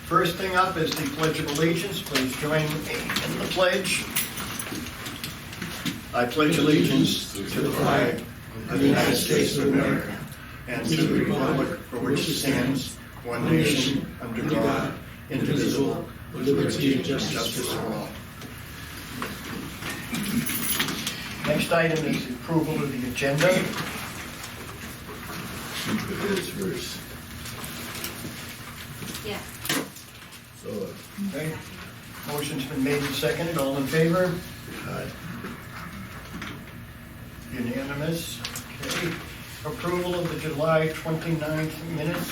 First thing up is the Pledge of Allegiance. Please join me in the pledge. I pledge allegiance to the flag of the United States of America and to the republic for which it stands, one nation, under God, indivisible, with liberty and justice for all. Next item is the approval of the agenda. First. Yes. So, Okay. Motion's been made and seconded. All in favor? aye. Unanimous. Okay. Approval of the July 29th minutes.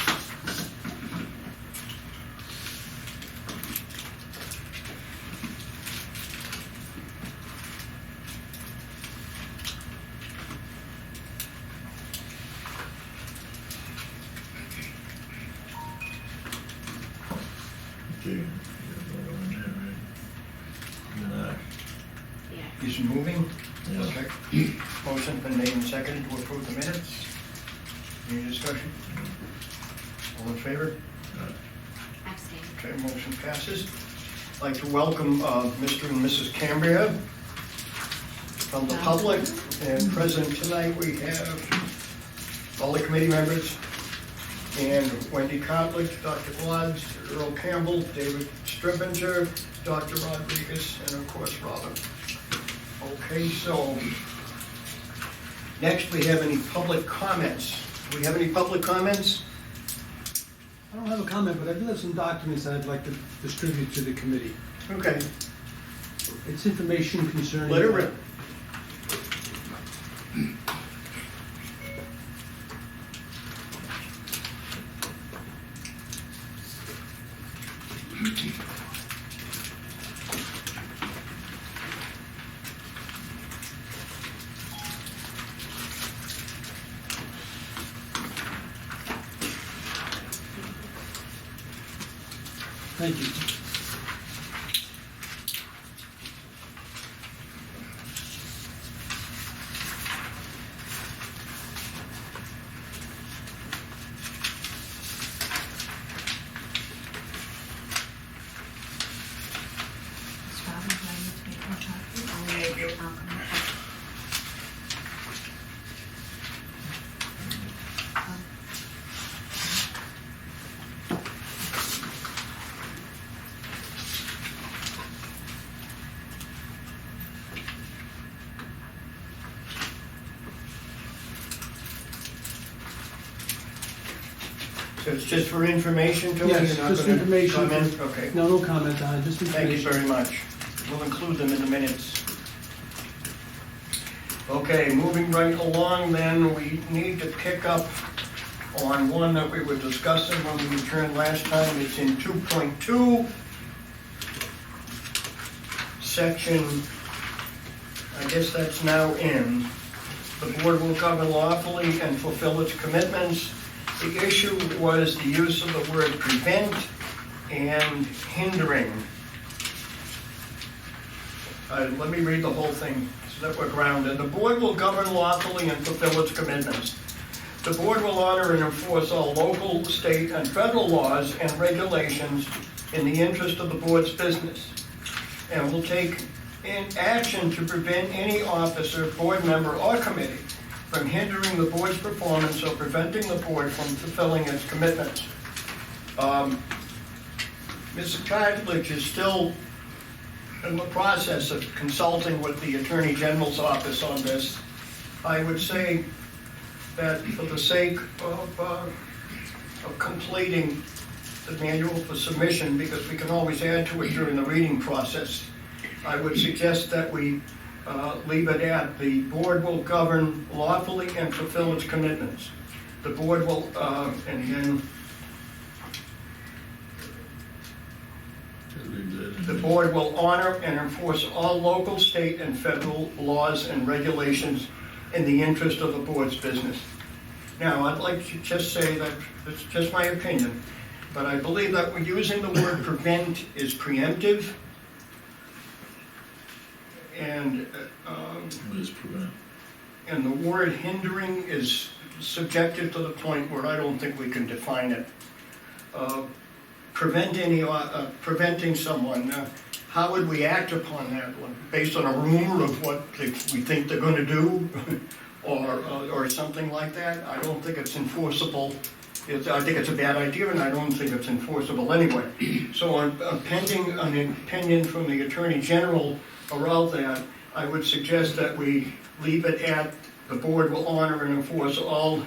Okay. You got one on there, right? And aye. Yeah. He's moving. Yeah. Okay. Motion's been made and seconded to approve the minutes. Any discussion? All in favor? Aye. Abstain. Okay, motion passes. I'd like to welcome Mr. and Mrs. Cambria from the public. And present tonight, we have all the committee members and Wendy Kotlich, Dr. Blodge, Earl Campbell, David Stribinger, Dr. Rodriguez, and of course, Robin. Okay, so next we have any public comments. Do we have any public comments? I don't have a comment, but I do have some documents that I'd like to distribute to the committee. Okay, It's information concerning... let it rip. Thank you. Is Robin going to make more coffee? I'll come up. So it's just for information, Tony? Yes, You're not just gonna information. comment? Okay. No comment on it, just Thank you information. very much. We'll include them in the minutes. Okay, moving right along then, we need to pick up on one that we were discussing when we returned last time. It's in 2.2, section, I guess that's now in. The board will govern lawfully and fulfill its commitments. The issue was the use of the word prevent and hindering. Let me read the whole thing so that we're grounded. The board will govern lawfully and fulfill its commitments. The board will honor and enforce all local, state, and federal laws and regulations in the interest of the board's business, and will take action to prevent any officer, board member, or committee from hindering the board's performance or preventing the board from fulfilling its commitments. Mrs. Kotlich is still in the process of consulting with the Attorney General's office on this. I would say that for the sake of completing the manual for submission, because we can always add to it during the reading process, I would suggest that we leave it at the board will govern lawfully and fulfill its commitments. The board will, and again, the board will honor and enforce all local, state, and federal laws and regulations in the interest of the board's business. Now, I'd like to just say that it's just my opinion, but I believe that we're using the word prevent is preemptive. And What is prevent? and the word hindering is subjective to the point where I don't think we can define it. preventing someone, how would we act upon that one? Based on a rumor of what we think they're gonna do, or something like that? I don't think it's enforceable. I think it's a bad idea, and I don't think it's enforceable anyway. So pending an opinion from the Attorney General around that, I would suggest that we leave it at the board will honor and enforce all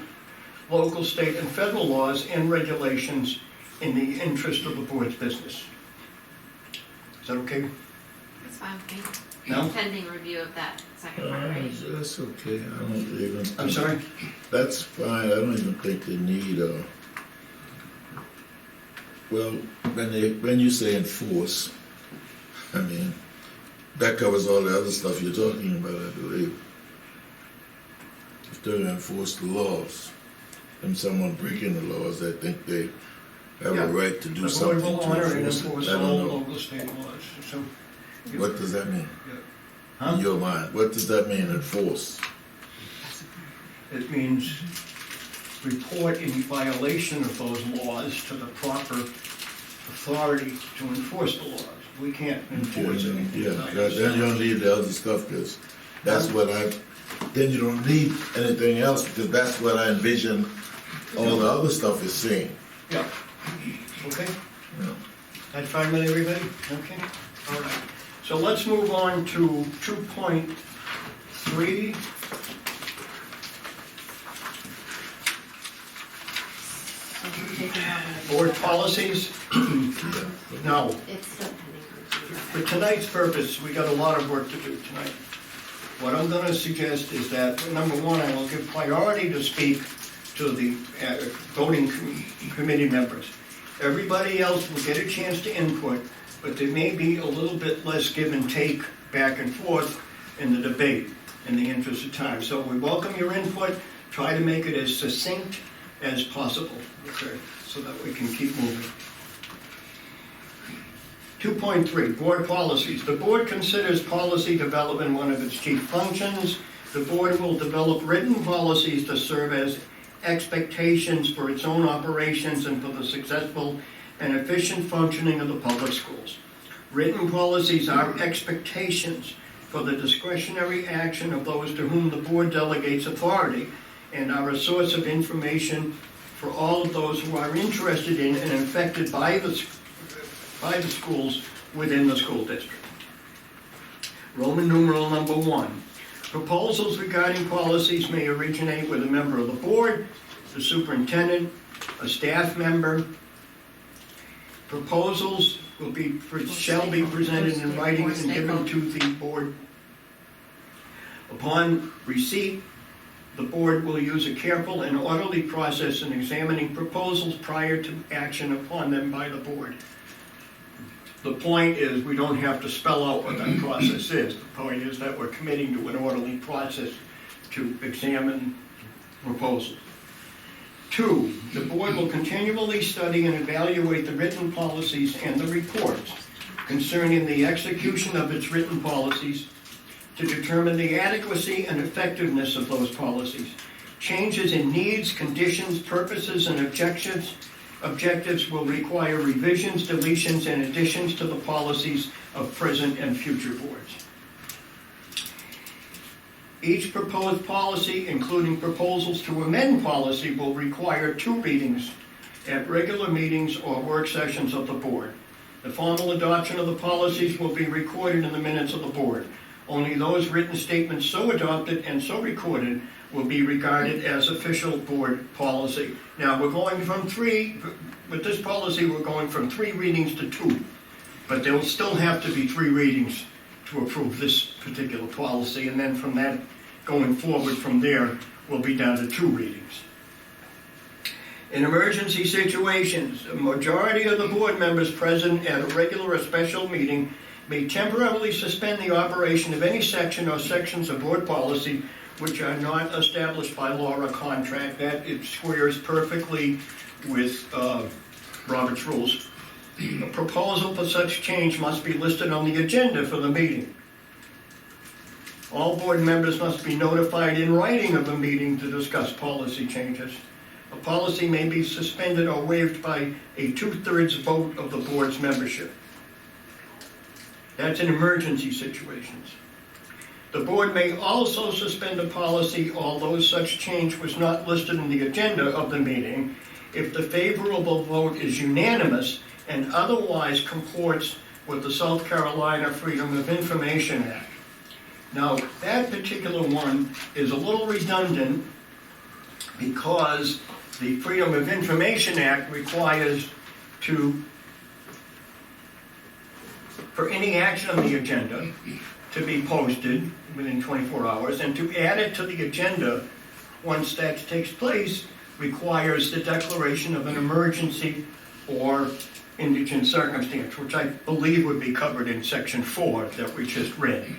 local, state, and federal laws and regulations in the interest of the board's business. Is that okay? It's fine with me. No? Pending review of that second part, right? That's okay, I don't even. I'm sorry? That's fine, I don't even think they need, well, when you say enforce, I mean, that covers all the other stuff you're talking about, I believe. If they're to enforce the laws, and someone breaking the laws, I think they have Yeah. a right to do The something board will to honor and enforce it. enforce I all don't know. local, state laws. So, What does that mean? Huh? In your mind, what does that mean, enforce? it means report in violation of those laws to the proper authority to enforce the laws. We can't enforce anything. Yeah, tonight. then you don't need the other stuff, because that's what then you don't need anything else, because that's what I envision all the other stuff is saying. Yeah. Okay? Yeah. That fine with everybody? Okay? All right. So let's move on to 2.3. So you're taking out the- Board policies. Now, It's still pending review. for tonight's purpose, we got a lot of work to do tonight. What I'm gonna suggest is that, number one, I will give priority to speak to the voting committee members. Everybody else will get a chance to input, but there may be a little bit less give and take back and forth in the debate in the interest of time. So we welcome your input, try to make it as succinct as possible, okay, so that we can keep moving. 2.3, board policies. The board considers policy development one of its chief functions. The board will develop written policies to serve as expectations for its own operations and for the successful and efficient functioning of the public schools. Written policies are expectations for the discretionary action of those to whom the board delegates authority and are a source of information for all of those who are interested in and affected by the schools within the school district. Roman numeral number 1. Proposals regarding policies may originate with a member of the board, the superintendent, a staff member. Proposals shall be presented in writing and given to the board. Upon receipt, the board will use a careful and orderly process in examining proposals prior to action upon them by the board. The point is, we don't have to spell out what that process is. The point is that we're committing to an orderly process to examine proposals. 2, the board will continually study and evaluate the written policies and the reports concerning the execution of its written policies to determine the adequacy and effectiveness of those policies. Changes in needs, conditions, purposes, and objectives will require revisions, deletions, and additions to the policies of present and future boards. Each proposed policy, including proposals to amend policy, will require 2 readings at regular meetings or work sessions of the board. The formal adoption of the policies will be recorded in the minutes of the board. Only those written statements so adopted and so recorded will be regarded as official board policy. Now, we're going from 3, with this policy, we're going from 3 readings to 2, but there will still have to be 3 readings to approve this particular policy, and then from that, going forward from there, we'll be down to 2 readings. In emergency situations, a majority of the board members present at a regular or special meeting may temporarily suspend the operation of any section or sections of board policy which are not established by law or contract. That it squares perfectly with Robert's rules. A proposal for such change must be listed on the agenda for the meeting. All board members must be notified in writing of the meeting to discuss policy changes. A policy may be suspended or waived by a 2/3 vote of the board's membership. That's in emergency situations. The board may also suspend a policy, although such change was not listed in the agenda of the meeting, if the favorable vote is unanimous and otherwise comports with the South Carolina Freedom of Information Act. Now, that particular one is a little redundant because the Freedom of Information Act requires for any action on the agenda to be posted within 24 hours, and to add it to the agenda once that takes place requires the declaration of an emergency or indigent circumstance, which I believe would be covered in section 4 that we just read.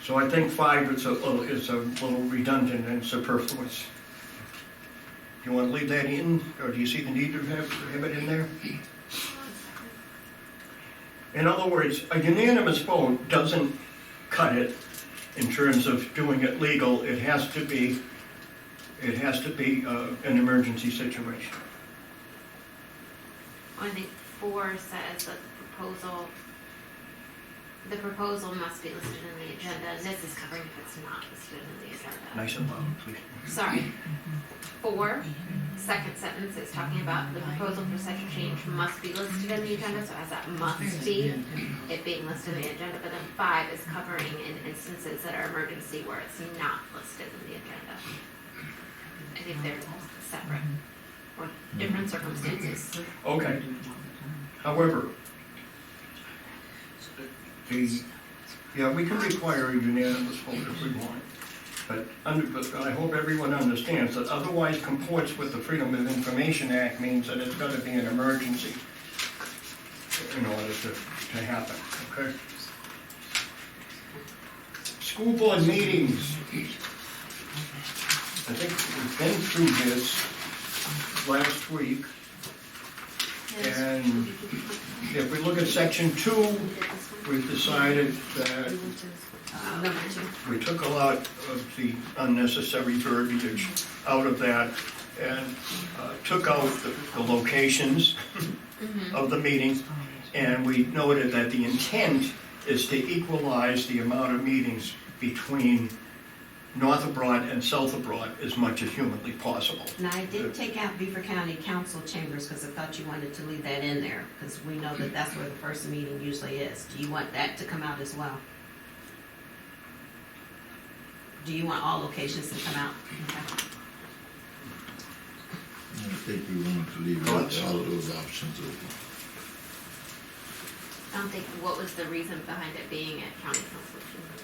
So I think 5 is a little redundant and superfluous. Do you want to leave that in, or do you see the need to have it in there? In other words, a unanimous vote doesn't cut it in terms of doing it legal. It has to be an emergency situation. I think 4 says that the proposal must be listed in the agenda, and this is covering if it's not listed in the agenda. Nice and loud, please. Sorry. 4, second sentence is talking about the proposal for such a change must be listed in the agenda, so as that must be, it being listed in the agenda, but then 5 is covering in instances that are emergency where it's not listed in the agenda. I think they're separate, or different circumstances. Okay. However, we can require a unanimous vote if we want, but I hope everyone understands that otherwise comports with the Freedom of Information Act means that it's got to be an emergency in order to happen, okay? School board meetings. I think we've been through this last week. And if we look at section 2, we've decided that Number 2. we took a lot of the unnecessary verbiage out of that and took out the locations of the meetings, and we noted that the intent is to equalize the amount of meetings between North of Broad and South of Broad as much as humanly possible. Now, I did take out Beaver County Council Chambers because I thought you wanted to leave that in there, because we know that that's where the first meeting usually is. Do you want that to come out as well? Do you want all locations to come out? Okay. I think we want to leave all of those options open. I don't think, what was the reason behind it being at county council chambers?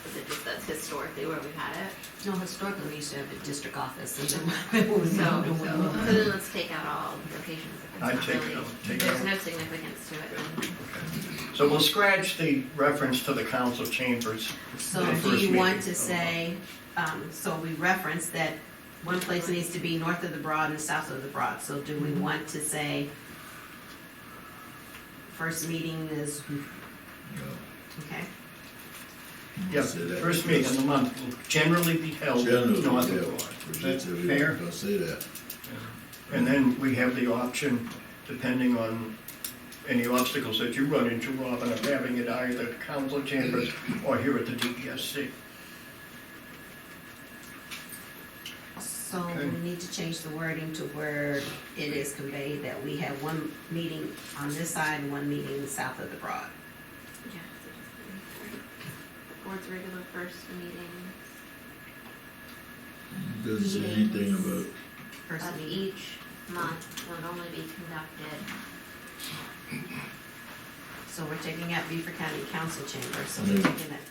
Is it just that's historically where we've had it? No, historically, we used to have a district office, and then So then let's take out all locations. If I'd it's take not it really, out, take it there's out. no significance to it then. So we'll scratch the reference to the council chambers. So The do first you want meeting. to say, so we reference that one place needs to be north of the Broad and south of the Broad. So do we want to say, first meeting is, okay? Yeah, Say that. first meeting of the month will generally be held Generally, North yeah. of Broad. Is That's that everyone fair? gonna say that. And then we have the option, depending on any obstacles that you run into, Robin, of having it either at council chambers or here at the DESC. So Okay. we need to change the wording to where it is conveyed that we have one meeting on this side and one meeting south of the Broad. Yeah. So just the board's regular first meetings Doesn't say anything about, First of meeting. each month would only be conducted. So we're taking out Beaver County Council Chamber, so Yeah. we're taking that,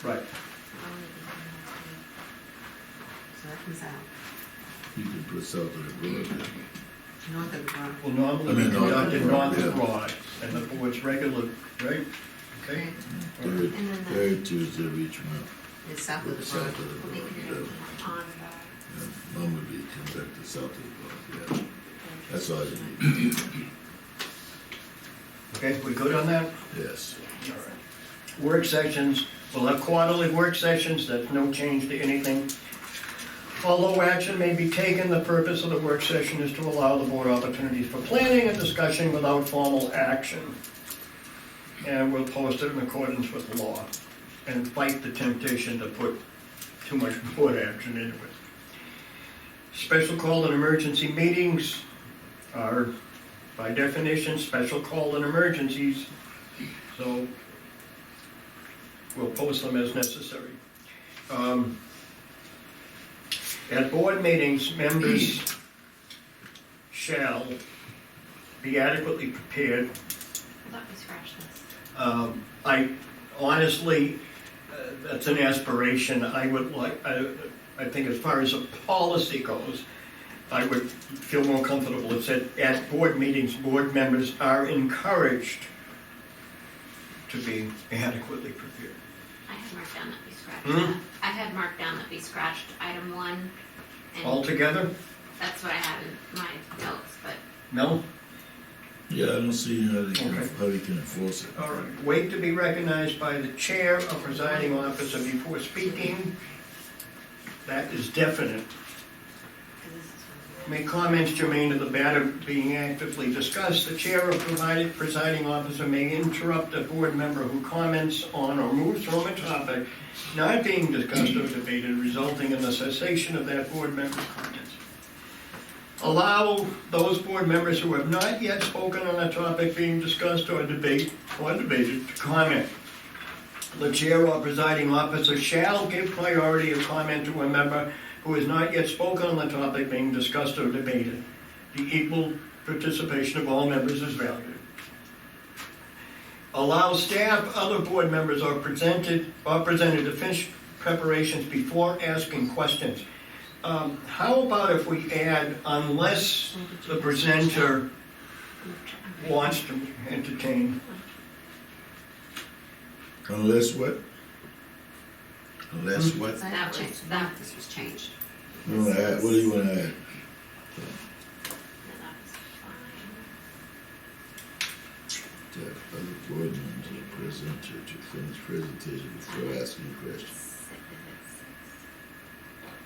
Right. Only be conducted. so that comes out, you can put south of the Broad there. north of the Broad. Will normally I be mean, North of conducted Broad, North of yeah. Broad, and the board's regular, right? Okay? Third, And then the- third Tuesday of each month. It's south of the South Broad. of the Will be Broad, conducted yeah. on Yeah. Normally conducted south of the Broad, yeah. That's all you need. Okay, we good on that? Yes. All right. Work sessions, we'll have quarterly work sessions, that's no change to anything. Although action may be taken, the purpose of the work session is to allow the board opportunities for planning and discussion without formal action. And we'll post it in accordance with the law and fight the temptation to put too much board action into it. Special call and emergency meetings are, by definition, special call and emergencies, so we'll post them as necessary. At board meetings, members shall be adequately prepared. I thought we scratched this. I honestly, that's an aspiration. I would like, I think as far as a policy goes, I would feel more comfortable if said at board meetings, board members are encouraged to be adequately prepared. I had marked down that we scratched Hmm? that. I had marked down that we scratched item 1, and Altogether? that's what I have in my notes, but No? Yeah, I don't see how they Okay. can enforce it. All right. Wait to be recognized by the chair or presiding officer before speaking. That is definite. 'cause this is Make comments germane to the matter being actively discussed. The chair or presiding officer may interrupt a board member who comments on or moves from a topic not being discussed or debated, resulting in the cessation of that board member's comments. Allow those board members who have not yet spoken on a topic being discussed or debated to comment. The chair or presiding officer shall give priority of comment to a member who has not yet spoken on the topic being discussed or debated. The equal participation of all members is valued. Allow staff, other board members or presented to finish preparations before asking questions. How about if we add, unless the presenter wants to entertain? Unless what? Unless what? That was, that, This was changed. You wanna add, what do you wanna add? that was fine. Tell other board members or presenter to finish presentation before asking questions.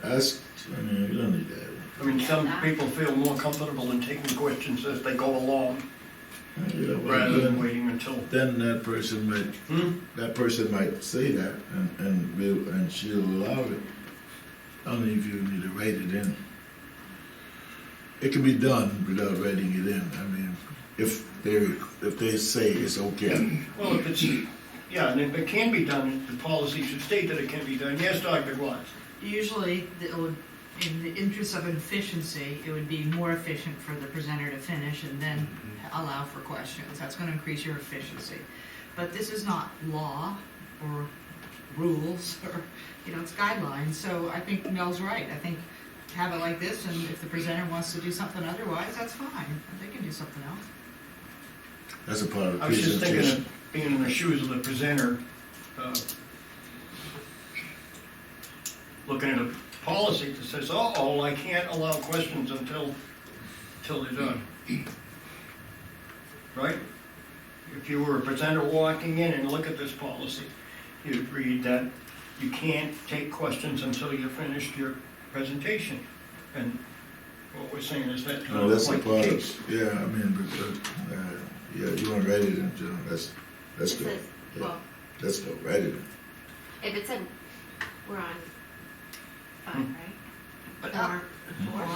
Ask, I mean, you don't need that. I mean, some people feel more comfortable in taking questions as they go along, Yeah, well, rather than waiting until. then that person might say that, and she'll allow it. Only if you need to write it in. It can be done without writing it in. I mean, if they say it's okay. Well, if it's, yeah, and if it can be done, the policy should state that it can be done. Yes, Dr. Watts? Usually, it would, in the interest of efficiency, it would be more efficient for the presenter to finish and then allow for questions. That's gonna increase your efficiency. But this is not law or rules or, it's guidelines. So I think Mel's right. I think have it like this, and if the presenter wants to do something otherwise, that's fine. They can do something else. That's a part of the I was just thinking presentation. of being in the shoes of the presenter, looking at a policy that says, uh-oh, I can't allow questions until they're done. Right? If you were a presenter walking in and look at this policy, you'd read that you can't take questions until you've finished your presentation. And what we're saying is that No, that's a quite part the of, case. yeah, I mean, yeah, you wanna write it in, Joe, let's It go. says, Yeah, well, let's go, write it in. if it said, we're on 5, right? But, Or 4?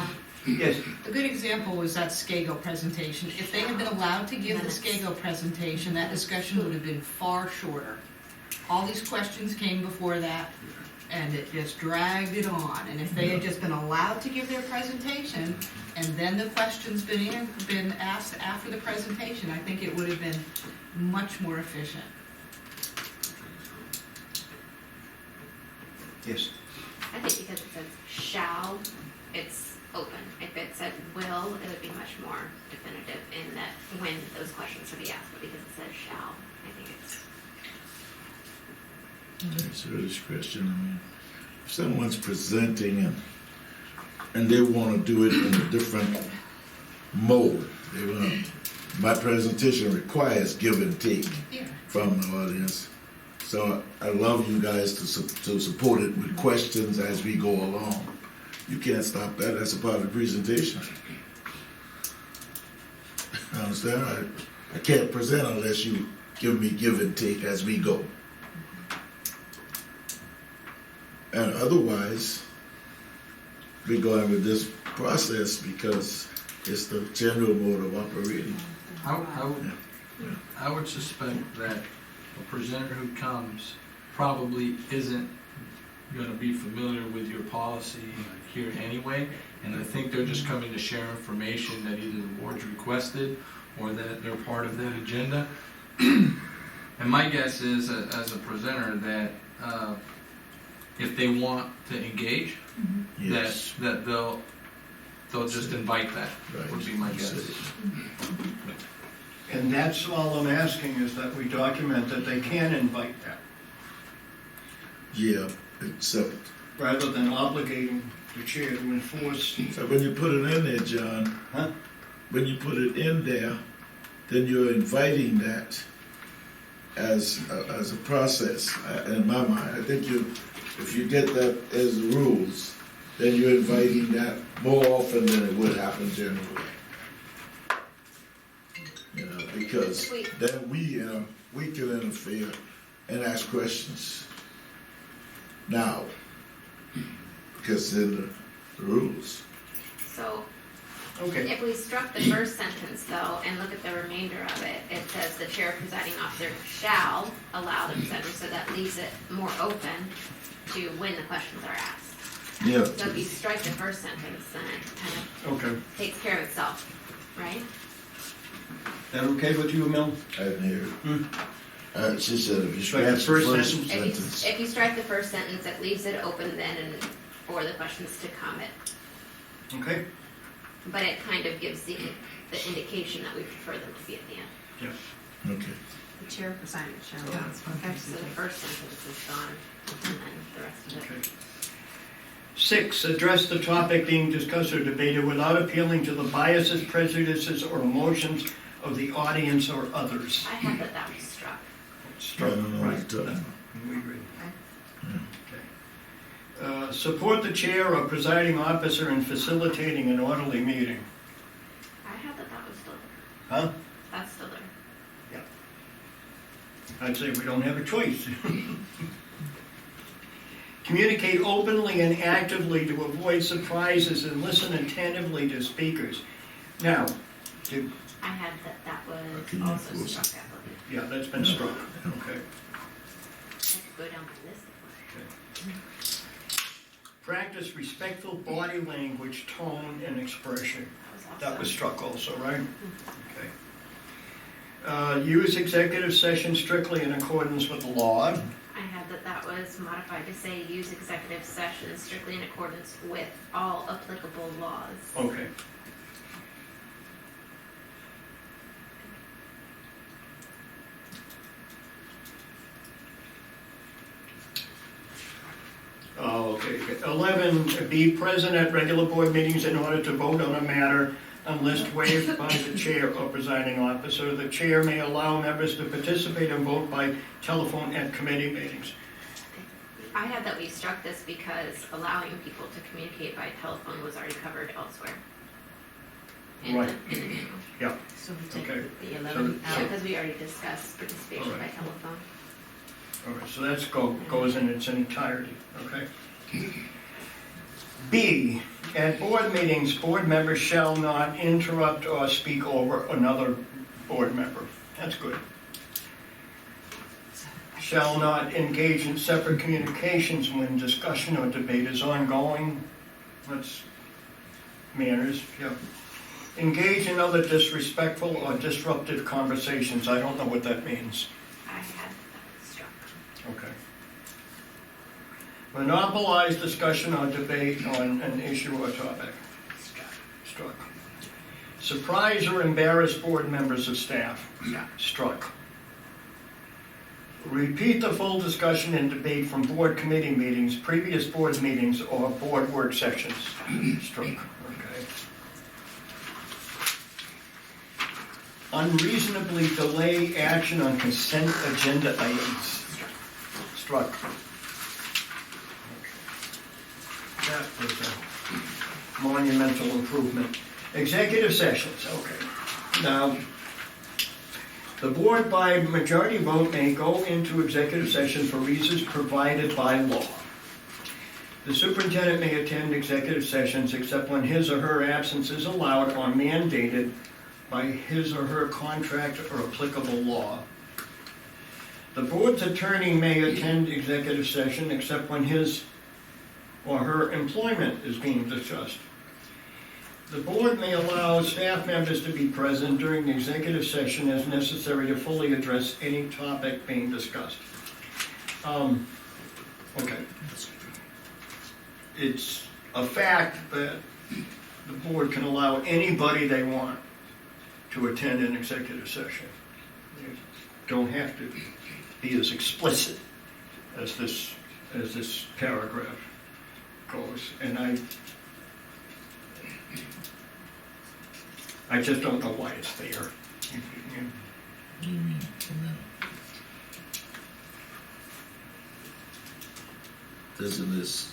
yes, A good example was that SCAGO presentation. If they had been allowed to give the SCAGO presentation, that discussion would have been far shorter. All these questions came before that, and it just dragged it on. And if they had just been allowed to give their presentation, and then the questions been asked after the presentation, I think it would have been much more efficient. yes. I think because it says shall, it's open. If it said will, it would be much more definitive in that when those questions are be asked, but because it says shall, I think it's. It's your discretion, I mean, if someone's presenting and they wanna do it in a different mode, my presentation requires give and take Yeah. from the audience. So I love you guys to support it with questions as we go along. You can't stop that, that's a part of the presentation. Understand? I can't present unless you give me give and take as we go. And otherwise, we're going with this process because it's the general mode of operating. I would suspect that a presenter who comes probably isn't gonna be familiar with your policy here anyway, and I think they're just coming to share information that either the board's requested or that they're part of that agenda. And my guess is, as a presenter, that if they want to engage, Yes. that they'll just invite that, Right. would be my guess. And that's all I'm asking, is that we document that they can invite that, Yeah, except, rather than obligating the chair to enforce. so when you put it in there, John, Huh? when you put it in there, then you're inviting that as a process, in my mind. I think if you get that as rules, then you're inviting that more often than it would happen generally. You know, because then we can interfere and ask questions now, because in the rules. So Okay, if we struck the first sentence though, and look at the remainder of it, it says the chair presiding officer shall allow the presenter, so that leaves it more open to when the questions are asked. Yeah. So if you strike the first sentence, then it kind okay. of takes care of itself, right? That okay with you, Mel? I didn't hear it. She said if you Strike the scratch the first first sentence. sentence. If you strike the first sentence, it leaves it open then and for the questions to come. Okay? But it kind of gives the indication that we prefer them to be at the end. Yeah. Okay. The chair presiding shall. Okay, so the first sentence is gone, and then the rest of it. Okay. 6, address the topic being discussed or debated without appealing to the biases, prejudices, or emotions of the audience or others. I have that was struck. I don't know what you're talking about. We agree. Okay. Support the chair or presiding officer in facilitating an orderly meeting. I had that was still Huh? there. That's still there. I'd say we don't have a choice. Communicate openly and actively to avoid surprises and listen attentively to speakers. Now, I had that Can was you also enforce struck, it? I believe. yeah, that's been struck. Okay. Let's go down my list of Okay. Practice respectful body language, tone, and expression. That was struck also, right? Okay. Use executive session strictly in accordance with the law. I had that was modified to say use executive session strictly in accordance with all applicable laws. Okay. Oh, okay. 11, be present at regular board meetings in order to vote on a matter unless waived by the chair or presiding officer. The chair may allow members to participate and vote by telephone at committee meetings. I had that we struck this because allowing people to communicate by telephone was already covered elsewhere. Right. In the manual. Yeah, So we take Okay. the 11 Yeah, out. because we already discussed participation by Alright. telephone. okay, so that's goes in its entirety, okay? B, at board meetings, board members shall not interrupt or speak over another board member. That's good. Shall not engage in separate communications when discussion or debate is ongoing. That's manners, yeah. Engage in other disrespectful or disruptive conversations. I don't know what that means. I had that struck. Okay. Monopolize discussion or debate on an issue or topic. Struck. Surprise or embarrass board members of staff. Struck. Repeat the full discussion and debate from board committee meetings, previous board meetings, or board work sessions. Struck. Okay. Unreasonably delay action on consent agenda items. Struck. That was monumental improvement. Executive sessions, okay. Now, the board by majority vote may go into executive session for reasons provided by law. The superintendent may attend executive sessions except when his or her absence is allowed or mandated by his or her contract or applicable law. The board's attorney may attend executive session except when his or her employment is being discussed. The board may allow staff members to be present during the executive session as necessary to fully address any topic being discussed. Okay. It's a fact that the board can allow anybody they want to attend an executive session. You don't have to be as explicit as this paragraph goes, and I just don't know why it's there. What do you mean? Doesn't this,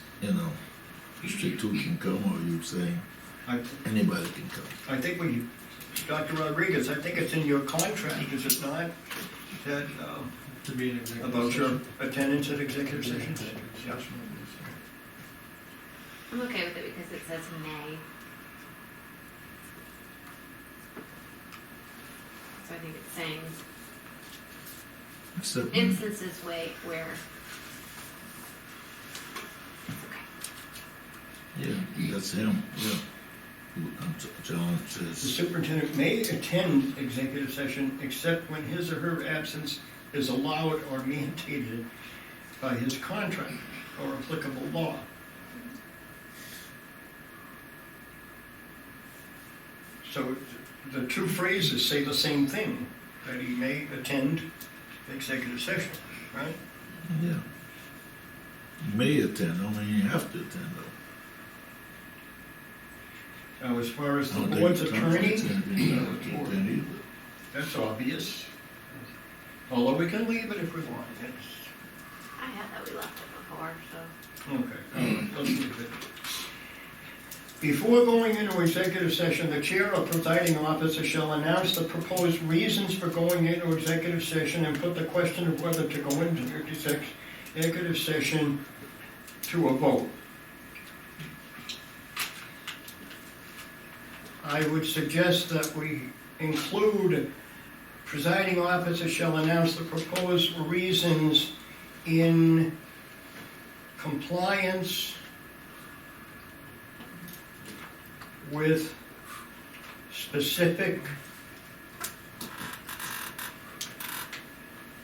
restrict who can come, or are you saying I anybody can come? I think Dr. Rodriguez, I think it's in your contract, is it not? That, To be an executive about your session. attendance at executive sessions? Yeah. I'm okay with it because it says may. So I think it's saying Except, instances where it's okay. yeah, that's him, yeah. John The says, superintendent may attend executive session except when his or her absence is allowed or mandated by his contract or applicable law. So the two phrases say the same thing, that he may attend the executive session, right? yeah. You may attend, don't mean you have to attend, though. Now, as far as I the don't think board's it attorney, conflicts anything about to attend either. that's obvious. Although we can leave it if we want. I had that we left it before, so. Okay, let's leave it. Before going into executive session, the chair or presiding officer shall announce the proposed reasons for going into executive session and put the question of whether to go into executive session to a vote. I would suggest that we include presiding officer shall announce the proposed reasons in compliance with specific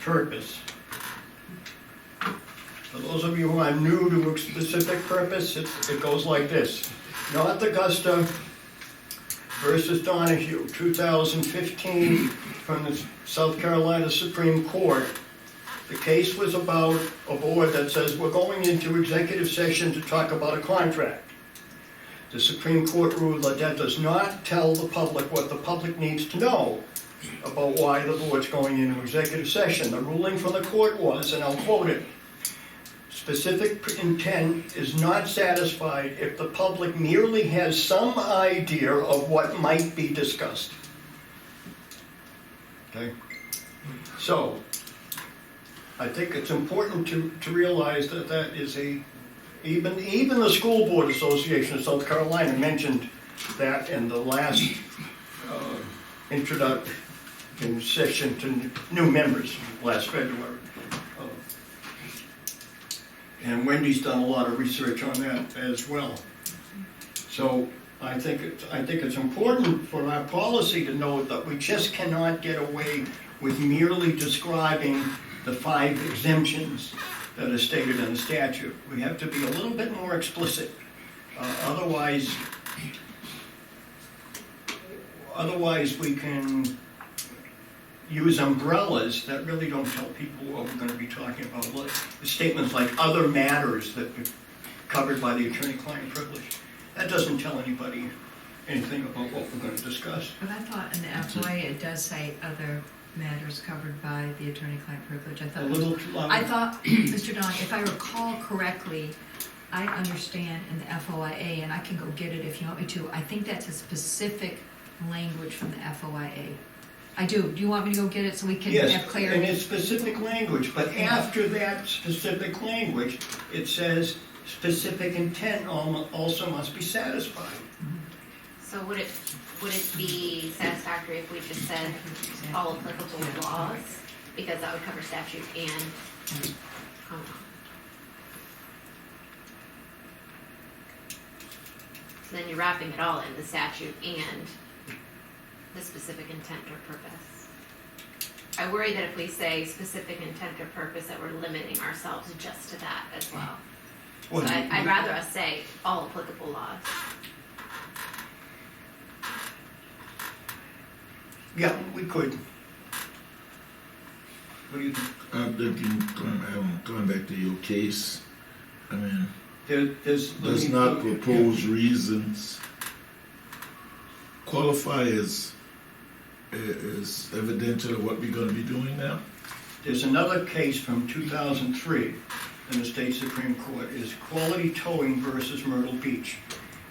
purpose. For those of you who are new to a specific purpose, it goes like this. North Augusta versus Donahue, 2015, from the South Carolina Supreme Court. The case was about a board that says we're going into executive session to talk about a contract. The Supreme Court ruled that that does not tell the public what the public needs to know about why the board's going into executive session. The ruling from the court was, and I'll quote it, specific intent is not satisfied if the public merely has some idea of what might be discussed. Okay? So, I think it's important to realize that that is even the School Board Association of South Carolina mentioned that in the last introduction session to new members last February. And Wendy's done a lot of research on that as well. So I think it's important for our policy to know that we just cannot get away with merely describing the 5 exemptions that are stated in the statute. We have to be a little bit more explicit. Otherwise we can use umbrellas that really don't tell people what we're going to be talking about. Like statements like other matters that are covered by the attorney-client privilege. That doesn't tell anybody anything about what we're going to discuss. But I thought in the FOIA it does say other matters covered by the attorney-client privilege. A little too loud. I thought, Mr. Don, if I recall correctly, I understand in the FOIA, and I can go get it if you want me to, I think that's a specific language from the FOIA. I do. Do you want me to go get it so we can have Yes, and clarity? it's specific language, but after that specific language, it says specific intent also must be satisfied. So would it be satisfactory if we just said all applicable laws? Because that would cover statute and common law. So then you're wrapping it all in, the statute and the specific intent or purpose. I worry that if we say specific intent or purpose, that we're limiting ourselves just to that as well. So Well, I'd rather us say all applicable laws. Yeah, we could. What do you think? I'm thinking, going back to your case, I mean, There's. does not propose reasons. Qualifiers is evidential of what we're gonna be doing now. There's another case from 2003 in the state Supreme Court, is Quality Towing versus Myrtle Beach.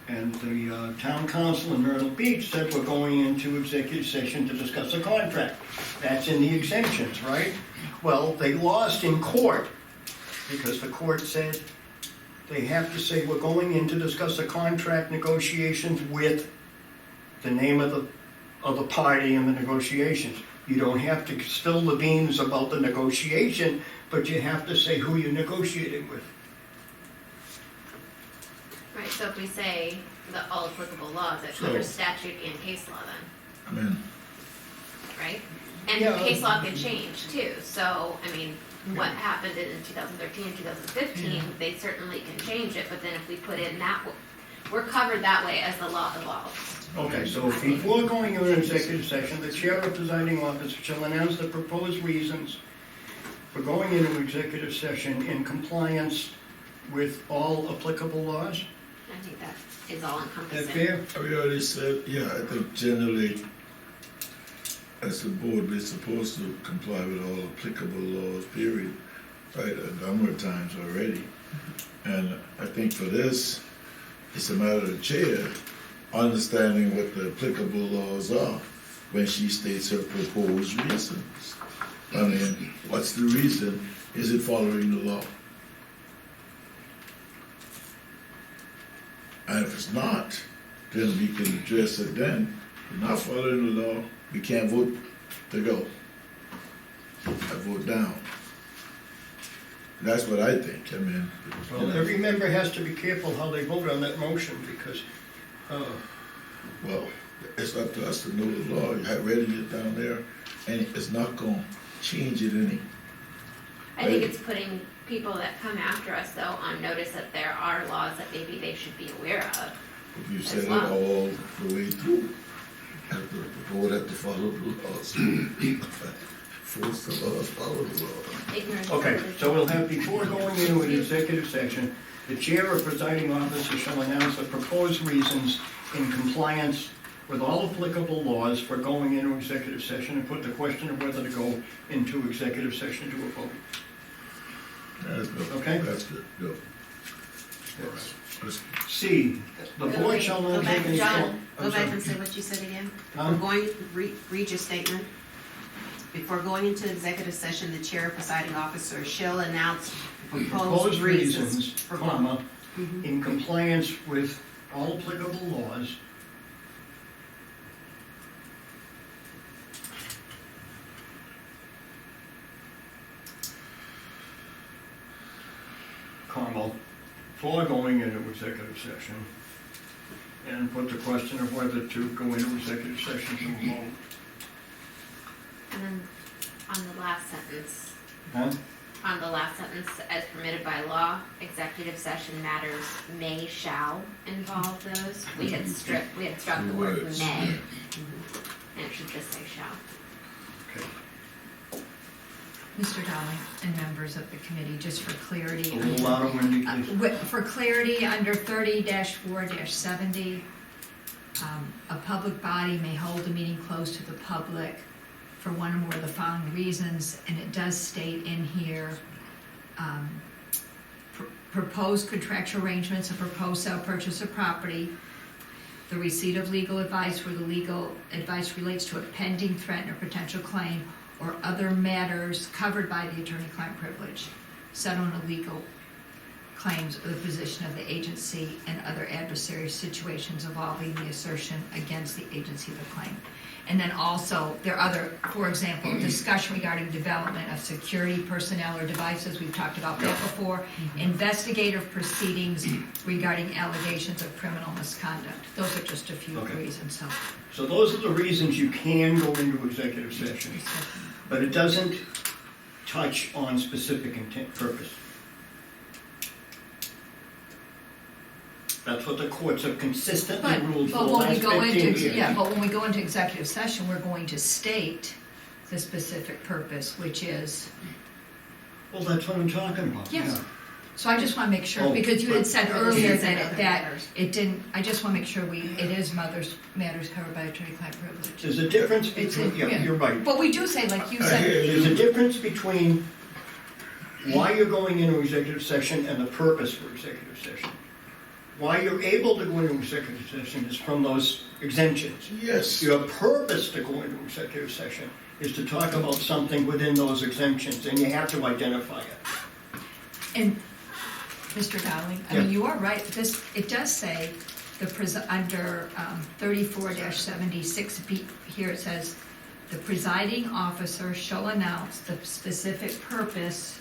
And the town council in Myrtle Beach said we're going into executive session to discuss a contract. That's in the exemptions, right? Well, they lost in court because the court said they have to say we're going in to discuss a contract negotiations with the name of the party in the negotiations. You don't have to spill the beans about the negotiation, but you have to say who you're negotiating with. Right, so if we say the all applicable laws, it So- covers statute and case law then, I mean, right? And Yeah. case law can change too, so, I mean, what happened in 2013, 2015, they certainly can change it, but then if we put in that, we're covered that way as the law evolves. Okay, so before going into an executive session, the chair or presiding officer shall announce the proposed reasons for going into executive session in compliance with all applicable laws. I think that is all Is that encompassing. fair? we already said, yeah, I think generally, as a board, we're supposed to comply with all applicable laws, period, right, a number of times already. And I think for this, it's a matter of the chair understanding what the applicable laws are when she states her proposed reasons. I mean, what's the reason? Is it following the law? And if it's not, then we can address it then. If we're not following the law, we can't vote to go. I vote down. That's what I think, I mean. you Well, know. every member has to be careful how they vote on that motion, because, Well, it's up to us to know the law. You have read it down there, and it's not gonna change it any. I think it's putting people that come after us though on notice that there are laws that maybe they should be aware of. If you said it well. all the way through, the board have to follow the laws. Force the laws, follow the law. Ignorance. okay, so we'll have, before going into an executive session, the chair or presiding officer shall announce the proposed reasons in compliance with all applicable laws for going into executive session and put the question of whether to go into executive session to a vote. That's good. Okay. That's good, good. That's- C, the board shall Go not back, take any... John, I'm go back sorry. and say what you said again. Huh? We're going, read your statement. Before going into executive session, the chair or presiding officer shall announce Proposed reasons, for comma, Mhm. in compliance with all applicable laws, comma, for going into executive session, and put the question of whether to go into executive session to a vote. And then on the last sentence, Huh? as permitted by law, executive session matters shall involve those. We had struck the word Words. may, and it should just say shall. Okay. Mr. Dowling and members of the committee, just for clarity. A little louder, Wendy, please. For clarity, under 30-4-70, a public body may hold a meeting closed to the public for one or more of the following reasons, and it does state in here, proposed contractual arrangements, a proposed sale, purchase of property, the receipt of legal advice where the legal advice relates to a pending threat or potential claim, or other matters covered by the attorney-client privilege, settlement of legal claims or the position of the agency and other adversary situations involving the assertion against the agency of the claim. And then also, there are other, for example, discussion regarding development of security personnel or devices, we've talked about that before. Investigative proceedings regarding allegations of criminal misconduct. Those are just a few Okay. reasons, so. So those are the reasons you can go into executive session, but it doesn't touch on specific intent, purpose. That's what the courts have consistently But, ruled for but the when we last go 15 into, years. yeah, but when we go into executive session, we're going to state the specific purpose, which is, Well, that's what I'm talking about. Yes. yeah. so I just wanna make sure, Oh, because you had said earlier Yes, and that, other that matters. it didn't, I just wanna make sure it is matters covered by attorney-client privilege. There's a difference It's between, in- yeah, yeah. you're right. But we do say, like you I said, hear you. There's a difference between why you're going into executive session and the purpose for executive session. Why you're able to go into executive session is from those exemptions. Yes. Your purpose to go into executive session is to talk about something within those exemptions, and you have to identify it. and, Mr. Dowling, I mean, you are right, this, it does say, under 34-76B, here it says, the presiding officer shall announce the specific purpose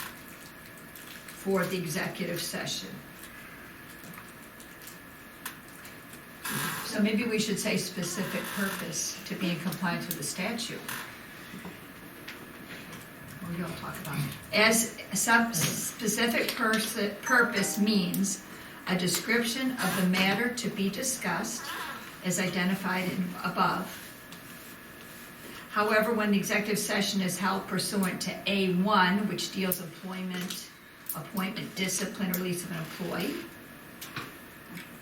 for the executive session. So maybe we should say specific purpose to be in compliance with the statute. We don't talk about it. As specific purpose means a description of the matter to be discussed as identified above. However, when the executive session is held pursuant to A1, which deals employment, appointment, discipline, release of an employee,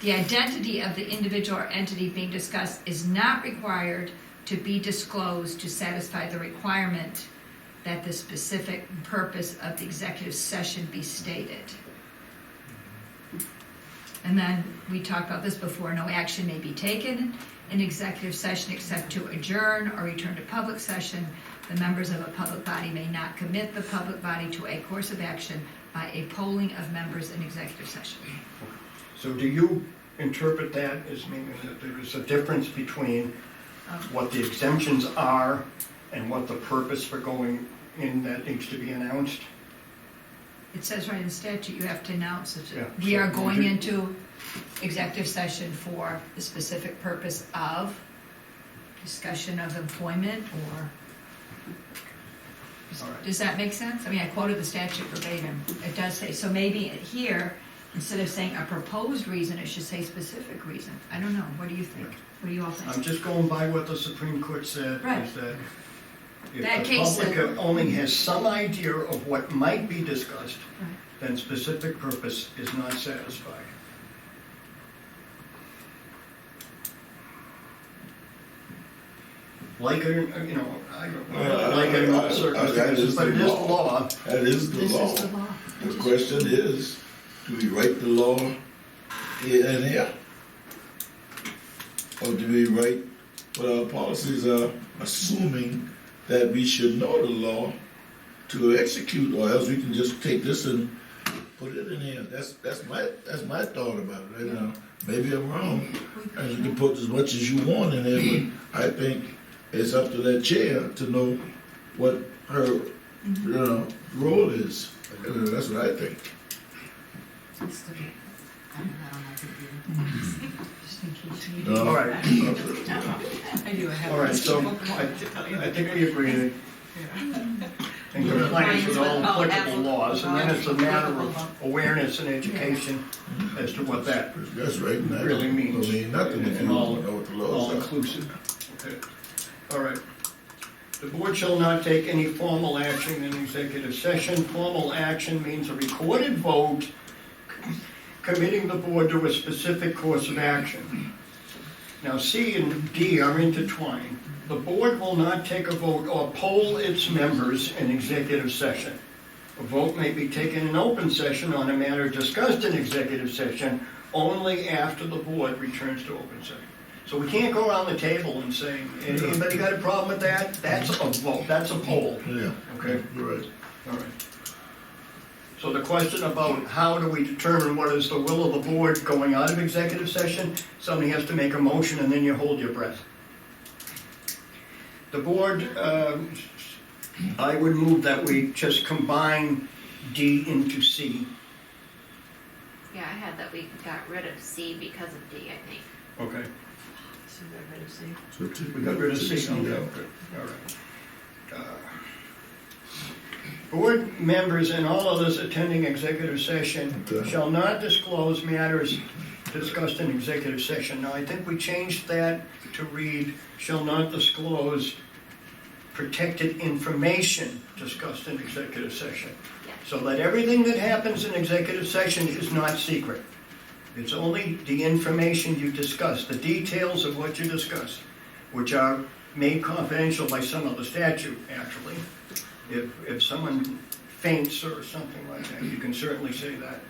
the identity of the individual or entity being discussed is not required to be disclosed to satisfy the requirement that the specific purpose of the executive session be stated. And then, we talked about this before, no action may be taken in executive session except to adjourn or return to public session. The members of a public body may not commit the public body to a course of action by a polling of members in executive session. So do you interpret that as meaning that there is a difference between what the exemptions are and what the purpose for going in that needs to be announced? It says right in the statute, you have to announce it. Yeah, We so are would going you- into executive session for the specific purpose of discussion of employment or... All right. Does that make sense? I mean, I quoted the statute verbatim. It does say, so maybe here, instead of saying a proposed reason, it should say specific reason. I don't know. What do you think? What do you all think? I'm just going by what the Supreme Court said, Right. is that That if the case public said- only has some idea of what might be discussed, Right. then specific purpose is not satisfied. Like, I don't like it in all circumstances, but it is the law. That is the This law. is the law. The question is, do we write the law here and here? Or do we write what our policies are, assuming that we should know the law to execute, or else we can just take this and put it in here? That's my thought about it right now. Maybe I'm wrong, and you can put as much as you want in there, but I think it's up to that chair to know what her, role is. That's what I think. Just in case you need- All right, I do have. all right, so I think we agree that in compliance with all applicable laws, and then it's a matter of awareness and education as to what that That's right. and that really means. don't mean nothing if you And all- don't know what the all laws are. inclusive. Okay. All right. The board shall not take any formal action in executive session. Formal action means a recorded vote committing the board to a specific course of action. Now, C and D are intertwined. The board will not take a vote or poll its members in executive session. A vote may be taken in open session on a matter discussed in executive session only after the board returns to open session. So we can't go around the table and say, anybody got a problem with that? That's a vote, that's a poll, Yeah, okay? you're right. All right. So the question about how do we determine what is the will of the board going out of executive session, somebody has to make a motion and then you hold your breath. The board, I would move that we just combine D into C. Yeah, I had that we got rid of C because of D, I think. Okay. So we're ready to see. So take- We got rid of C, okay, Yeah. good, all right. Board members and all others attending executive session Okay. shall not disclose matters discussed in executive session. Now, I think we changed that to read, shall not disclose protected information discussed in executive session. Yeah. So that everything that happens in executive session is not secret. It's only the information you discuss, the details of what you discuss, which are made confidential by some of the statute, actually. If someone faints or something like that, you can certainly say that.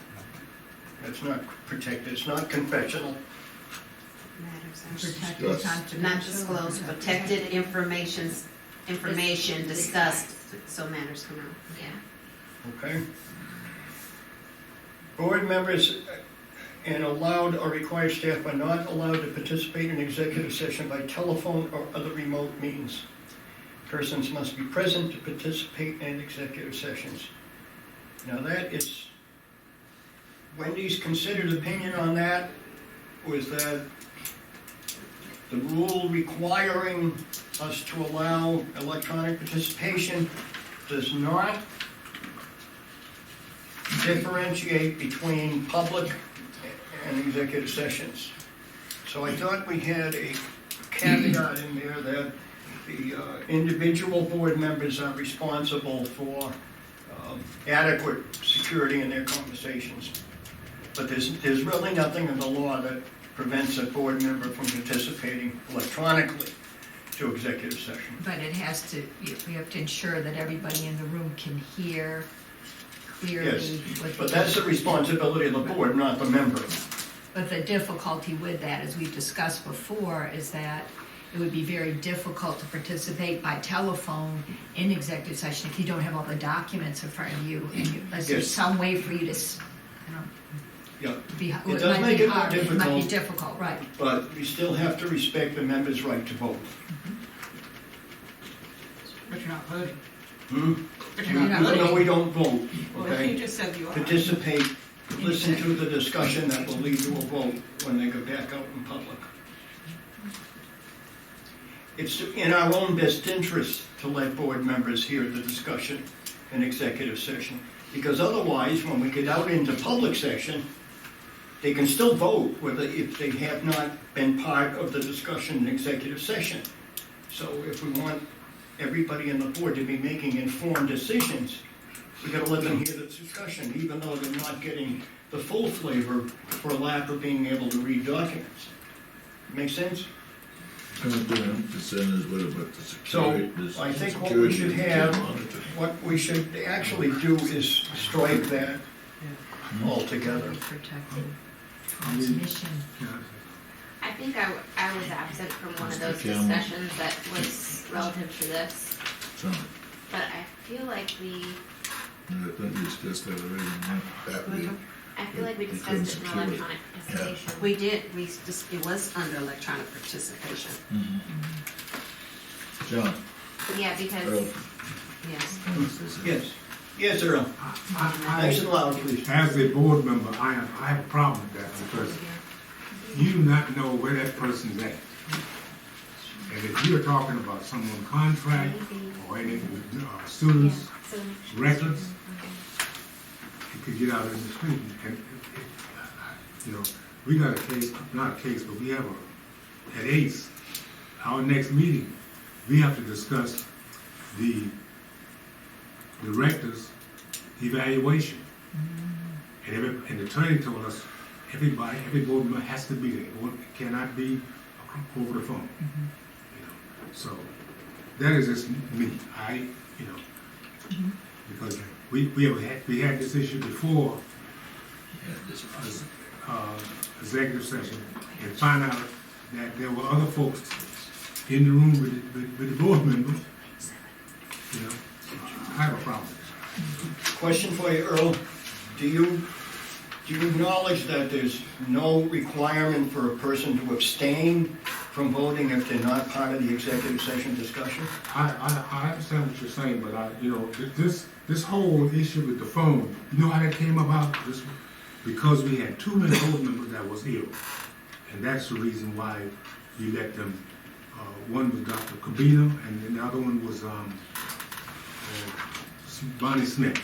It's not protected, it's not confessional. Matters Protected, Yes. confidential. not disclosed, protected information discussed, so matters come out. Yeah. Okay? Board members and allowed or required staff are not allowed to participate in executive session by telephone or other remote means. Persons must be present to participate in executive sessions. Now that is, Wendy's considered opinion on that was that the rule requiring us to allow electronic participation does not differentiate between public and executive sessions. So I thought we had a caveat in there that the individual board members are responsible for adequate security in their conversations. But there's really nothing in the law that prevents a board member from participating electronically to executive session. But it has to, we have to ensure that everybody in the room can hear clearly. Yes, what but that's the responsibility of the board, not the member. But the difficulty with that, as we've discussed before, is that it would be very difficult to participate by telephone in executive session if you don't have all the documents in front of you, and unless there's Yes. some way for you to, Yeah, it does might make be it more hard, it might be difficult. difficult, right. but we still have to respect the member's right to vote. But you're not voting. Hmm? But you're not You're not Even though voting. we don't vote, Well, you okay? just said you are. Participate, listen to the discussion that will lead to a vote when they go back out in public. It's in our own best interest to let board members hear the discussion in executive session, because otherwise, when we get out into public session, they can still vote whether, if they have not been part of the discussion in executive session. So if we want everybody in the board to be making informed decisions, we gotta let them hear the discussion, even though they're not getting the full flavor for lack of being able to read documents. Make sense? The concern is what about the security? So, I think what we should have, what we should actually do is strike that altogether. Protected transmission. I think I was absent from one of those Mr. Campbell. discussions that was relative to this, So, but I feel like we discussed that already, that week. I feel like we Because discussed it in security. electronic participation. We did, it was under electronic participation, John, Yeah, Earl, because, yes. Yes, yes, Earl, nice and loud, please. As a board member, I have a problem with that because you do not know where that person's at. And if you're talking about someone's contract or any students' records, you could get out in the street and, you know, we got a case, not a case, but we have at ACE, our next meeting, we have to discuss the director's evaluation. And the attorney told us, every board member has to be there, it cannot be over the phone. You know, so, that is just me, because we had this issue before, Yeah, this was- executive session, and find out that there were other folks in the room with the board members, you know, I have a problem. Question for you, Earl. Do you acknowledge that there's no requirement for a person to abstain from voting if they're not part of the executive session discussion? I understand what you're saying, but this whole issue with the phone, you know how that came about? Because we had too many board members that was ill. And that's the reason why you let them, one was Dr. Kabina, and then the other one was Bonnie Smith.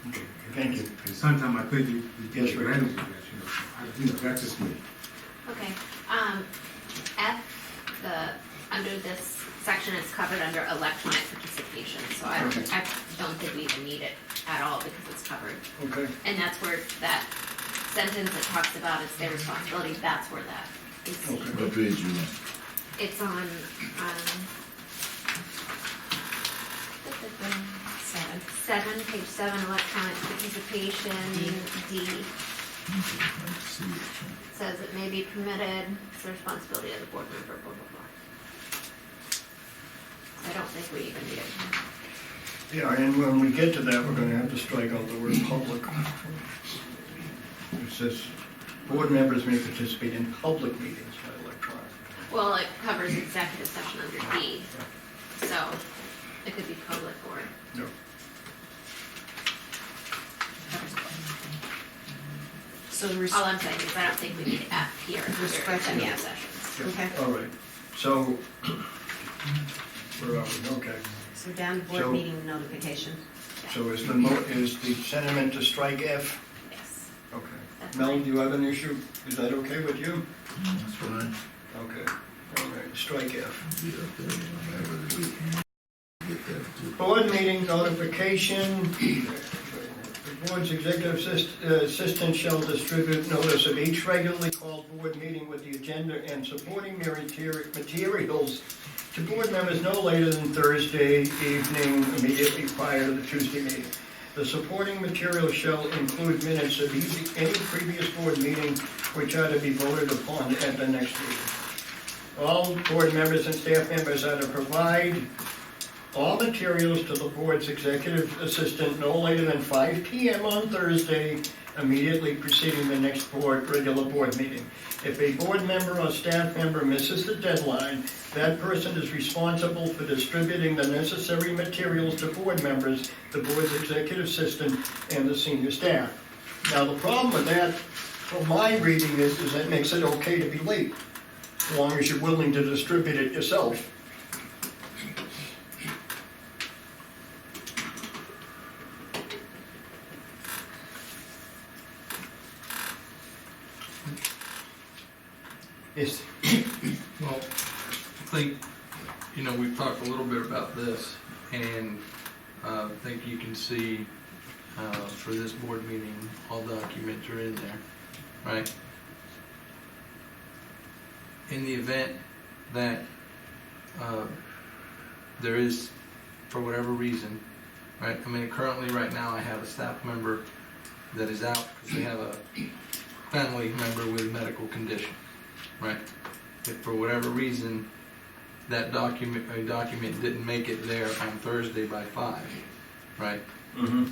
Okay, thank you. And sometimes I think you Yes, take sir. advantage of that, you know. That's just me. Okay, F, under this section is covered under electronic participation, so I don't think we even need it at all because it's covered. Okay, And that's where that sentence that talks about it's their responsibility, that's where that is seen. Okay. What page you on? It's on, page 7, electronic participation, D. Let's see it. Says it may be permitted, it's the responsibility of the board member, blah, blah, blah. I don't think we even need it. yeah, and when we get to that, we're gonna have to strike out the word public. It says, board members may participate in public meetings by electronic. Well, it covers executive session under D, so it could be public or. No. So All I'm saying is I don't think we need F here under Discretion. executive sessions. okay, All right, so, where are we? Okay. so down to So- board meeting notification. So is the sentiment to strike F? Yes. Okay. That's Mel, fine. do you have an issue? Is that okay with you? That's fine. Okay, all right, strike F. Be up there, I have it again. Get that too. Board meeting notification. The board's executive assistant shall distribute notice of each regularly called board meeting with the agenda and supporting materials to board members no later than Thursday evening immediately prior to the Tuesday meeting. The supporting materials shall include minutes of any previous board meeting which are to be voted upon at the next meeting. All board members and staff members are to provide all materials to the board's executive assistant no later than 5 p.m. on Thursday, immediately preceding the next regular board meeting. If a board member or staff member misses the deadline, that person is responsible for distributing the necessary materials to board members, the board's executive assistant, and the senior staff. Now, the problem with that, from my reading, is that makes it okay to be late, as long as you're willing to distribute it yourself. Yes. Well, I think, we've talked a little bit about this, and I think you can see for this board meeting, all documents are in there, right? In the event that there is, for whatever reason, right? I mean, currently, right now, I have a staff member that is out because they have a family member with medical condition. Right. If for whatever reason that document didn't make it there on Thursday by 5, right? Mm-hmm.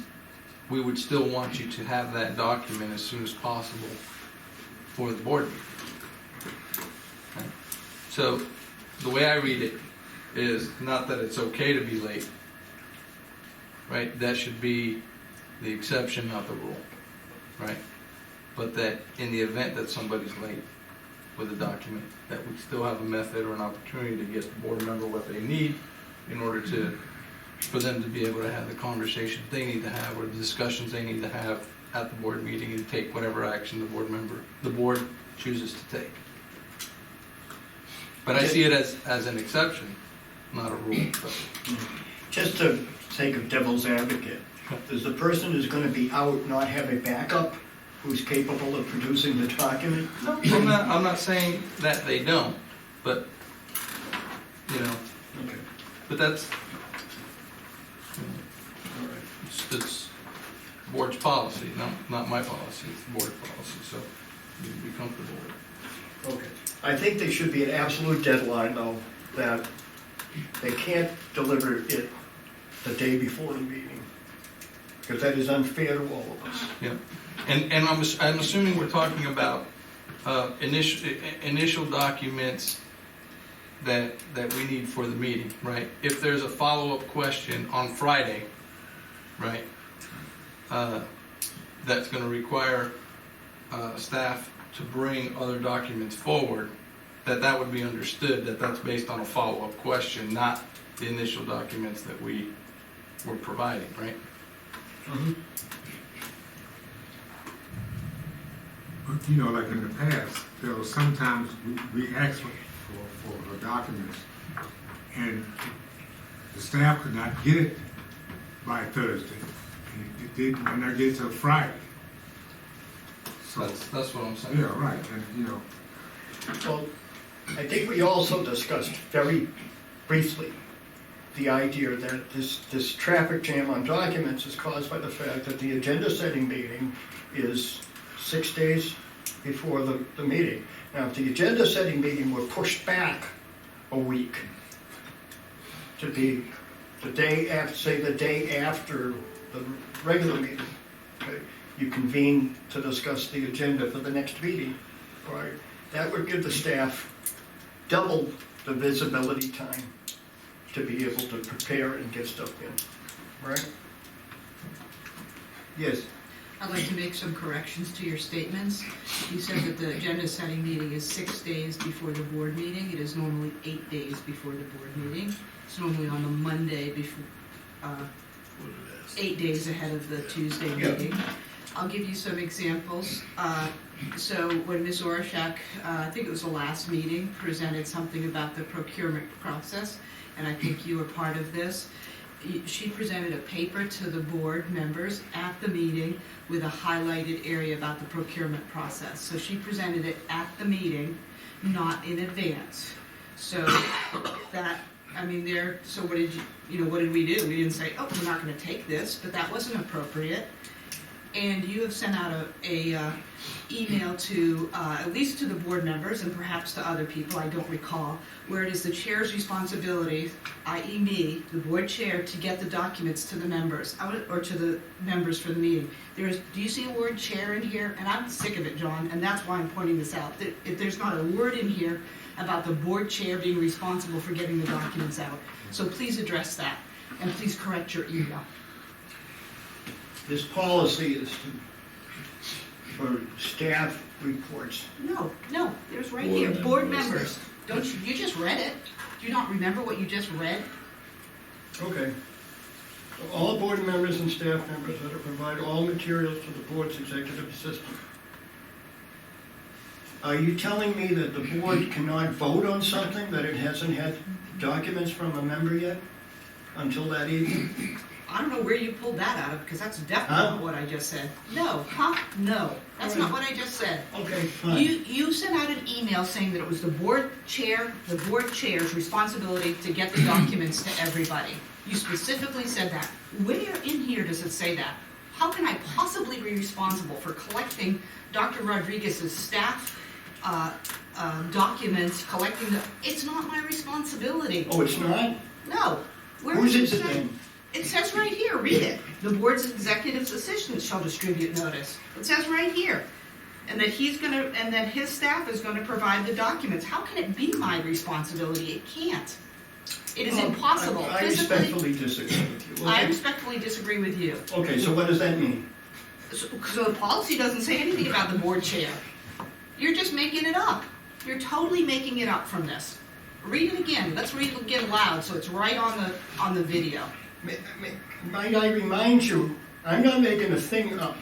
We would still want you to have that document as soon as possible for the board meeting. Okay? So the way I read it is not that it's okay to be late, right? That should be the exception, not the rule, right? But that in the event that somebody's late with a document, that we still have a method or an opportunity to get the board member what they need in order for them to be able to have the conversations they need to have or the discussions they need to have at the board meeting and take whatever action the board chooses to take. But I see it as an exception, not a rule. But Just to sake of devil's advocate, does the person who's going to be out not have a backup who's capable of producing the document? no, I'm not saying that they don't, but Okay. but that's it's board's policy, not my policy, it's the board policy, so you can be comfortable with it. Okay. I think there should be an absolute deadline, though, that they can't deliver it the day before the meeting, because that is unfair to all of us. Yeah, and I'm assuming we're talking about initial documents that we need for the meeting, right? If there's a follow-up question on Friday, right, that's gonna require staff to bring other documents forward, that would be understood, that's based on a follow-up question, not the initial documents that we were providing, right? But, you know, like in the past, there was sometimes we asked for the documents, and the staff could not get it by Thursday, and it did not get it till Friday. So, That's what I'm saying. yeah, right, and, you know, Well, I think we also discussed very briefly the idea that this traffic jam on documents is caused by the fact that the agenda setting meeting is 6 days before the meeting. Now, if the agenda setting meeting were pushed back a week to be the day after, say the day after the regular meeting, okay, you convene to discuss the agenda for the next meeting, right? That would give the staff double the visibility time to be able to prepare and get stuff in, right? Yes, I'd like to make some corrections to your statements. You said that the agenda setting meeting is 6 days before the board meeting. It is normally 8 days before the board meeting. It's normally on the Monday before, 8 days ahead of the Tuesday Yeah. meeting. I'll give you some examples. So when Ms. Orshak, I think it was the last meeting, presented something about the procurement process, and I think you were part of this. She presented a paper to the board members at the meeting with a highlighted area about the procurement process. So she presented it at the meeting, not in advance. So that, I mean, so what did what did we do? We didn't say, oh, we're not gonna take this, but that wasn't appropriate. And you have sent out a email to, at least to the board members and perhaps to other people, I don't recall, where it is the chair's responsibility, i.e. me, the board chair, to get the documents to the members, or to the members for the meeting. Do you see a word chair in here? And I'm sick of it, John, and that's why I'm pointing this out. If there's not a word in here about the board chair being responsible for getting the documents out. So please address that, and please correct your email. this policy is for staff reports. No, there's right Board here, board members. members. You just read it? Do you not remember what you just read? Okay. So all board members and staff members are to provide all materials to the board's executive assistant. Are you telling me that the board cannot vote on something that it hasn't had documents from a member yet until that evening? I don't know where you pulled that out of, because that's definitely Huh? not what I just said. No, no, that's not what I just said. Okay, fine. You sent out an email saying that it was the board chair's responsibility to get the documents to everybody. You specifically said that. Where in here does it say that? How can I possibly be responsible for collecting Dr. Rodriguez's staff documents, it's not my responsibility. Oh, it's not? No. Where Whose does is it say? then? It says right here, read it. The board's executive assistant shall distribute notice. It says right here. And that his staff is gonna provide the documents. How can it be my responsibility? It can't. It is Oh, impossible. I Physically, respectfully disagree with you. I Okay. respectfully disagree with you. Okay, so what does that mean? So the policy doesn't say anything about the board chair. You're just making it up. You're totally making it up from this. Read it again. Let's read it again loud so it's right on the video. Might I remind you, I'm not making a thing up.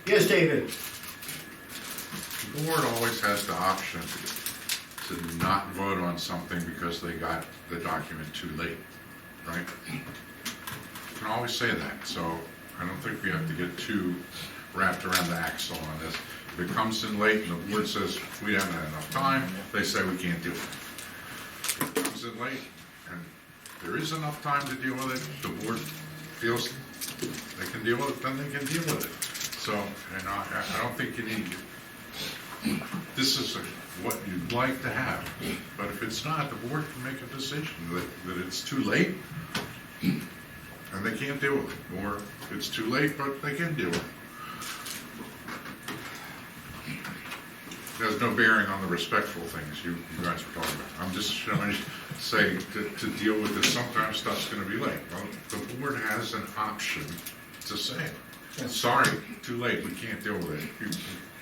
Yes, David? The board always has the option to not vote on something because they got the document too late, right? You can always say that, so I don't think we have to get too wrapped around the axle on this. If it comes in late and the board says we haven't had enough time, they say we can't do it. If it comes in late and there is enough time to deal with it, the board feels they can deal with it, then they can deal with it. So, and I don't think you need, this is what you'd like to have. But if it's not, the board can make a decision that it's too late and they can't deal with it. Or it's too late, but they can deal with it. There's no bearing on the respectful things you guys were talking about. I'm just trying to say to deal with this, sometimes stuff's gonna be late. Well, the board has an option to say, sorry, too late, we can't deal with it. You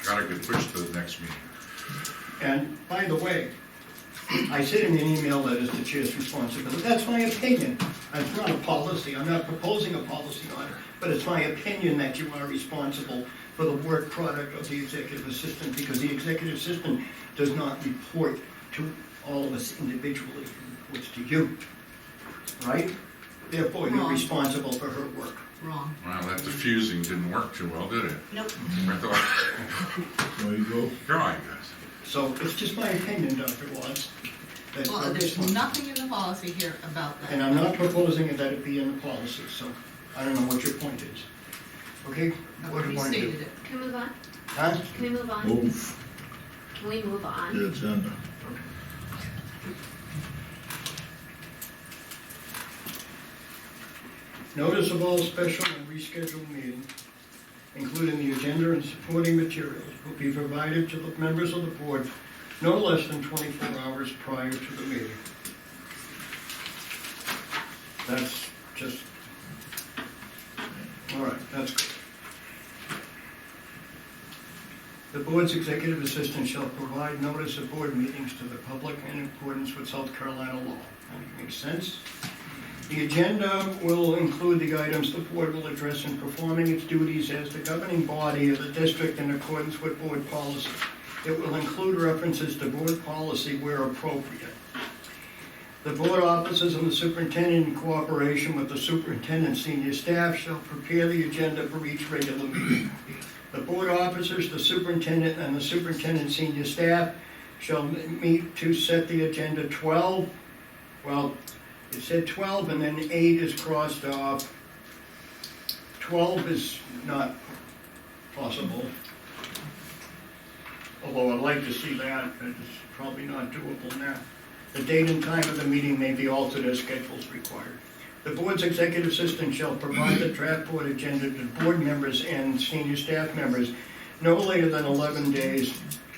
gotta get pushed to the next meeting. And by the way, I said in an email that is the chair's responsibility. That's my opinion. It's not a policy. I'm not proposing a policy on it, but it's my opinion that you are responsible for the work product of the executive assistant, because the executive assistant does not report to all of us individually. It reports to you, right? Therefore, you're Wrong. responsible for her work. Wrong. Well, that diffusing didn't work too well, did it? Nope. I thought, There you go. go on, guys. So it's just my opinion, Dr. Watts. that Well, for this there's one- nothing in the policy here about that. And I'm not proposing that it be in the policy, so I don't know what your point is. Okay? I've What do already you want to do? stated it. Can we move on? Huh? Can we move on? Move Can we move on? the agenda. Notice of all special and rescheduled meetings, including the agenda and supporting materials, will be provided to the members of the board no less than 24 hours prior to the meeting. That's just, all right, that's good. The board's executive assistant shall provide notice of board meetings to the public in accordance with South Carolina law. That makes sense. The agenda will include the items the board will address in performing its duties as the governing body of the district in accordance with board policy. It will include references to board policy where appropriate. The board officers and the superintendent, in cooperation with the superintendent senior staff, shall prepare the agenda for each regular meeting. The board officers, the superintendent, and the superintendent senior staff shall meet to set the agenda 12. Well, it said 12 and then 8 is crossed off. 12 is not possible. Although I'd like to see that, but it's probably not doable now. The date and time of the meeting may be altered as schedules required. The board's executive assistant shall provide the draft board agenda to board members and senior staff members no later than 11 days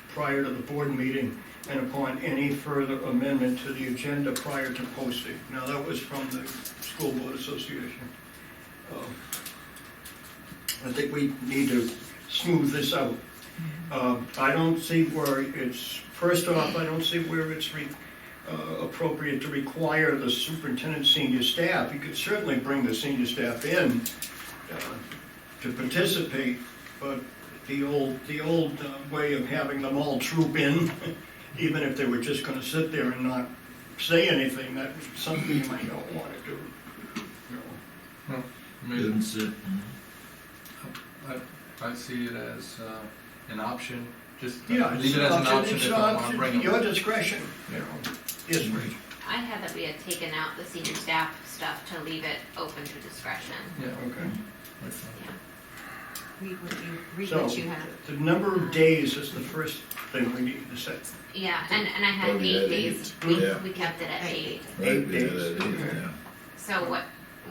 prior to the board meeting and upon any further amendment to the agenda prior to posting. Now, that was from the School Board Association. I think we need to smooth this out. I don't see where it's, first off, I don't see where it's appropriate to require the superintendent senior staff. You could certainly bring the senior staff in to participate, but the old way of having them all troop in, even if they were just gonna sit there and not say anything, that's something you might not wanna do. You know. I mean, Didn't sit. I see it as an option, just Yeah, leave it as an option it's if an I want option, to bring them. your discretion, you know. Yes, Rich. I had that we had taken out the senior staff stuff to leave it open to discretion. Yeah, Okay. Yeah. Read So, what you have. the number of days is the first thing we need to set. Yeah, and I had Oh, yeah, 8 days. yeah. We kept it at 8. Right, 8 yeah, days. that is, yeah. So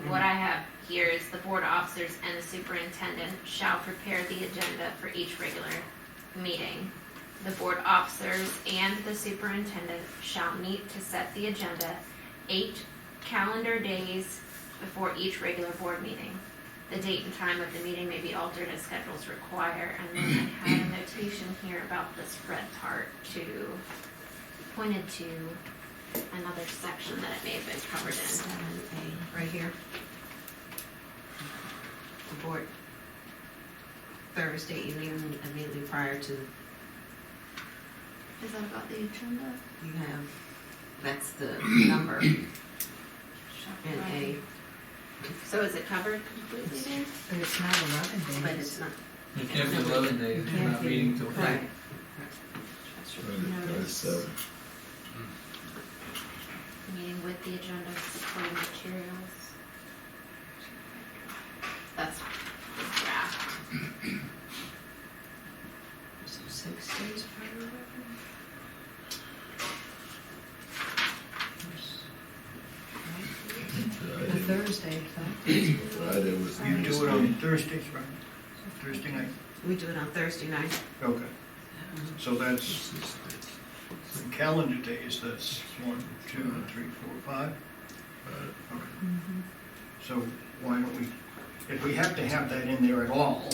what I have here is the board officers and the superintendent shall prepare the agenda for each regular meeting. The board officers and the superintendent shall meet to set the agenda 8 calendar days before each regular board meeting. The date and time of the meeting may be altered as schedules require. And then I had a notation here about the spread part pointed to another section that it may have been covered in. 7A, right here. The board, Thursday evening, immediately prior to, Is that about the agenda? you have, that's the number in A, So is it covered completely then? But it's not 11 days. but it's not, You can't do the other days, you're not meeting till Right. Friday, 7. Meeting with the agenda, supporting materials. That's the draft. 6 days prior to Friday, Thursday, Friday was. You do it on Thursdays, right? Thursday night? We do it on Thursday night. Okay. So that's the calendar days, that's 1, 2, 3, 4, 5. Okay. So why don't we, if we have to have that in there at all,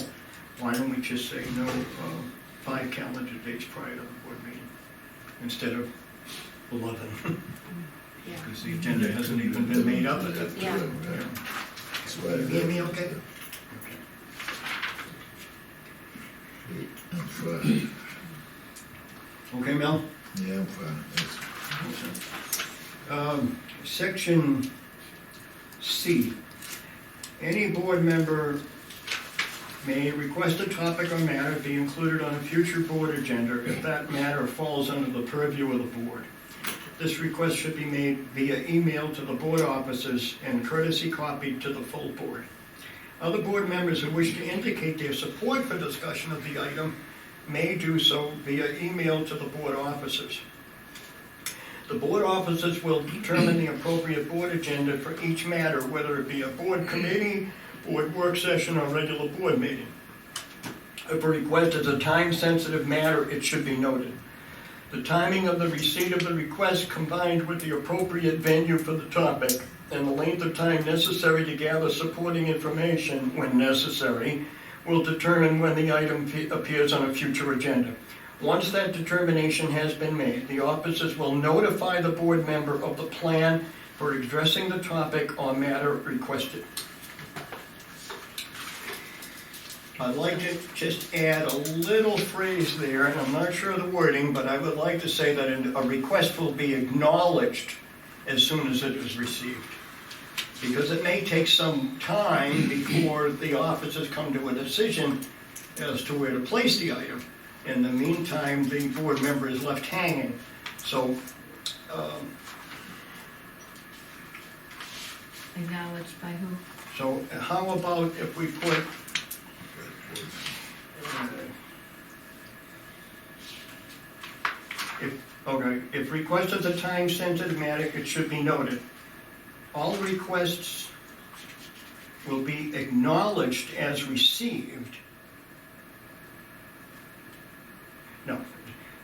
why don't we just say no 5 calendar days prior to the board meeting instead of 11? Yeah. Because the agenda hasn't even been made up at that. Yeah. That's why. You hear me okay? I'm fine. Okay, Mel? Yeah, I'm fine. Yes. Section C. Any board member may request a topic or matter be included on a future board agenda if that matter falls under the purview of the board. This request should be made via email to the board officers and courtesy copied to the full board. Other board members who wish to indicate their support for discussion of the item may do so via email to the board officers. The board officers will determine the appropriate board agenda for each matter, whether it be a board committee, board work session, or regular board meeting. If a request is a time-sensitive matter, it should be noted. The timing of the receipt of the request combined with the appropriate venue for the topic and the length of time necessary to gather supporting information when necessary will determine when the item appears on a future agenda. Once that determination has been made, the officers will notify the board member of the plan for addressing the topic or matter requested. I'd like to just add a little phrase there, and I'm not sure of the wording, but I would like to say that a request will be acknowledged as soon as it is received. Because it may take some time before the officers come to a decision as to where to place the item. In the meantime, the board member is left hanging. So, Acknowledged by who? so how about if we put, if request is a time-sensitive matter, it should be noted. All requests will be acknowledged as received. No,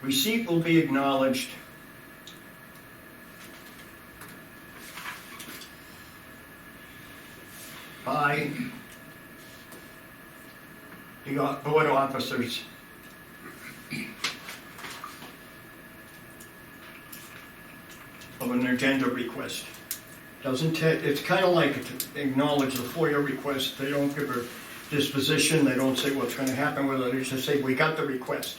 receipt will be acknowledged by the board officers of an agenda request. Doesn't take, it's kind of like to acknowledge the FOIA request. They don't give a disposition, they don't say what's going to happen with it, they just say, we got the request.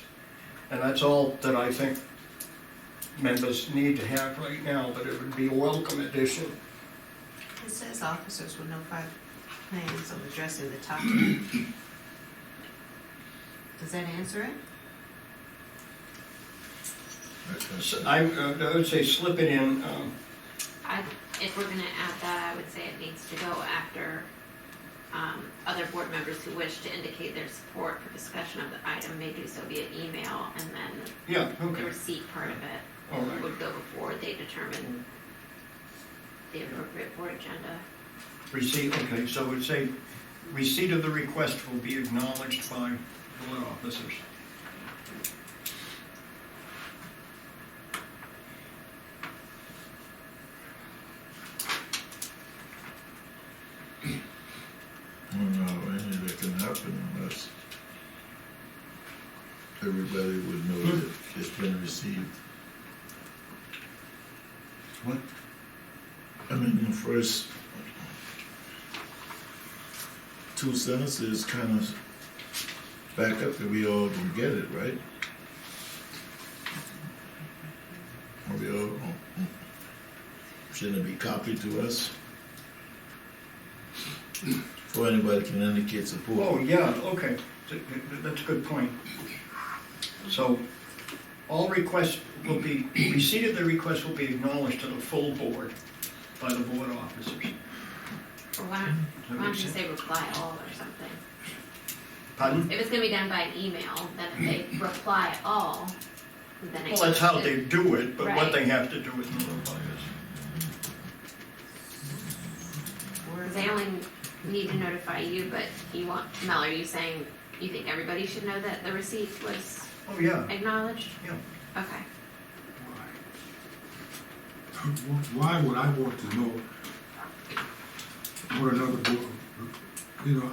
And that's all that I think members need to have right now, but it would be a welcome addition. It says officers will notify plans of addressing the topic. Does that answer it? So I would say slip it in, If we're gonna add that, I would say it needs to go after, other board members who wish to indicate their support for discussion of the item may do so via email, and then yeah, the okay, receipt part of it all right. would go before they determine the appropriate board agenda. Receipt, okay, so it would say, receipt of the request will be acknowledged by board officers. I don't know how any of that can happen unless everybody would know that it's been received. What? I mean, the first 2 sentences kind of back up that we all can get it, right? Or we all, shouldn't it be copied to us? or anybody can indicate support. Oh, yeah, okay, that's a good point. So, all requests will be, receipt of the request will be acknowledged to the full board by the board officers. Or why don't you say reply all or something? Pardon? If it's gonna be done by email, then if they reply all, then it Well, that's how goes to- they do it, but what Right. they have to do is notify us. Because they only need to notify you, but you want, Mel, are you saying you think everybody should know that the receipt was Oh, yeah, acknowledged? yeah. Okay. Why would I want to know what another board, you know,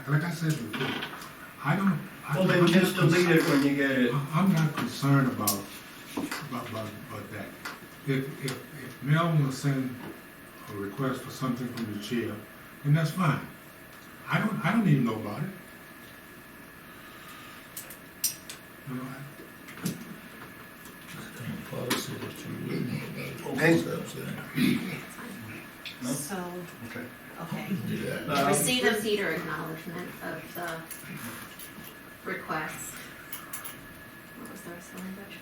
like I said before, I don't. Well, then just delete it when you get it. I'm not concerned about that. If Mel will send a request for something from the chair, then that's fine. I don't even know about it. You know, Policy that you would know about. Okay. That's what I'm saying. No? So, Okay. okay. Do that. Um, Receipt or acknowledgement of the request. What was the rest of the language?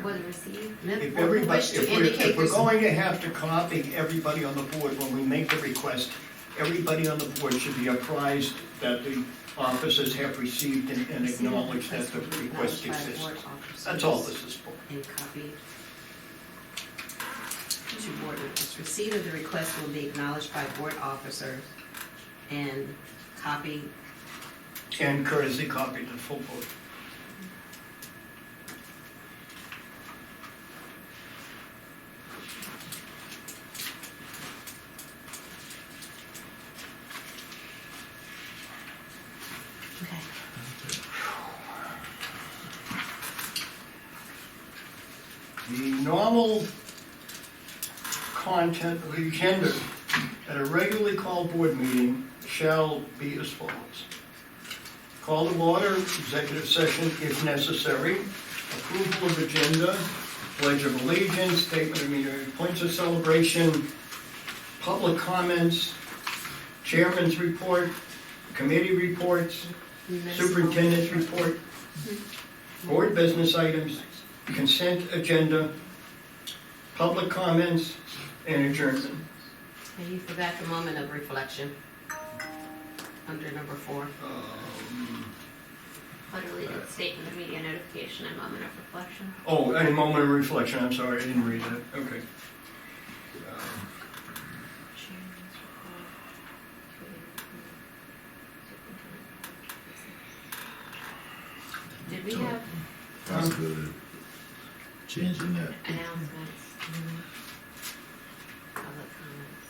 Was it received? If Or everybody, wish to if indicate we're this- going to have to copy everybody on the board when we make the request, everybody on the board should be apprised that the officers have received and acknowledged that the request Acknowledged by the exists. board officers That's all this is for. And copied to board members. Receipt of the request will be acknowledged by board officers and copied. And courtesy copy to the full board. Okay. The normal content of the agenda at a regularly called board meeting shall be as follows. Call to order, executive session if necessary, approval of agenda, pledge of allegiance, statement of meeting, points of celebration, public comments, chairman's report, committee reports, superintendent's report, board business items, consent agenda, public comments, and adjournment. And you forgot the moment of reflection under number 4. Literally, the statement of media notification and moment of reflection. Oh, and a moment of reflection, I'm sorry, I didn't read that, okay. Did we have That's good. Changing that. announcements? Public comments?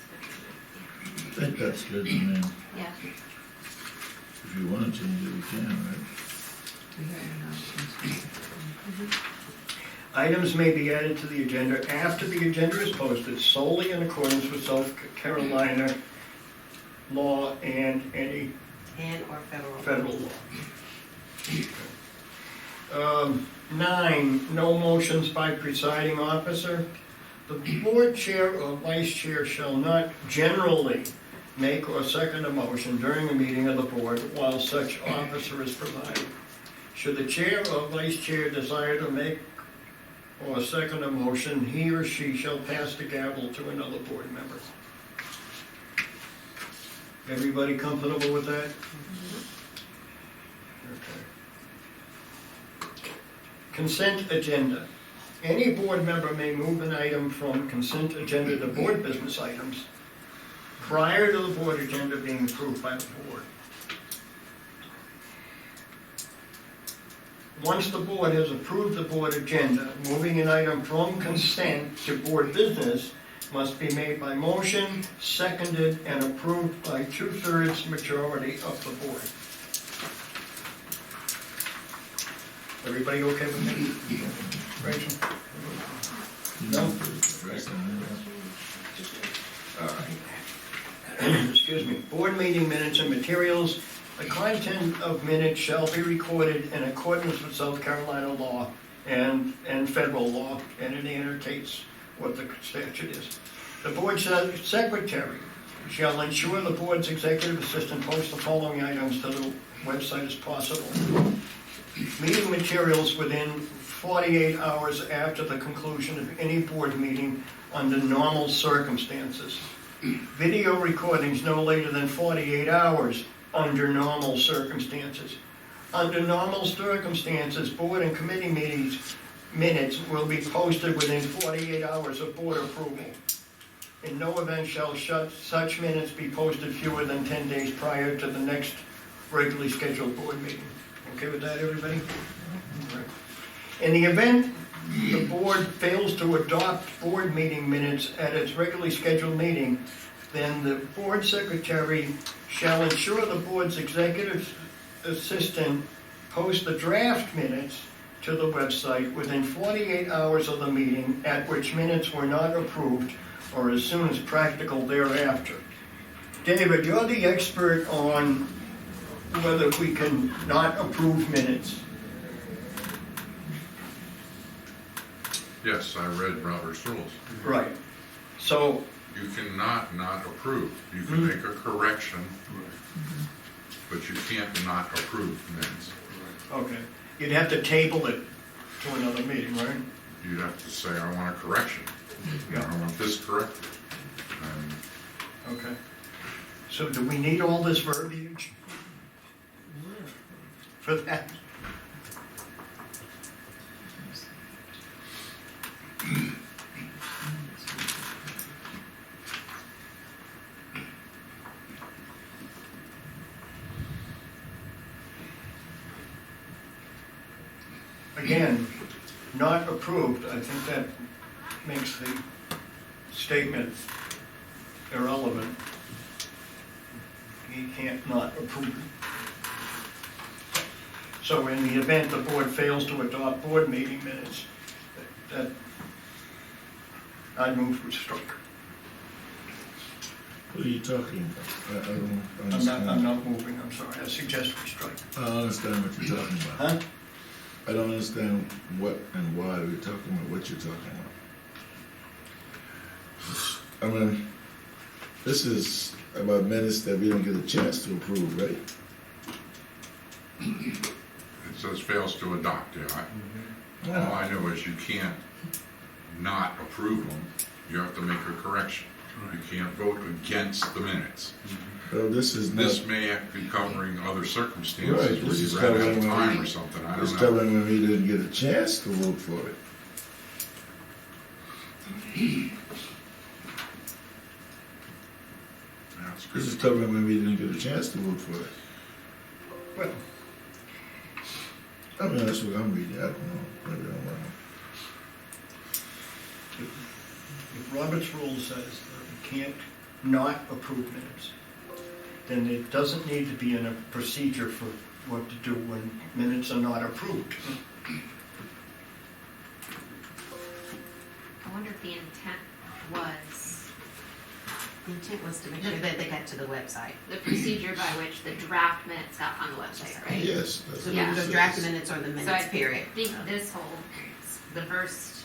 I think that's good, man. Yeah. If you wanna change it, we can, right? Items may be added to the agenda after the agenda is posted solely in accordance with South Carolina law and any And or federal. federal law. 9, no motions by presiding officer. The board chair or vice chair shall not generally make or second a motion during a meeting of the board while such officer is provided. Should the chair or vice chair desire to make or second a motion, he or she shall pass the gavel to another board member. Everybody comfortable with that? Okay. Consent agenda. Any board member may move an item from consent agenda to board business items prior to the board agenda being approved by the board. Once the board has approved the board agenda, moving an item from consent to board business must be made by motion, seconded, and approved by 2/3 majority of the board. Everybody okay with me? Rachel? No? All right. Excuse me. Board meeting minutes and materials. The content of minutes shall be recorded in accordance with South Carolina law and federal law, and it indicates what the statute is. The board secretary shall ensure the board's executive assistant posts the following items to the website as possible. Meeting materials within 48 hours after the conclusion of any board meeting under normal circumstances. Video recordings no later than 48 hours under normal circumstances. Under normal circumstances, board and committee minutes will be posted within 48 hours of board approval. In no event shall such minutes be posted fewer than 10 days prior to the next regularly scheduled board meeting. Okay with that, everybody? Okay. In the event the board fails to adopt board meeting minutes at its regularly scheduled meeting, then the board secretary shall ensure the board's executive assistant post the draft minutes to the website within 48 hours of the meeting at which minutes were not approved, or as soon as practical thereafter. David, you're the expert on whether we can not approve minutes. Yes, I read Robert's rules. Right. So, You cannot not approve. You can make a correction, but you can't not approve minutes. okay, you'd have to table it to another meeting, right? You'd have to say, I want a correction. I want this corrected. And Okay. So do we need all this verbiage for that? Again, not approved, I think that makes the statement irrelevant. He can't not approve. So in the event the board fails to adopt board meeting minutes, that I move we strike. What are you talking about? I don't I'm understand. not moving, I'm sorry, I suggest we strike. I don't understand what you're talking about. Huh? I don't understand what and why we're talking about what you're talking about. I mean, this is about minutes that we don't get a chance to approve, right? it says fails to adopt, yeah. All I know is you can't not approve them. You have to make a correction. You can't vote against the minutes. Well, this is not, This may be covering other circumstances Right, where this is you ran out covering of when time we- or something, I it's don't know. covering when we didn't get a chance to vote for it. That's This is good. covering when we didn't get a chance to vote for it. Well, I mean, that's what I'm reading. I don't know. Maybe I'm wrong. if Robert's rule says that we can't not approve minutes, then it doesn't need to be in a procedure for what to do when minutes are not approved. I wonder if the intent was The intent was to make sure that they got to the website. the procedure by which the draft minutes got on the website, right? Yes. That's So what Yeah. it the says. draft minutes or the So I minutes, period. think this whole, the first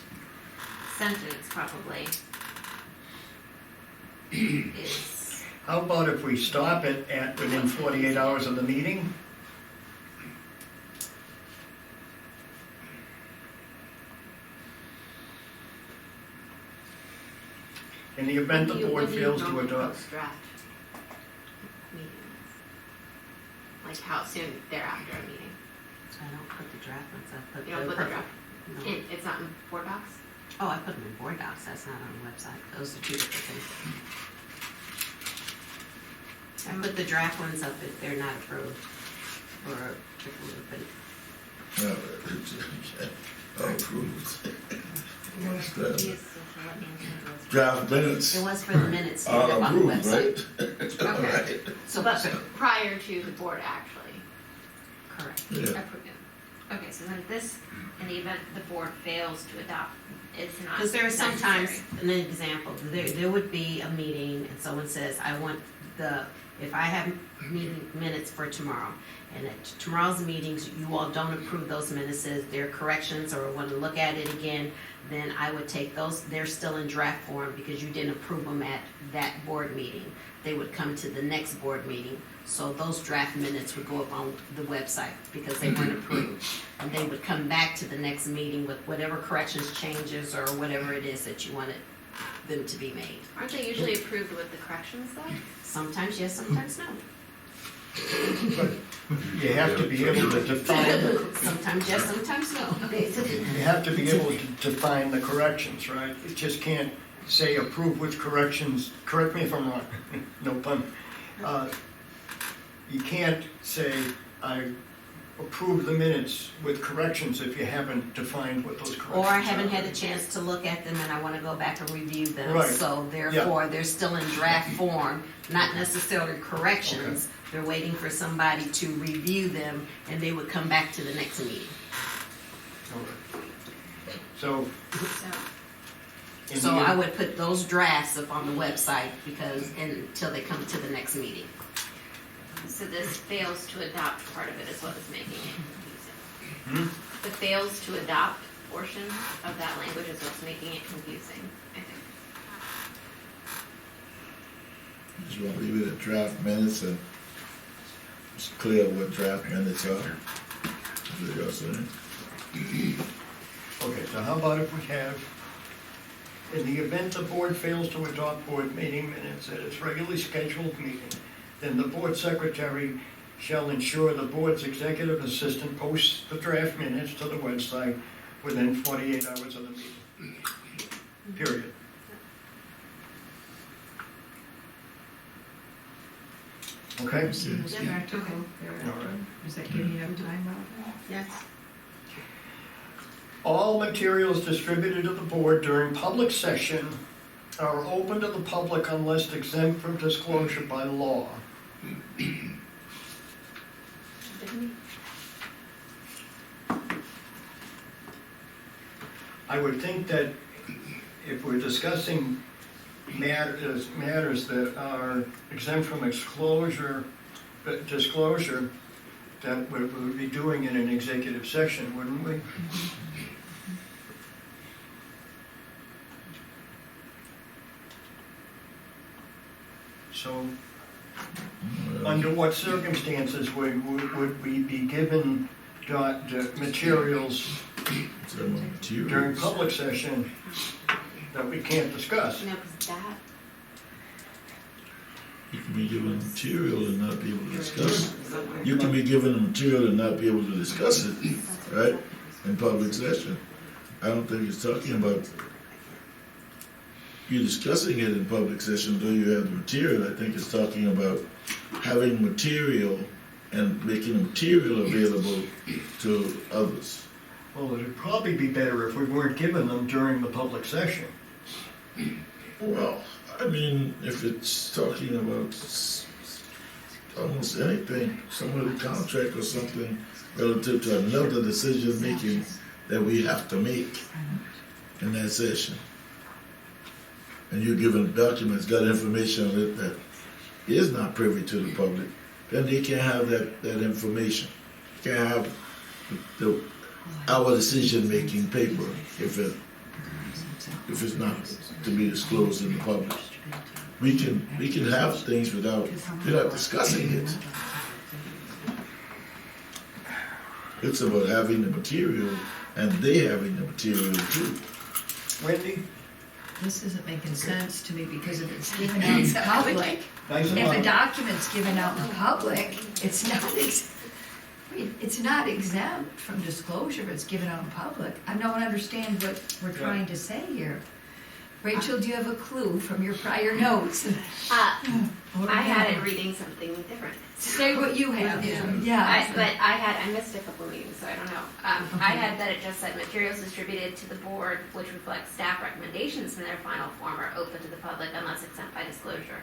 sentence probably is, How about if we stop it at within 48 hours of the meeting? In the event the When do you- board when do you fails to normally adopt. post draft meetings? Like how soon thereafter a meeting? So I don't put the draft ones, I put You don't the put the perfect. draft, No. it's not in board docs? Oh, I put them in board docs, that's not on the website, those are two different things. I put the draft ones up if they're not approved, or approved, but No, all approved. What's that? Yes, so let me answer those. Draft minutes. it was for the minutes to All get up on the approved, website. right? Okay. Right. So, But so, prior to the board actually correct. Yeah. approving. Okay, so then this, in the event the board fails to adopt, it's not Because there are sometimes, necessary. an example, there would be a meeting and someone says, I want the if I have meeting minutes for tomorrow, and at tomorrow's meetings, you all don't approve those minutes, there are corrections, or want to look at it again, then I would take those, they're still in draft form because you didn't approve them at that board meeting. They would come to the next board meeting, so those draft minutes would go up on the website because they weren't approved. And they would come back to the next meeting with whatever corrections, changes, or whatever it is that you wanted them to be made. Aren't they usually approved with the corrections though? Sometimes yes, sometimes no. But you have to be able to define, Sometimes yes, sometimes no. you have to be able to define the corrections, right? You just can't say approve with corrections, correct me if I'm wrong, no pun. You can't say, I approve the minutes with corrections if you haven't defined what those corrections are. Or I haven't had a chance to look at them and I want to go back and review them. Right. So therefore, they're still in draft form, not necessarily corrections. They're waiting for somebody to review them and they would come back to the next meeting. So, So, in So the- I would put those drafts up on the website because, until they come to the next meeting. so this fails to adopt part of it is what is making it confusing. Hmm? The fails to adopt portion of that language is what's making it confusing, I think. Just want to leave it at draft minutes and it's clear what draft minutes are. That's what y'all saying. Okay, so how about if we have, in the event the board fails to adopt board meeting minutes at its regularly scheduled meeting, then the board secretary shall ensure the board's executive assistant posts the draft minutes to the website within 48 hours of the meeting. Period. Okay? Is that giving you enough time, Rob? Yes. All materials distributed to the board during public session are open to the public unless exempt from disclosure by law. Didn't we? I would think that if we're discussing matters that are exempt from disclosure, that we would be doing it in an executive session, wouldn't we? So, under what circumstances would we be given the materials Some materials. during public session that we can't discuss? No, because that, You can be given material and not be able to discuss it. You can be given the material and not be able to discuss it, right, in public session. I don't think it's talking about you discussing it in public session, though you have the material. I think it's talking about having material and making material available to others. Well, it'd probably be better if we weren't given them during the public session. Well, I mean, if it's talking about almost anything, some of the contract or something relative to another decision making that we have to make in that session. And you're given documents, got information on it that is not privy to the public, then they can't have that information. Can't have our decision making paper if it's not to be disclosed in the public. We can have things without discussing it. It's about having the material and they having the material too. Wendy? This isn't making sense to me because if it's given out in public, Nice and if a loud. document's given out in public, it's not exempt from disclosure if it's given out in public. I don't understand what we're trying to say here. Rachel, do you have a clue from your prior notes? I had it reading something different. Say what you have. I missed a couple meetings, so I don't know. I had that it just said materials distributed to the board which reflect staff recommendations in their final form are open to the public unless exempt by disclosure,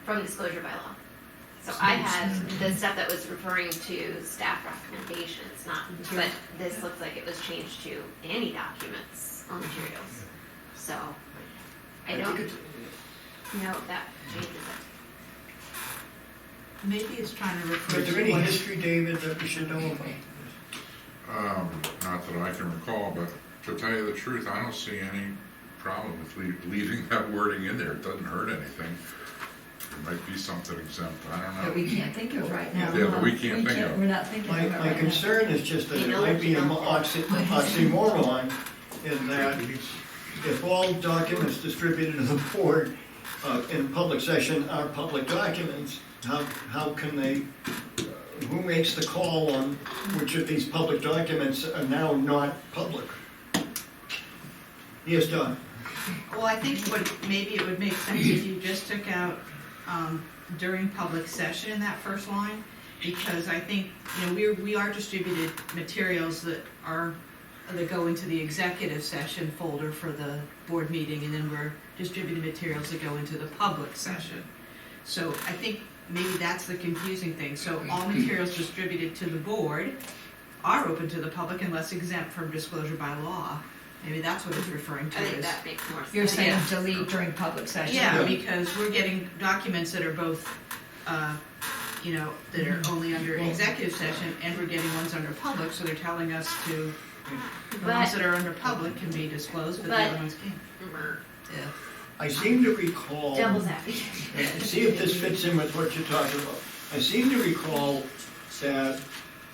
from disclosure by law. So I had the stuff that was referring to staff recommendations, not, but this looks like it was changed to any documents or materials. So I don't know if that changes it. Maybe it's trying to refer Is there to any what. history, David, that we should know about? Not that I can recall, but to tell you the truth, I don't see any problem with leaving that wording in there. It doesn't hurt anything. There might be something exempt, I don't know. That we can't think of right now. Yeah, that we can't think of. We're not thinking of it My right now. concern is just that You it know might what be you an don't oxymoron in that if all documents distributed to the board in public session are public documents, how can they, who makes the call on which of these public documents are now not public? Yes, Don? Well, I think maybe it would make sense if you just took out during public session in that first line, because I think, we are distributed materials that go into the executive session folder for the board meeting, and then we're distributing materials that go into the public session. So I think maybe that's the confusing thing. So all materials distributed to the board are open to the public unless exempt from disclosure by law. Maybe that's what it's referring to. I think is- that makes more sense. You're saying Yeah. delete during public session? Yeah, because we're getting documents that are both, that are only under executive session, and we're getting ones under public, so they're telling us the ones that are under public can be disclosed, but the other ones can't. Yeah. I seem to recall. Devil's advocate. See if this fits in with what you're talking about. I seem to recall that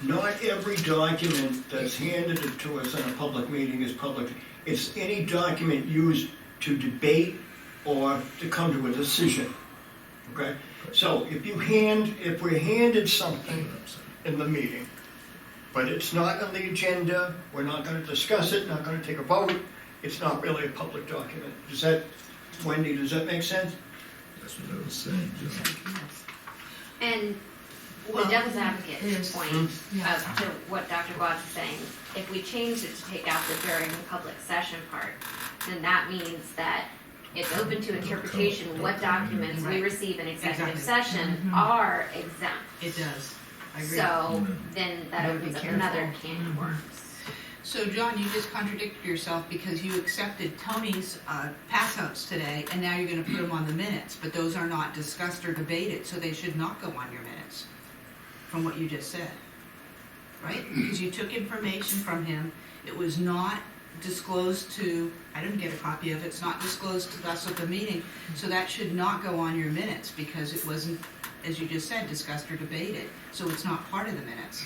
not every document that's handed to us in a public meeting is public. It's any document used to debate or to come to a decision, okay? So if we're handed something in the meeting, but it's not on the agenda, we're not gonna discuss it, not gonna take a vote, it's not really a public document. Wendy, does that make sense? That's what I was saying, John. And the Well, devil's advocate yes. point Yeah. to what Dr. Watts is saying, if we change it to take out the during the public session part, then that means that it's open to interpretation what documents we Right. receive in executive Exactly. session are exempt. It does. I agree. So then that Gotta be opens up careful. another can of worms. So, John, you just contradicted yourself because you accepted Tony's pass outs today, and now you're gonna put them on the minutes, but those are not discussed or debated, so they should not go on your minutes, from what you just said. Right? Because you took information from him, it was not disclosed to, I didn't get a copy of it, it's not disclosed to us at the meeting, so that should not go on your minutes, because it wasn't, as you just said, discussed or debated, so it's not part of the minutes.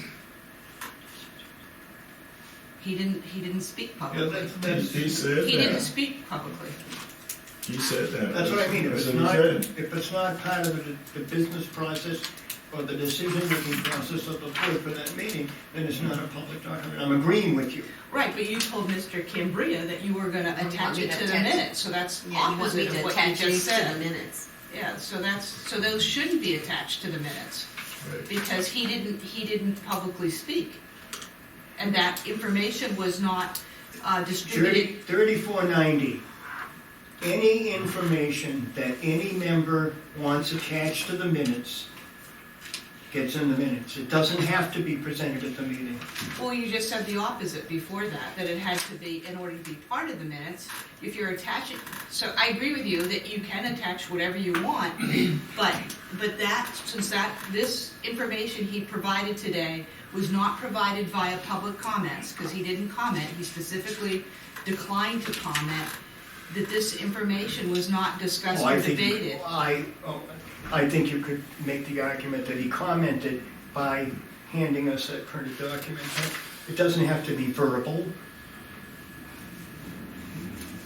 He didn't speak Yeah, publicly. He said He didn't that. speak publicly. He said that. That's what I mean, That's what he said. if it's not part of the business process or the decision-making process of the board for that meeting, then it's not a public document. I'm agreeing with you. Right, but you told Mr. Cambria that you were gonna attach it to the minutes, so that's Yeah, you want me opposite to of what you attach just these to the said. minutes. Yeah, so those shouldn't be attached to the minutes, Right. because he didn't publicly speak. And that information was not distributed. 3490, any information that any member wants attached to the minutes gets in the minutes. It doesn't have to be presented at the meeting. Well, you just said the opposite before that it had to be, in order to be part of the minutes, if you're attaching, so I agree with you that you can attach whatever you want, but this information he provided today was not provided via public comments, because he didn't comment, he specifically declined to comment, that this information was not discussed Oh, or debated. I think you could make the argument that he commented by handing us that printed document. It doesn't have to be verbal.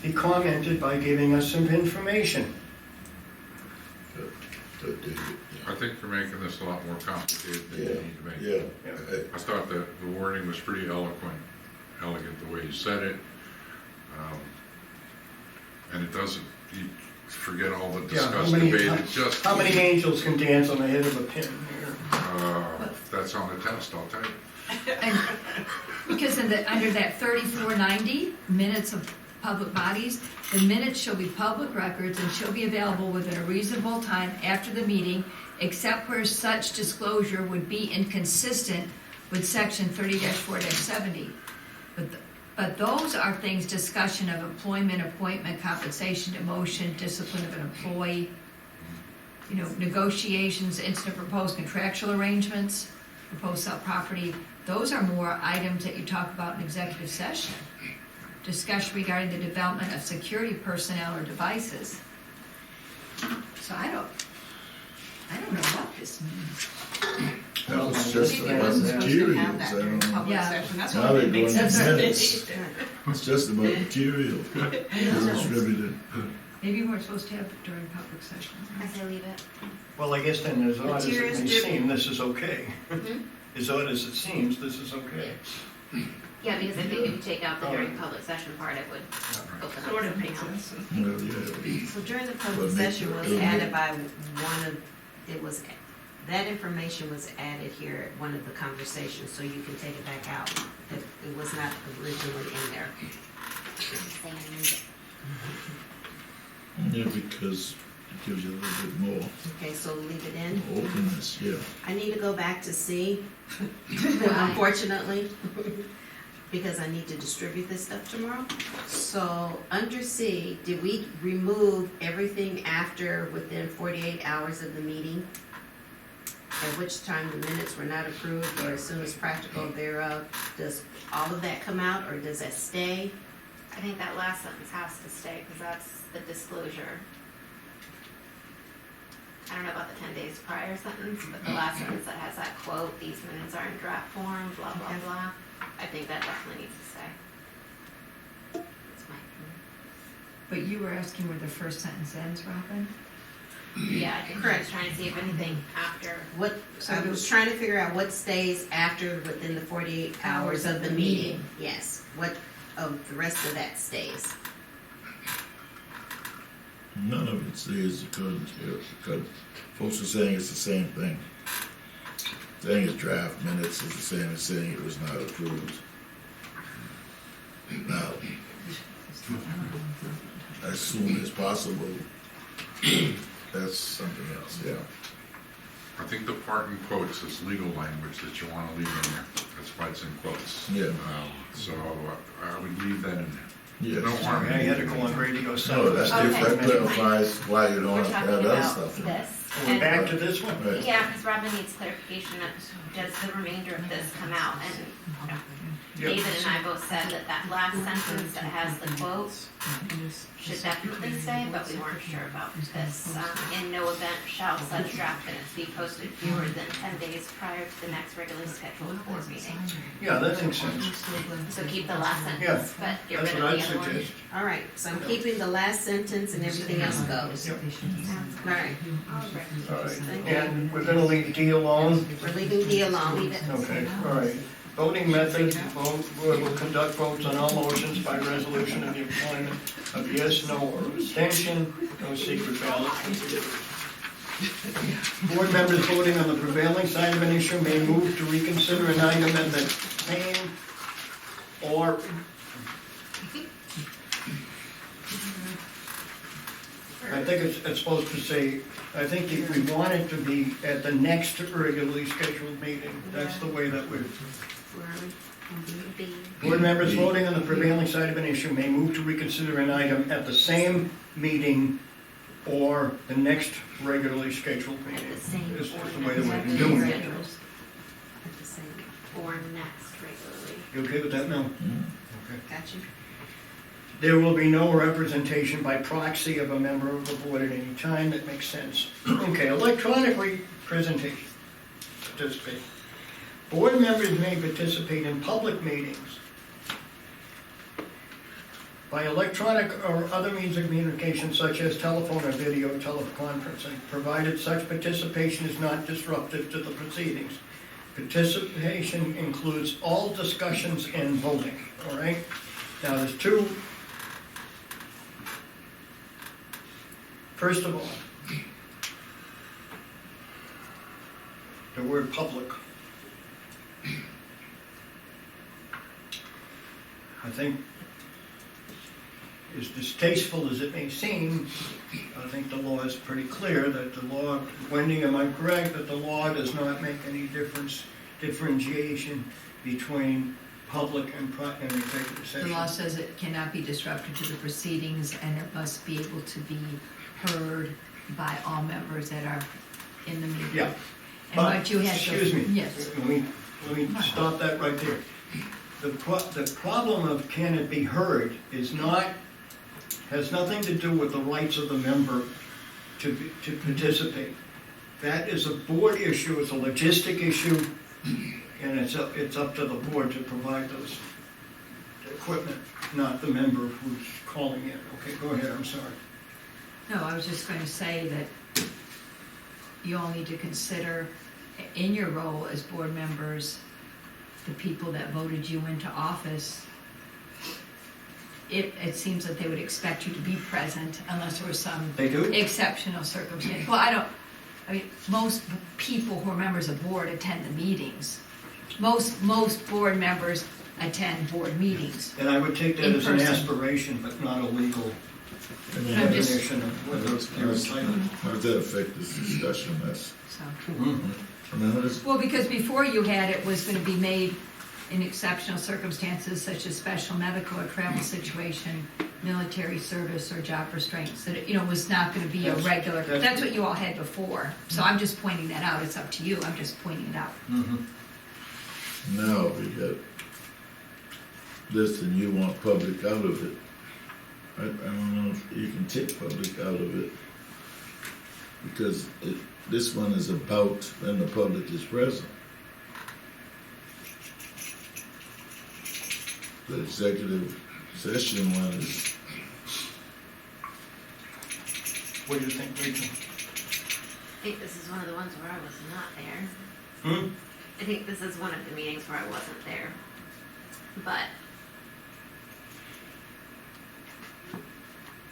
He commented by giving us some information. But David, I think you're making this a lot more complicated than you need to make. yeah, Yeah. I thought that the wording was pretty elegant the way you said it. And it doesn't, you forget all the Yeah, discussed debate, it just, How many angels can dance on the head of a pin? if that's on the test, I'll tell you. And because under that 3490, minutes of public bodies, the minutes shall be public records and shall be available within a reasonable time after the meeting, except where such disclosure would be inconsistent with section 30-4-70. But those are things, discussion of employment, appointment, compensation, demotion, discipline of an employee. negotiations, instant proposed contractual arrangements, proposed sale property, those are more items that you talk about in executive session. Discussion regarding the development of security personnel or devices. So I don't know what this means. That was I just think about it wasn't supposed to materials, have that I during don't know. public Yeah. session, that's Now what they're it makes going to sense. minutes. It's just about material, distributed. Maybe we're supposed to have it during public session. I say leave it. Well, I guess then, as odd as it Materials may different. seem, this is okay. Mhm. As odd as it seems, this is okay. Yeah, because I think if you take out the during public session part, it would open up Sort of something makes else. sense. Well, yeah. So during the But public make- session was it'll added make- by one of, it was, that information was added here at one of the conversations, so you can take it back out. It was not originally in there. Say I need it. Yeah, because it gives you a little bit more Okay, so leave it in. openness, yeah. I need to go back to C, Why? unfortunately, because I need to distribute this stuff tomorrow. So, under C, did we remove everything after within 48 hours of the meeting? At which time the minutes were not approved or as soon as practical thereof? Does all of that come out or does that stay? I think that last sentence has to stay, because that's the disclosure. I don't know about the 10 days prior sentence, but the last sentence that has that quote, these minutes are in draft form, blah, blah, Okay. blah. I think that definitely needs to stay. That's my opinion. But you were asking where the first sentence ends, Robin? Yeah, I think I was Correct. trying to see if anything after. What, So I do- was trying to figure out what stays after within the 48 hours of the meeting. Yes, what of the rest of that stays? None of it says because folks are saying it's the same thing. Saying it's draft minutes is the same as saying it was not approved. Now, as soon as possible, that's something else, yeah. I think the part in quotes is legal language that you want to leave in there. That's why it's in quotes. Yeah. So I would leave that in there. Yes. No harm in I had to leaving go it. on radio No, side. that's Okay. different, that clarifies why you We're don't have talking that other about stuff. this. We're And- back to this one? Right. Yeah, because Robin needs clarification of, does the remainder of this come out? And Yep. David and I both said that that last sentence that has the quote should definitely stay, but we weren't sure about this. In no event shall such draft minutes be posted fewer than 10 days prior to the next regularly scheduled board meeting. Yeah, that makes sense. So keep the last Yeah, sentence, but get That's rid what of I'd the other one. suggest. All right, so I'm keeping the last sentence and everything else goes. Yep. All right, All right, Thank you. and we're gonna leave D alone? we're leaving D alone. Okay, all right. Voting method, board will conduct votes on all motions by resolution of the employment of yes, no, or abstention, no secret ballot. Board members voting on the prevailing side of an issue may move to reconsider an item at the same or I think it's supposed to say, I think if we want it to be at the next regularly scheduled meeting, that's the way that would. Where are we? B. Board members voting on the prevailing side of an issue may move to reconsider an item at the same meeting or the next regularly scheduled meeting. At the same This is or the way that next we've been doing it. regularly At the same, or next regularly. You okay with that, Mel? got you? There will be no representation by proxy of a member of the board at any time. That makes sense. Okay, electronically presentation, participate. Board members may participate in public meetings by electronic or other means of communication such as telephone or video teleconferencing, provided such participation is not disruptive to the proceedings. Participation includes all discussions and voting, all right? Now, there's two. First of all, the word public. I think, as distasteful as it may seem, I think the law is pretty clear that the law, Wendy, am I correct, that the law does not make any differentiation between public and executive The session? law says it cannot be disruptive to the proceedings and it must be able to be heard by all members that are in the meeting. Yeah. And But, what you had. excuse me. Yes. Let me stop that right there. The problem of can it be heard is has nothing to do with the rights of the member to participate. That is a board issue, it's a logistic issue, and it's up to the board to provide those equipment, not the member who's calling in. Okay, go ahead, I'm sorry. No, I was just going to say that you all need to consider in your role as board members, the people that voted you into office. It seems that they would expect you to be present unless there was some They do? exceptional circumstance. Well, I mean, most people who are members of board attend the meetings. Most board members attend board meetings. And I would take that In as an person. aspiration, but not a legal I mean, I'm just- definition of whether they're entitled. how does that affect this discussion? That's, So. I mean, it's, Well, because before you had it was gonna be made in exceptional circumstances such as special medical or travel situation, military service or job restraints, that it, was not gonna be a regular, that's what you all had before. So I'm just pointing that out, it's up to you, I'm just pointing it out. now we got this and you want public out of it. I don't know if you can take public out of it. Because this one is about when the public is present. The executive session one is, What do you think, Rachel? I think this is one of the ones where I was not there. Hmm? I think this is one of the meetings where I wasn't there. But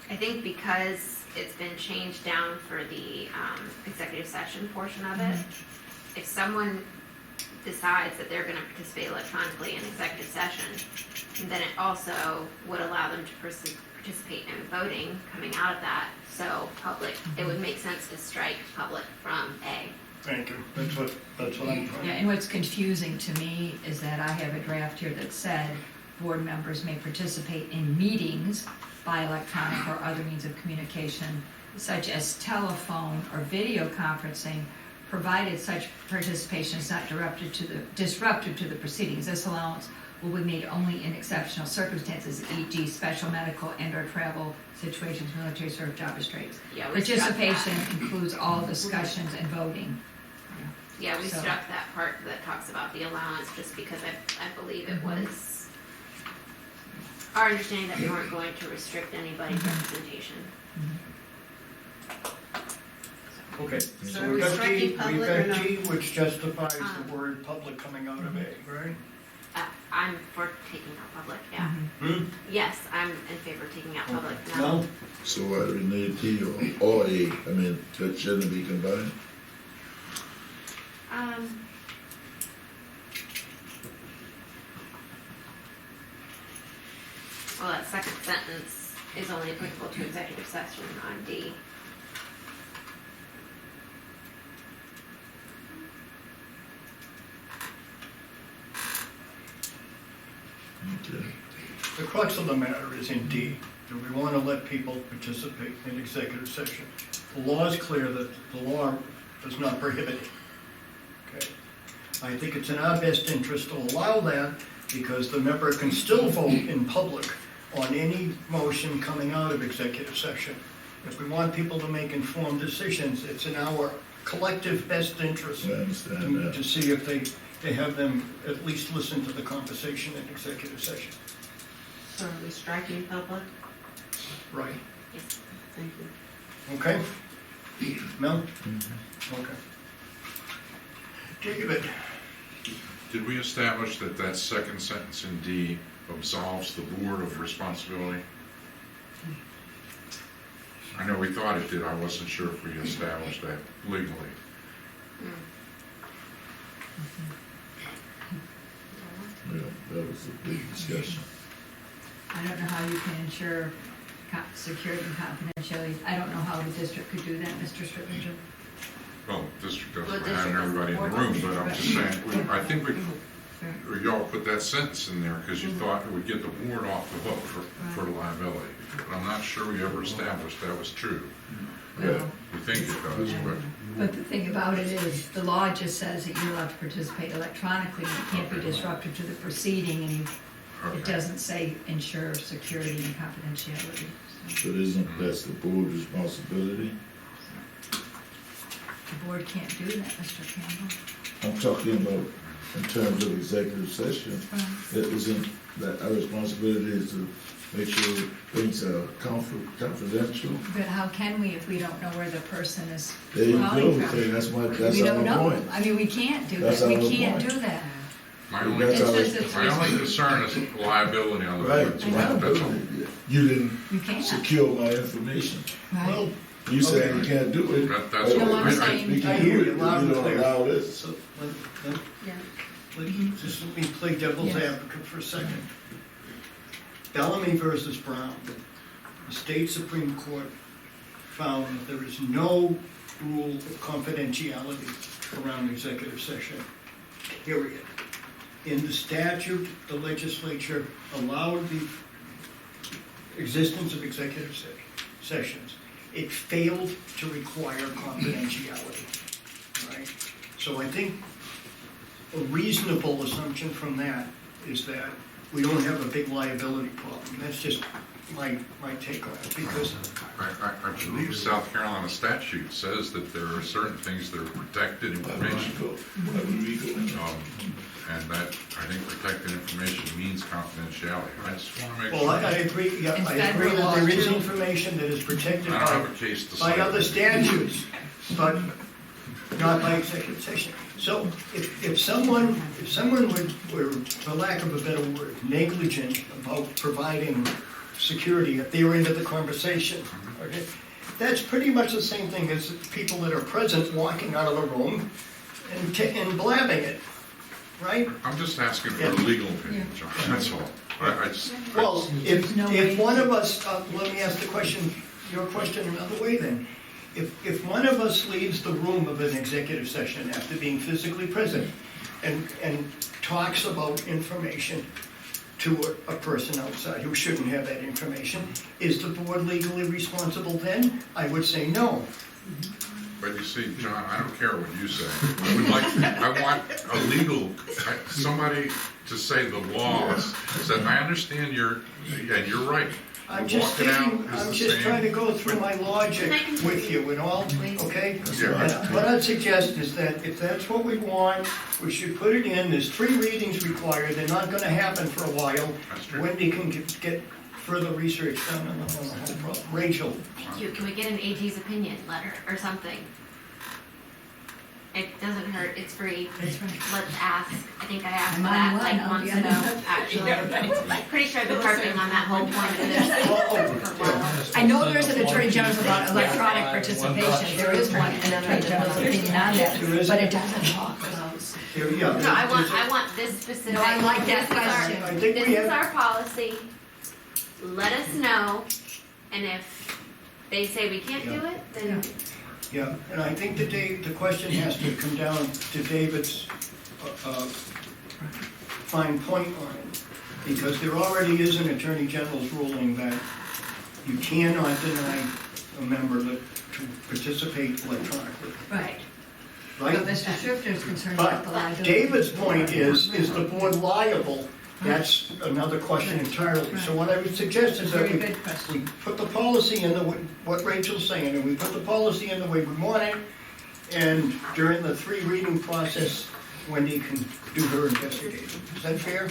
I think because it's been changed down for the executive session portion of it, if someone decides that they're going to participate electronically in executive session, then it also would allow them to participate in voting coming out of that. So public, it would make sense to strike public from A. Thank you. That's what I'm trying. Yeah, and what's confusing to me is that I have a draft here that said board members may participate in meetings by electronic or other means of communication, such as telephone or video conferencing, provided such participation is not disruptive to the proceedings. This allowance will be made only in exceptional circumstances, e.g. special medical and/or travel situations, military service, job restraints. Yeah, we struck that. Participation includes all discussions and voting. Yeah, we So- struck that part that talks about the allowance just because I believe it was our understanding that we weren't going to restrict anybody's representation. Okay, So so are we've we got striking G, we've public or got no? G, which justifies the word public coming out of A, right? I'm for taking out public, yeah. Hmm? Yes, I'm in favor of taking out public. No? so why do we need T or A? I mean, that shouldn't be combined? Well, that second sentence is only applicable to executive session on D. Okay. The crux of the matter is in D. Do we want to let people participate in executive session? The law is clear that the law does not prohibit it. Okay. I think it's in our best interest to allow that because the member can still vote in public on any motion coming out of executive session. If we want people to make informed decisions, it's in our collective best interest I understand to that. see if they have them at least listen to the conversation in executive session. So are we striking public? Right. Yes. Thank you. Okay? Mel? Okay. David? Did we establish that that second sentence in D absolves the board of responsibility? I know we thought it did, I wasn't sure if we established that legally. Yeah, that was a big discussion. I don't know how you can ensure security and confidentiality. I don't know how the district could do that, Mr. Stricklinger. Well, district Well, doesn't district have everybody in the room, but I'm just saying, I think y'all put that sentence in there because you thought it would get the board off the hook for liability. but I'm not sure we ever established that was true. Well, We think it does, but but the thing about it is, the law just says that you're allowed to participate electronically, and it can't be disruptive to the proceeding, and it okay. doesn't say ensure security and confidentiality. So But isn't that the board's responsibility? the board can't do that, Mr. Campbell. I'm talking about in terms of executive session. That isn't that our responsibility is to make sure things are confidential? But how can we if we don't know where the person is There you calling go. from? Okay, that's We don't our know. point. I mean, we can't do That's that. We our can't point. do that. My only, That's It's our just, it's my only concern is liability on the Right. board. I know. That's all. You didn't You can't. secure my information. Right. Well, You saying you Okay. can't do it. That's but all. No, I'm saying- We I can hear do you it, loud you and don't clear. allow this. So, Yeah. just let me play devil's Yes. advocate for a second. Bellamy versus Brown, the state Supreme Court found that there is no rule of confidentiality around executive session, period. In the statute, the legislature allowed the existence of executive sessions. It failed to require confidentiality, right? So I think a reasonable assumption from that is that we don't have a big liability problem. That's just my take on it, because I believe South Carolina statute says that there are certain things that are protected information. And that, I think protected information means confidentiality. I just want to make well, I sure. agree, yeah, And I agree federal that law, there is too. information that is protected I don't have by, a case to by cite. other statutes, but not by executive session. So if someone were, for lack of a better word, negligent about providing security at their end of the conversation, okay, that's pretty much the same thing as people that are present walking out of the room and blabbing it, right? I'm just asking for a Yeah. legal opinion, John, that's all. I just, Well, if No way. one of us, let me ask the question, your question another way then. If one of us leaves the room of an executive session after being physically present and talks about information to a person outside who shouldn't have that information, is the board legally responsible then? I would say no. but you see, John, I don't care what you say. I want a legal, somebody to say the laws, said, I understand and you're right. I'm just Walking out thinking, is I'm the just same. trying to go through my logic Can I continue? with you and all, okay? Yeah. And what I'd suggest is that if that's what we want, we should put it in, there's 3 readings required, they're not gonna happen for a while. That's true. Wendy can get further research done on the whole problem. Rachel, Thank you. Can we get an AG's opinion letter or something? It doesn't hurt. It's free. That's right. Let's ask. I think I asked I'm for on that one, like I'll months be on ago, actually. Pretty sure I've been harping on that whole point of this for a while. I know there's an attorney general's about electronic participation, there is one, an attorney general's opinion on that, but it doesn't talk about. here, yeah. No, I want this specific. No, I like that this is our- question. I think This we is have, our policy. Let us know, and if they say we can't do it, then yeah, and I think the question has to come down to David's fine point on it. Because there already is an attorney general's ruling that you cannot deny a member to participate electronically, Right. right? But Mr. Schifter is concerned about the But liability. David's point is the board liable? That's another question entirely. So what I would suggest is that Very we good question. put the policy in what Rachel's saying, and we put the policy in the way we want it, and during the 3 reading process, Wendy can do her investigation. Is that fair?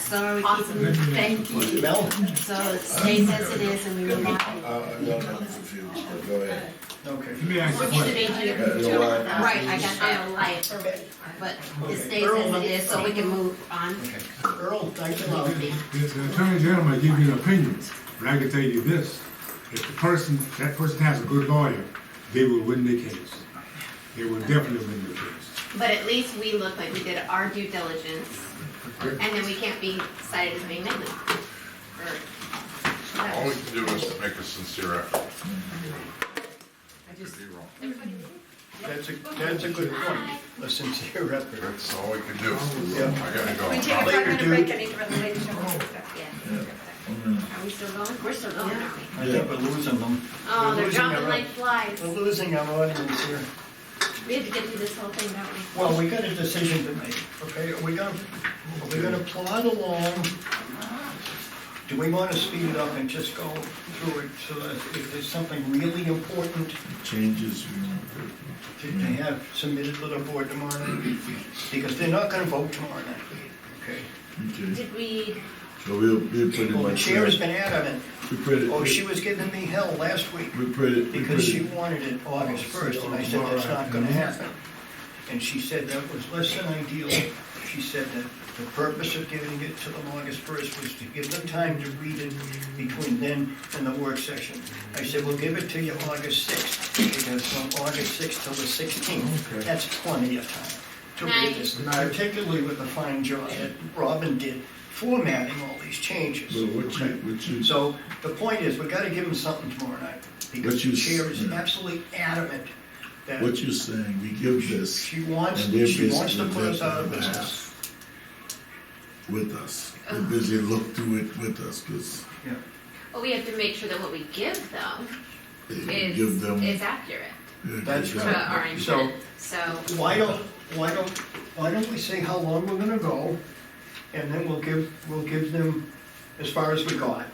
So are we Awesome. keeping, Thank you. Mel? so it stays as it is and we move on? I'm confused, but go ahead. Okay. Let me ask you a we'll get an question. AG You know what? Right, I got that. on liability. But Okay. it stays as it is, so we can move on. Okay. Earl, thank you. Love. The attorney general might give you an opinion, but I can tell you this, if that person has a good lawyer, they will win the case. They will definitely win the case. But at least we look like we did our due diligence, and then we can't be cited as being negligent. Or All we can do is make a sincere effort. I just, Could be wrong. That's a good point. A sincere effort. That's all we can do. Yeah. I gotta go. Later, dude. yeah. Mm. we still going? We're still going, aren't we? I think we're losing them. Oh, We're they're losing jumping our- like flies. We're losing our audience here. We have to get through this whole thing, don't we? Well, we got a decision to make, okay? Are we gonna plod along? Do we wanna speed it up and just go through it so that if there's something really important Changes, you know. to have submitted to the board tomorrow night? Because they're not gonna vote tomorrow night, okay? Okay, Did we, so we'll pretty Well, the much. chair has been adamant. We pretty. Oh, she was giving me hell last week We pretty. because she wanted it August 1st, and I said, that's not gonna happen. And she said that was less than ideal. She said that the purpose of giving it to them August 1st was to give them time to read it between then and the work session. I said, we'll give it to you August 6th, because from August 6th till the 16th, that's plenty of time to read this, particularly with the fine job that Robin did formatting all these changes. But what you. So the point is, we gotta give them something tomorrow night, because What you the chair is s- absolutely adamant that What you're saying, we give this she wants and they're to put us basically out of there business. with us. They're busy look through it with us, because Yeah. well, we have to make sure that what we give them they give them. is accurate That's to right. our So- intent. So, Why don't we say how long we're gonna go, and then we'll give them as far as we got.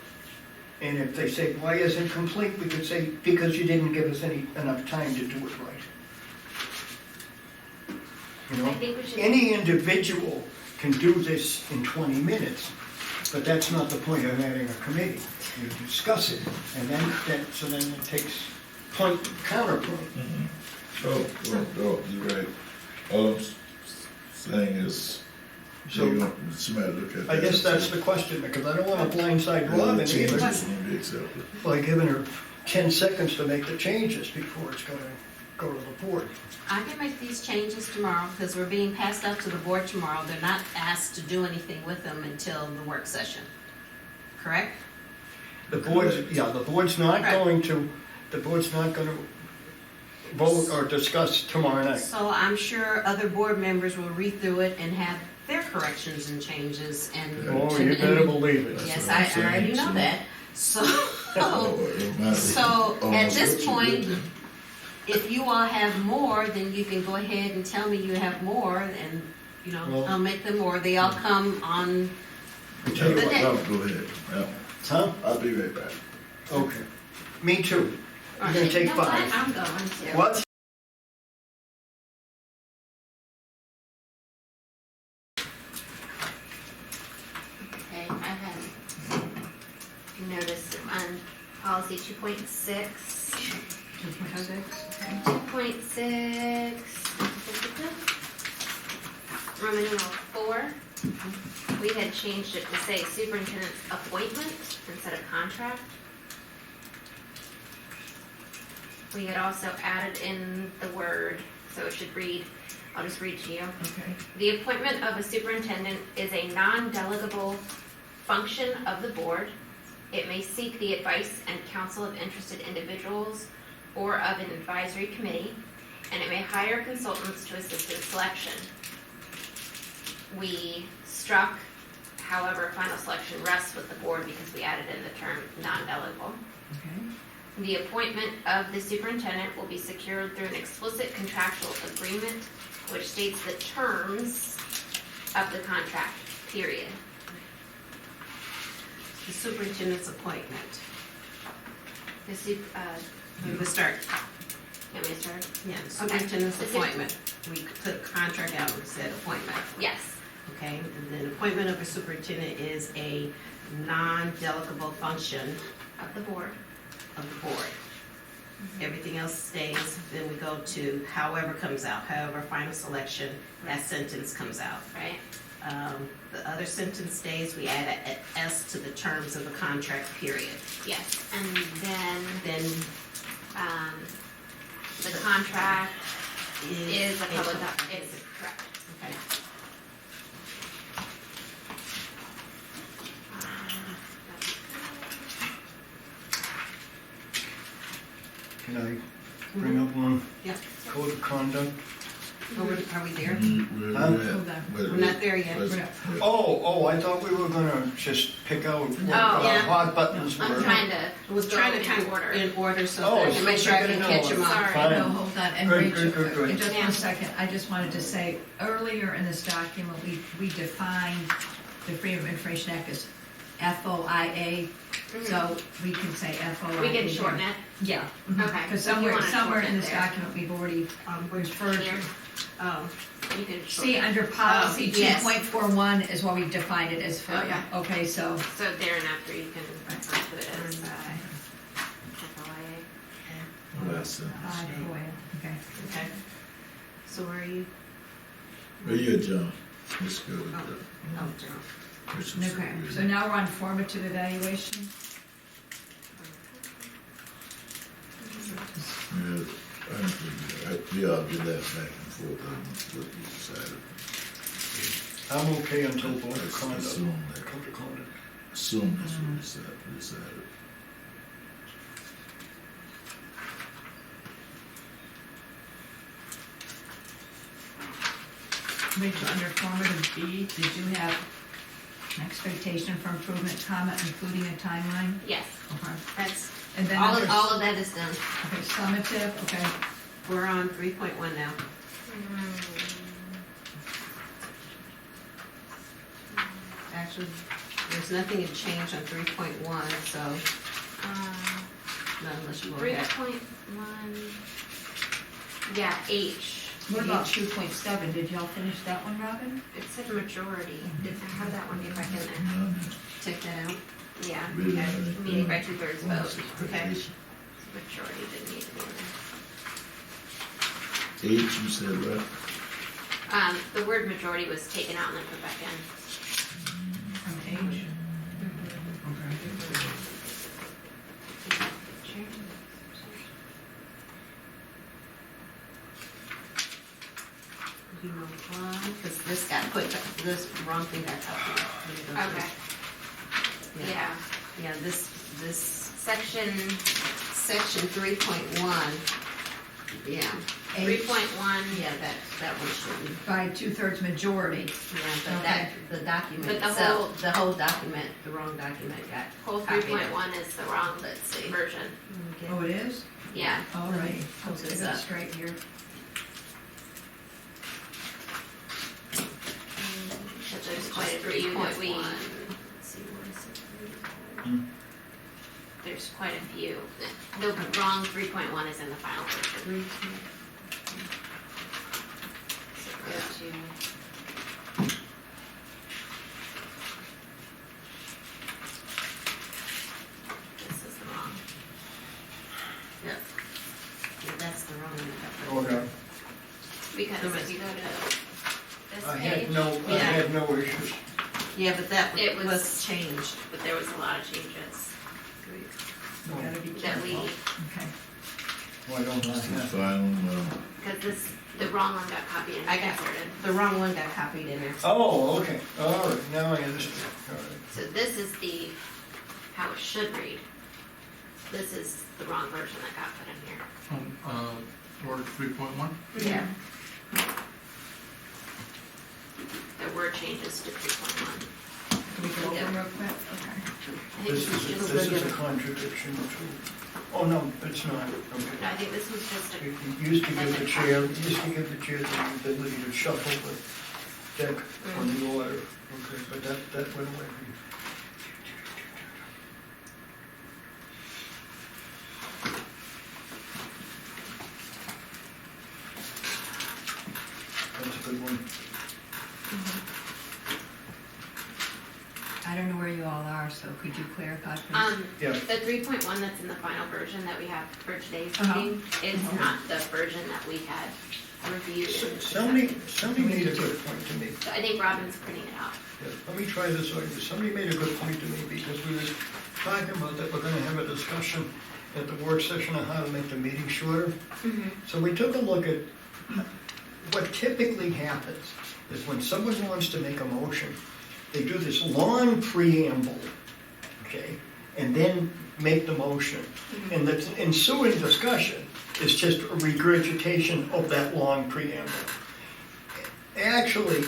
And if they say, why isn't complete, we could say, because you didn't give us enough time to do it right. You I know, think we should. any individual can do this in 20 minutes, but that's not the point of having a committee. You discuss it, and then it takes point, counterpoint. Oh, you're right. All I'm saying is, So- somebody look at that. I guess that's the question, because I don't want to blindside All the Robin changes either won't be accepted. by giving her 10 seconds to make the changes before it's gonna go to the board. I can make these changes tomorrow, because we're being passed out to the board tomorrow. They're not asked to do anything with them until the work session. Correct? The board's not Right. going to, vote or discuss tomorrow night. So I'm sure other board members will read through it and have their corrections and changes and. Oh, you better believe it. Yes, what I'm I already saying. know that. So, Oh, it matters. so at Almost this what you point, did. if you all have more, then you can go ahead and tell me you have more and, you know, Well- I'll make them more. They all come on, Tell you the what, day. no, go ahead. Yeah, Huh? I'll be right back. Okay. Me too. You're gonna take You know what? 5. I'm going to. What? Okay, I had noticed on policy 2.6. 2.6. Roman numeral 4. We had changed it to say superintendent's appointment instead of contract. We had also added in the word, so it should read, I'll just read to you. Okay. The appointment of a superintendent is a non-delegable function of the board. It may seek the advice and counsel of interested individuals or of an advisory committee, and it may hire consultants to assist in selection. We struck, however, final selection rests with the board because we added in the term non-delegable. Okay. The appointment of the superintendent will be secured through an explicit contractual agreement which states the terms of the contract, period. the superintendent's appointment. The We start, you want me to start? yeah, superintendent's The sup- appointment. We put contract out and said appointment. Yes, Okay, and then appointment of a superintendent is a non-delegable function of the board. of the board. Everything else stays, then we go to however comes out, however final selection, that sentence comes out. Right? The other sentence stays, we add a S to the terms of the contract, period. Yes, and then, Then the contract is is a public document, is correct. Okay. Can I bring up one? Yep. Code of conduct. Are we there? We're Huh? Hold on. We're not there yet. We're not- Oh, I thought we were gonna just pick out what yeah. hot buttons were. I'm trying to I was trying to go kind in of order. in order so Oh, that I so can make sure I you're can gonna catch them know. all. Sorry. Fine. No, hold on, and Good, Rachel, good, good. just Yeah. one second, I just wanted to say, earlier in this document, we defined the Freedom of Information Act as FOIA, so we can say FOIA. We can shorten it. Yeah. Okay, Because so if you somewhere, wanna somewhere shorten in it this there. document, we've already referred Here. to. Oh, You can See, shorten it. under policy Oh, yes. 2.41 is what we defined it as FOIA. Okay. Okay, so. So there and after you can refer to it as FOIA. Last sentence. FOIA, okay. okay. So where are you? Where you at, John? Let's go with Oh, that. John. Which was Okay, weird. so now we're on formative evaluation. Yeah, I don't think, we all get that back and forth on what we decided. I'm okay until vote of Let's conduct. assume that. Code of conduct. Assume that's what we decided. Rachel, under formative B, did you have an expectation for improvement comment, including a timeline? Yes, Okay. that's, And then all under, of that is done. okay, summative, okay, We're on 3.1 now. Actually, there's nothing to change on 3.1, so not unless you go Three back. point one, yeah, H. what about 2.7, did y'all finish that one, Robin? It said majority. Did I have that one get back in there? No, Take that out. Yeah, really, okay. really, Meeting by yeah. 2/3 Well, vote. Okay. Majority didn't need to be in H, you said what? there. The word majority was taken out and then put back in. From H? You know why? Because this got put, this wrong thing got copied. Okay, yeah. Yeah, this Section section 3.1, yeah, 3.1, yeah, that one shouldn't. By 2/3 majority. Yeah, but Okay. the document But the itself, the whole document, the wrong document got whole copied. 3.1 is the wrong Let's see. version. Okay. Oh, it is? Yeah, All right, Hold let's this get it up. straight here. but there's quite a few that we, 3.1. Let's see, what is it? there's quite a few. The wrong 3.1 is in the final version. So go to. This is the wrong. Yep. Yeah, that's the wrong one. Oh, no. Because if you go to this I page, had no issues. Yeah, but that It was- was changed. but there was a lot of changes We gotta be that we, careful. Okay. Why don't I It's the have? final, because this, the wrong one got copied and I got inserted. The wrong one got copied in there. Oh, okay, all right, now I understand, all right. So this is the, how it should read. This is the wrong version that got put in here. Word 3.1? Yeah. There were changes to 3.1. Can we go over them real quick? Okay. I think This this was is just, a contradiction too. Oh, no, it's not, okay. I think this was just a, It used to give the chair the ability to shuffle the deck on the order, okay, but that went away. That's a good one. I don't know where you all are, so could you clarify, please? Yeah. the 3.1 that's in the final version that we have for today's Uh-huh. meeting is not the version that we had reviewed. and Somebody accepted. made a good point to me. So I think Robin's printing it out. Yeah, let me try this over. Somebody made a good point to me because we were talking about that we're gonna have a discussion at the work session on how to make the meeting shorter. So we took a look at what typically happens is when someone wants to make a motion, they do this long preamble, okay, and then make the motion. And the ensuing discussion is just a regurgitation of that long preamble. Actually,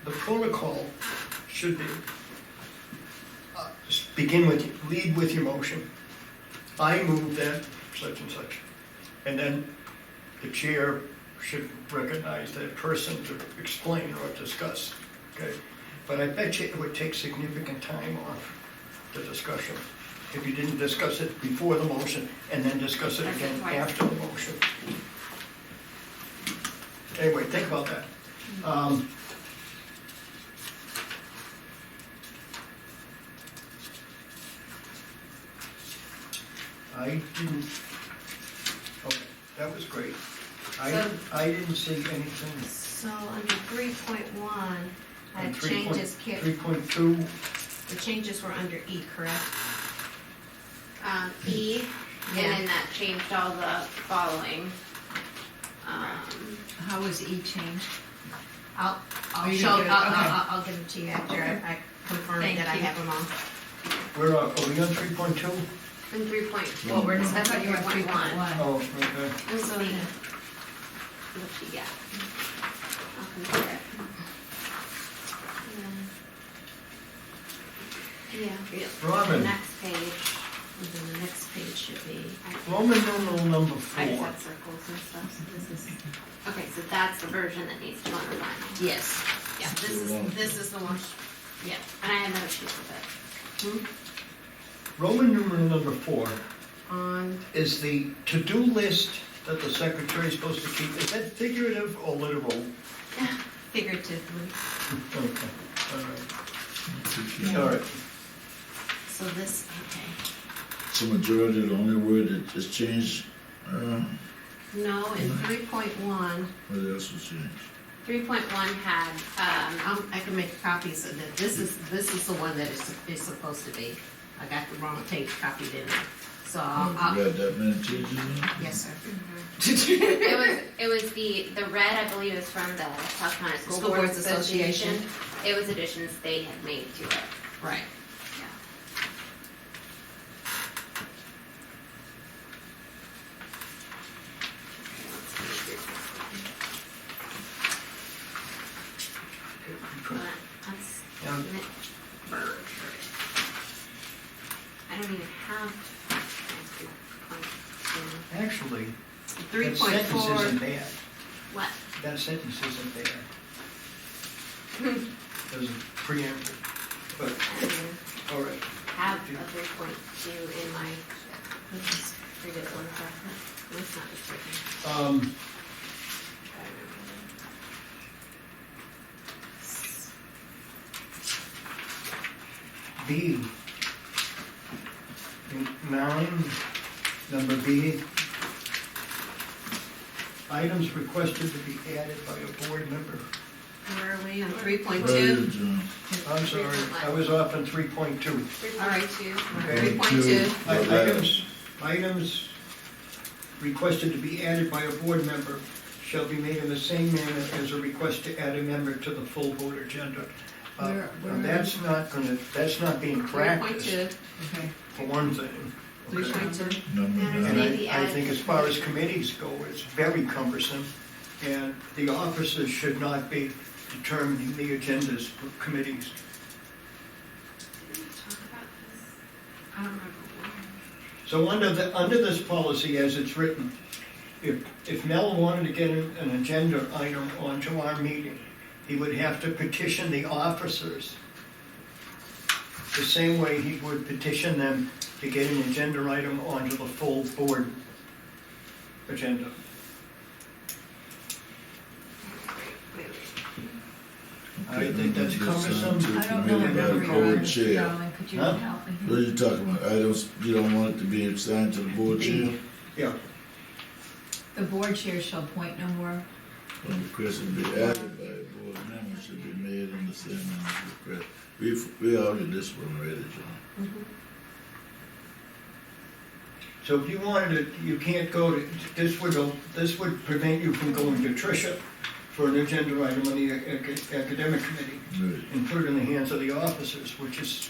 the protocol should be, just lead with your motion. I move that such and such. And then the chair should recognize that person to explain or discuss, okay? But I bet you it would take significant time off the discussion if you didn't discuss it before the motion and then discuss it That's again twice. after the motion. Anyway, think about that. I didn't, okay, that was great. I didn't see anything. So under 3.1, on the changes, 3.2, the changes were under E, correct? E, and Yeah. then that changed all the following. How was E changed? I'll Are you show, gonna do it? Okay. I'll give them to you after I confirm Thank that I you. have them all. where are we on 3.2? And 3.1. Well, we're I discussing thought you were at 3.1. Oh, okay. Let's So, see. yeah. What you got? I'll compare it. Yeah. Robin. The next page. And then the next page should be, Roman numeral number I just 4. had circles and stuff, so this is, okay, so that's the version that needs to go on the final. yes, Yeah, this is the one, yeah. and I have another sheet with it. Roman numeral number 4 On, is the to-do list that the secretary is supposed to keep. Is that figurative or literal? figuratively, Okay, all right. so this, okay. So majority, the only word that is changed, No, in 3.1, what else was changed? 3.1 had, I can make copies of it. This is the one that is supposed to be. I got the wrong page copied in there. So You I'll, got that many changes in it? yes, sir. it was the red, I believe, is from the South Carolina School School Boards Boards Association. Association. It was additions they had made to it. Right. Yeah. That's Yeah. Nick Bird. I don't even have. Actually, that 3.4. sentence isn't bad. What? That sentence isn't bad. There's a preamble, but, I all right. have a 3.2 in my previous one, so it's not just written. B, 9, number B, items requested to be added by a board member. Where are we, on Where 3.2? is, I'm sorry, I was off on 3.2. All right, Okay. 3.2. Items requested to be added by a board member shall be made in the same manner as a request to add a member to the full board agenda. Where- That's not being practiced, 3.2. Okay. for one thing. okay? 3.2. number Matters And 9. Maybe I add- think as far as committees go, it's very cumbersome, and the officers should not be determining the agendas for committees. Talk about this. I don't remember where. So under this policy as it's written, if Mel wanted to get an agenda item onto our meeting, he would have to petition the officers the same way he would petition them to get an agenda item onto the full board agenda. Wait. I think that's cumbersome. I don't know Committee where member we board are, Mr. chair. Darling, could you Huh? help me? What are you talking about? Items, you don't want it to be assigned to the board chair? Yeah, The board chair shall appoint no more. When request to be added by a board member should be made in the same manner as request. We argued this one already, John. so if you wanted it, you can't go to, this would prevent you from going to Tricia for an agenda item on the academic committee Right. and put it in the hands of the officers, which is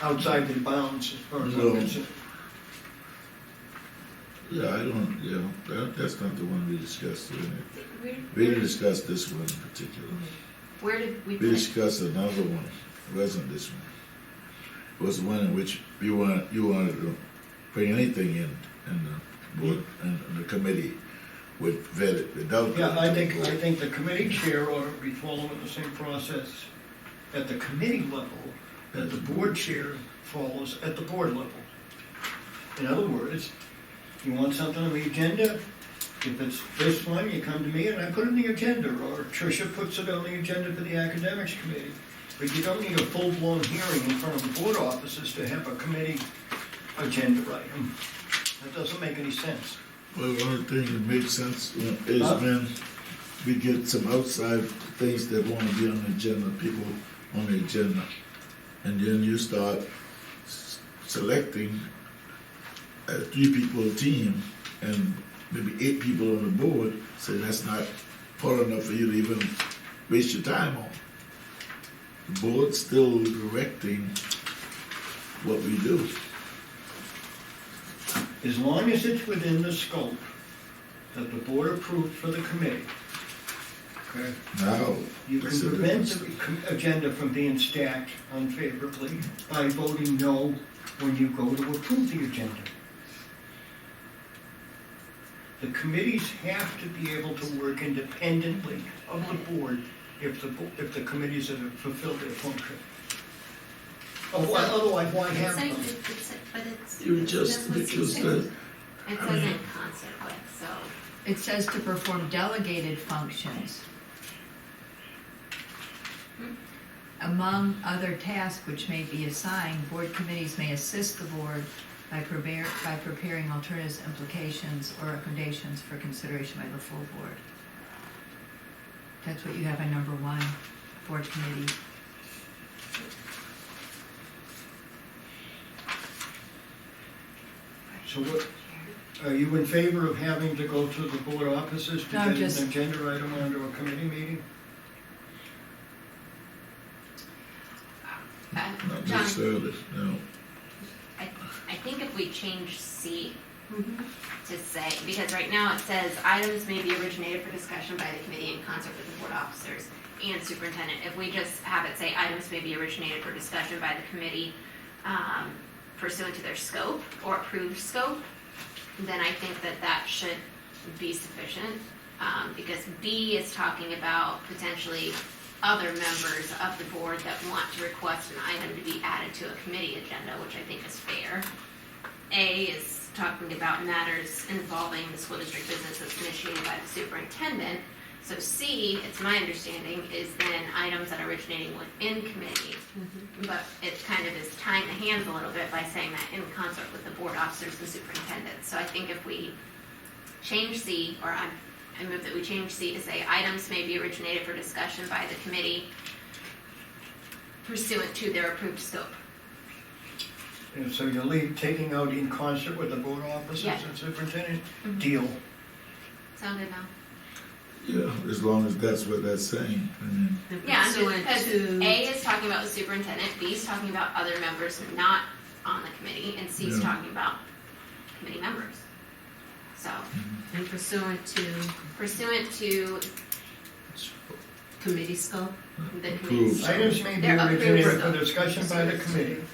outside the bounds as far as I'm No. concerned. Yeah, I don't, you know, that's not the one we discussed, we didn't discuss this one in particular. Where did we We put it? discussed another one, it wasn't this one. It was the one in which you wanted to bring anything in the board, and the committee would vet it without. Yeah, I going to the board. think the committee chair ought to be following the same process at the committee level that the board chair follows at the board level. In other words, you want something on the agenda, if it's this one, you come to me and I put it on the agenda, or Tricia puts it on the agenda for the academics committee. But you don't need a full-blown hearing in front of the board offices to have a committee agenda item. That doesn't make any sense. Well, one of the things that makes sense is Huh? when we get some outside things that want to be on the agenda, people on the agenda. And then you start selecting 3 people a team and maybe 8 people on the board, so that's not far enough for you to even waste your time on. The board's still directing what we do. As long as it's within the scope that the board approved for the committee, okay? Now, You that's can a prevent difference. the agenda from being stacked unfavorably by voting no when you go to approve the agenda. The committees have to be able to work independently of the board if the committees have fulfilled their function. Otherwise, why It's have saying, them? but it's. You just, that's what it because says. the, It says in concert with, so. It says to perform delegated functions. Among other tasks which may be assigned, board committees may assist the board by preparing alternatives, implications, or recommendations for consideration by the full board. That's what you have in number 1, board committee. So what, are you in favor of having to go to the board offices to No, get just- an agenda item onto a committee meeting? not John, necessarily, no. I think if we change C to say, because right now it says items may be originated for discussion by the committee in concert with the board officers and superintendent. If we just have it say items may be originated for discussion by the committee pursuant to their scope or approved scope, then I think that should be sufficient. Because B is talking about potentially other members of the board that want to request an item to be added to a committee agenda, which I think is fair. A is talking about matters involving the school district business that's initiated by the superintendent. So C, it's my understanding, is then items that are originating within committee. But it kind of is tying the hands a little bit by saying that in concert with the board officers and superintendent. So I think if we change C, or I move that we change C to say items may be originated for discussion by the committee pursuant to their approved scope. And so you're taking out in concert with the board officers Yeah. and superintendent? Mhm. Deal. Sound good now? Yeah, as long as that's what that's saying, I mean, Yeah, Pursuant because to- A is talking about the superintendent, B is talking about other members not on the committee, and C is Yeah. talking about committee members. So And pursuant to pursuant to committee scope. the Approved. committee's. Items may be They're approved originated for scope. discussion by the committee.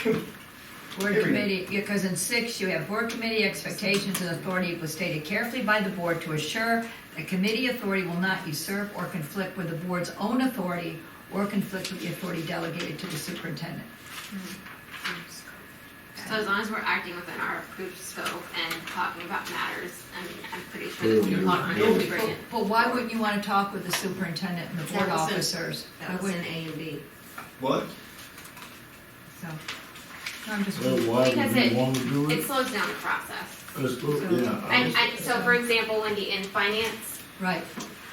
Board Period. committee, because in 6, you have board committee expectations and authority was stated carefully by the board to assure that committee authority will not usurp or conflict with the board's own authority or conflict with the authority delegated to the superintendent. So as long as we're acting within our approved scope and talking about matters, I'm pretty sure that we're not going to bring it. But why wouldn't you want to talk with the superintendent and the board That was in- officers? Why That was in wouldn't- A and B. What? So, I'm just, well, why Because would it- we want to do It it? slows down the process. Let's go, yeah. And so for example, Wendy, in finance, right,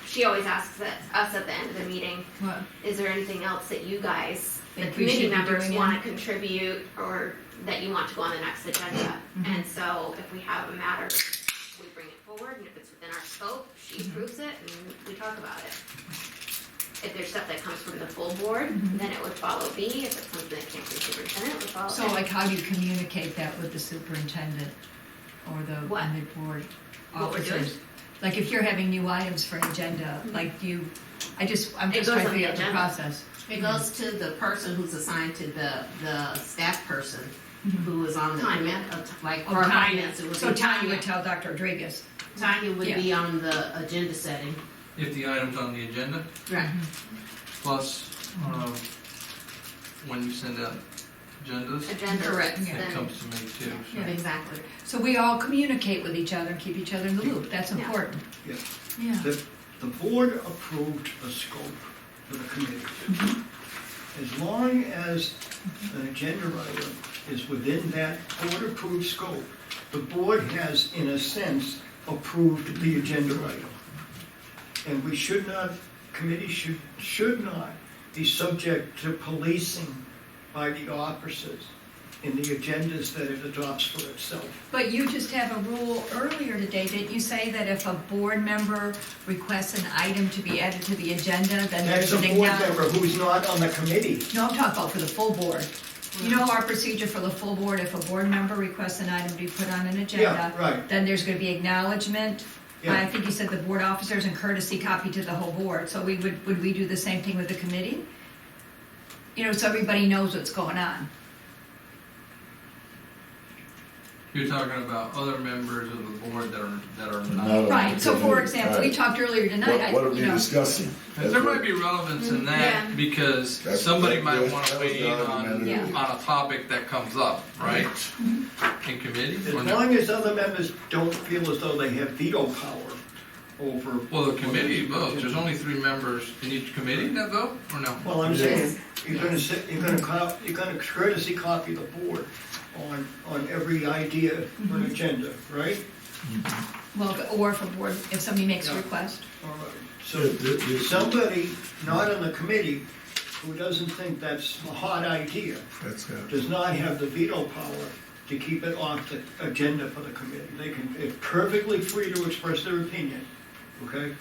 she always asks us at the end of the meeting, what, is there anything else that you guys, the Think we committee should be members, doing want it? to contribute or that you want to go on the next agenda? Mhm. And so if we have a matter, we bring it forward, and if it's within our scope, she Mm-hmm. approves it, and we talk about it. If there's stuff that comes from the full board, Mhm. then it would follow B. If it's something that came from the superintendent, it would follow so A. like how do you communicate that with the superintendent or the What? mid-board What we're doing? officers? Like if you're having new items for an agenda, like I'm It just trying goes to on the figure out the agenda. process. It goes to the person who's assigned to the staff person who is on the. Tanya. Like, Or or Tanya. finance, it would So be Tanya would tell Dr. Rodriguez. Tanya would Yeah. be on the agenda setting. If the item's on the agenda, Right. plus, when you send out agendas, Agenda. Correct. it then- comes to me too. so. Yeah. Exactly. So we all communicate with each other and keep each other in the loop. That's Yeah. important. Yeah. Yeah. The board approved a scope for the committee. As long as an agenda item is within that board-approved scope, the board has, in a sense, approved the agenda item. And we should not, committee should not be subject to policing by the officers in the agendas that it adopts for itself. But you just have a rule earlier today, didn't you say that if a board member requests an item to be added to the agenda, then That's there's a an board acknowledgement? member who's not on the committee. No, I'm talking about for the full board. You know our procedure for the full board, if a board member requests an item to be put on an agenda, Yeah, right. then there's gonna be acknowledgement. Yeah. I think you said the board officers and courtesy copy to the whole board, so would we do the same thing with the committee? You know, so everybody knows what's going on. You're talking about other members of the board that are No. not. Right, so for example, we Right. talked earlier tonight, What are we you know. discussing? There might be relevance in Yeah. that, because That's- somebody that- might that- wanna that was weigh the in argument. Yeah. on a topic that comes up, right? In committee? As or no? long as other members don't feel as though they have veto power over. Well, the committee votes, there's only 3 members in each committee that vote, or no? Well, I'm Yes. saying, you're gonna courtesy copy the board on every idea for an agenda, right? Well, or if a board, if somebody makes a Yeah. request. All right. So somebody not on the committee who doesn't think that's a hot idea That's how. does not have the veto power to keep it off the agenda for the committee. They're perfectly free to express their opinion, okay?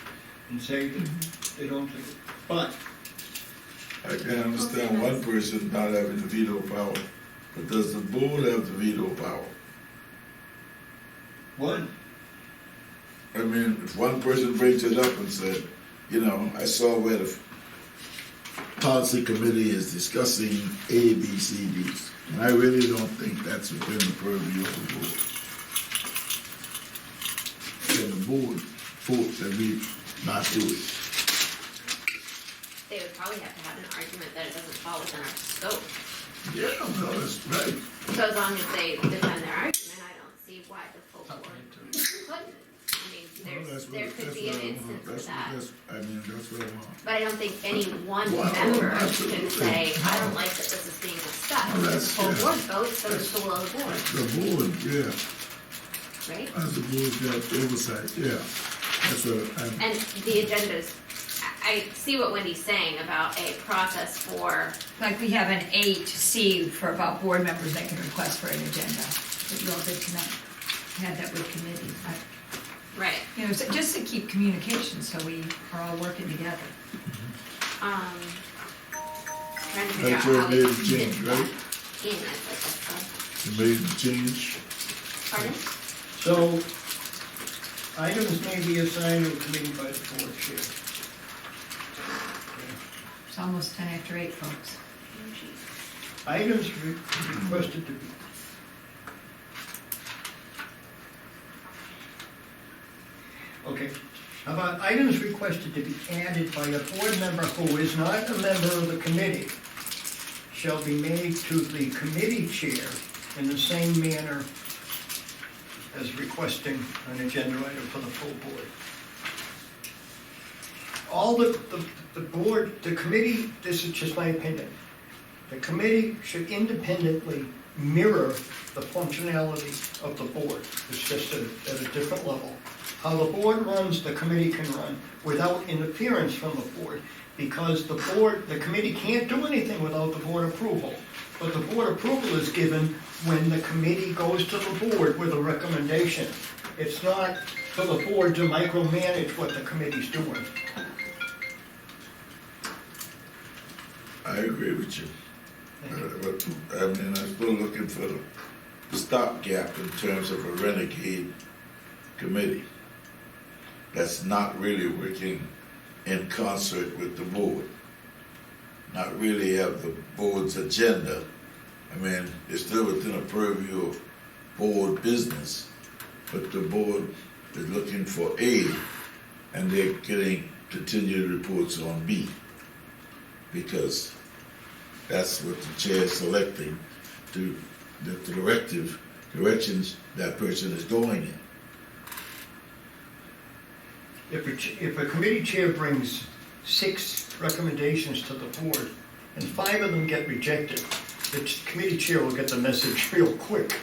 And say that they don't think it. But I can understand one person not having the veto power, but does the board have the veto power? one, I mean, if one person brings it up and said, you know, I saw where the policy committee is discussing A, B, C, D, and I really don't think that's within the purview of the board. Can the board vote that we not do it? They would probably have to have an argument that it doesn't fall within our scope. Yeah, no, that's right. So as long as they defend their argument, I don't see why the full board couldn't. I mean, there could be an instance of that. I mean, that's what I want. But I don't think any one Well, member absolutely. can say, I don't like that this is being discussed. Well, If the that's- full yeah. board votes, so does the will of the board, The board, yeah, right? as the board got oversight, yeah. That's what I'm. And the agendas, I see what Wendy's saying about a process for, Like we have an 8C for about board members that can request for an agenda. But you all did tonight, had that with committee. right, You know, so just to keep communication, so we are all working together. trying to figure out That's where how it we made can the change, fit right? that in, I think You made the change. that's pardon? so items may be assigned to a committee by the board chair. It's almost 10 after 8, folks. Items requested to be. Okay, how about items requested to be added by a board member who is not a member of the committee shall be made to the committee chair in the same manner as requesting an agenda item for the full board. All the board, the committee, this is just my opinion, the committee should independently mirror the functionality of the board. It's just at a different level. How the board runs, the committee can run without interference from the board, because the committee can't do anything without the board approval. But the board approval is given when the committee goes to the board with a recommendation. It's not for the board to micromanage what the committee's doing. I agree with you. But, I mean, I'm still looking for the stopgap in terms of a renegade committee that's not really working in concert with the board, not really have the board's agenda. I mean, it's still within a purview of board business, but the board is looking for A, and they're getting continued reports on B, because that's what the chair is selecting to the directions that person is going in. If a committee chair brings 6 recommendations to the board, and 5 of them get rejected, the committee chair will get the message real quick.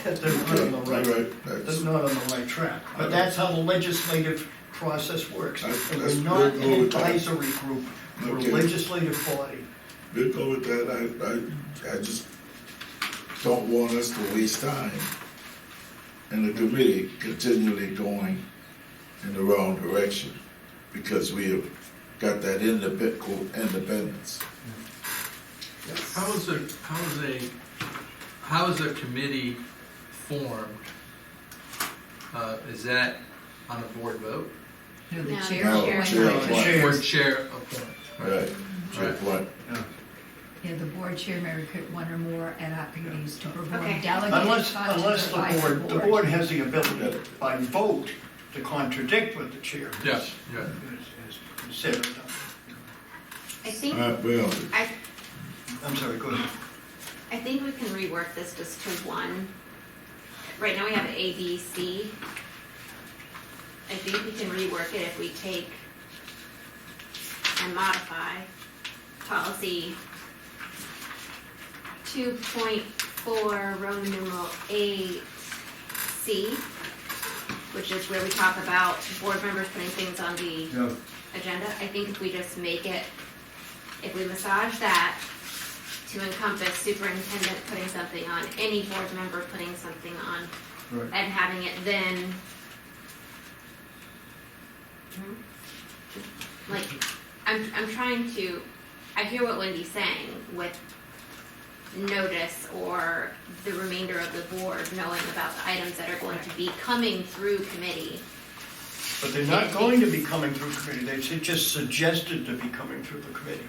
They're not on the right, they're not on the right track. But that's how the legislative process works. And we're not an advisory group, we're a Okay. legislative body. We'll go with that. I just don't want us to waste time in the committee continually going in the wrong direction, because we have got that independence. How is a committee formed? Is that on a board vote? No, the No, chair. No, appoints chair it. appoints. Or chair appoint? Right, Right. point. Yeah, the board chair may recruit one or more ad hoc committees to perform Okay. delegated Unless functions the by board has the ability by vote to contradict what the chair Yes, yeah. has said or done. I think, Well, I'm sorry, go ahead. I think we can rework this just to one. Right now we have A, B, C. I think we can rework it if we take and modify policy 2.4 Roman numeral 8C, which is where we talk about board members putting things on the agenda. I think if we just make it, if we massage that to encompass superintendent putting something on, any board member putting something on, Right. and having it then, like, I'm trying to, I hear what Wendy's saying with notice or the remainder of the board knowing about the items that are going to be coming through committee. But they're not going to be coming through committee, they just suggested to be coming through the committee.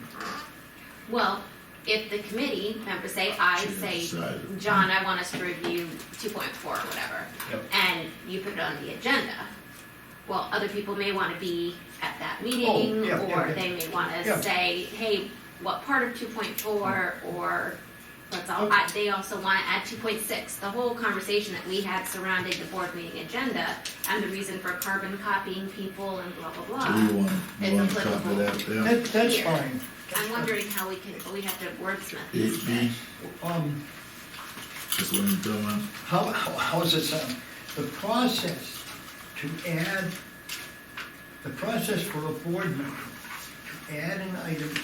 Well, if the committee members say, I say, decided. John, I want us to review 2.4 or whatever, Yep. and you put it on the agenda, well, other people may want to be at that meeting, Oh, yeah, yeah, or yeah. they may want to Yeah. say, hey, what part of 2.4, or let's all, Okay. they also want to add 2.6, the whole conversation that we had surrounding the board meeting agenda, and the reason for carbon copying people and blah, blah, so blah. you want It's to copy that there? That's Here. fine. I'm wondering how we can, but we have to wordsmith Eight this. B, That's what you're talking about? how does it sound? The process to add, the process for a board member to add an item to,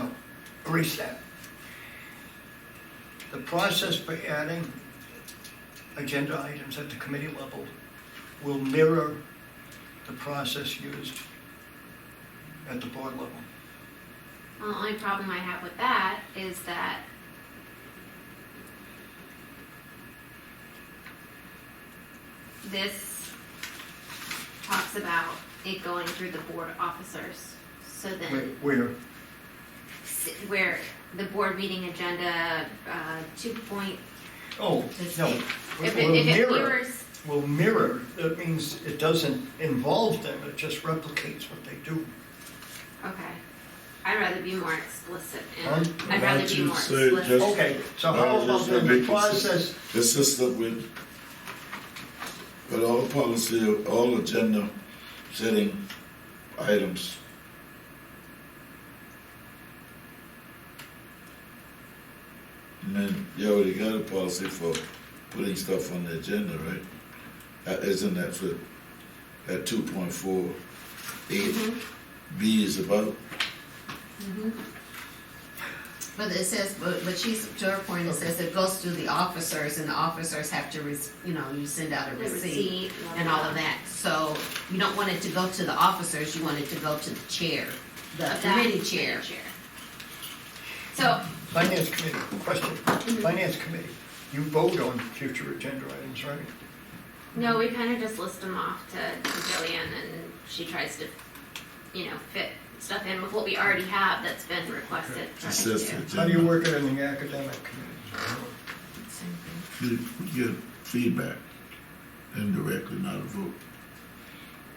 no, erase that. The process for adding agenda items at the committee level will mirror the process used at the board level. Well, the only problem I have with that is that this talks about it going through the board officers. So then, Where, where the board meeting agenda, 2 point, oh, no. if will it mirror- mirrors, Will mirror, that means it doesn't involve them, it just replicates what they do. okay. I'd rather be more explicit Huh? and, I'd rather Why don't be you more say explicit. just- Okay, so No, how about just then make the it process, Consistent with all policy, all agenda setting items. And then you already got a policy for putting stuff on the agenda, right? Isn't that what that 2.48 B is about? But it says, but she's, to her point, it says it goes through the officers, and the officers have to, you send out a The receipt receipt and all of that. So you don't want it to go to the officers, you want it to go to the chair, the of that committee chair. So, finance committee, question, finance committee. you vote on future agenda items, right? No, we kind of just list them off to Jillian, and she tries to, fit stuff in with what we already have that's been requested for us to Just do. the How do you agenda. work it in the academic community? You get feedback indirectly, not a vote.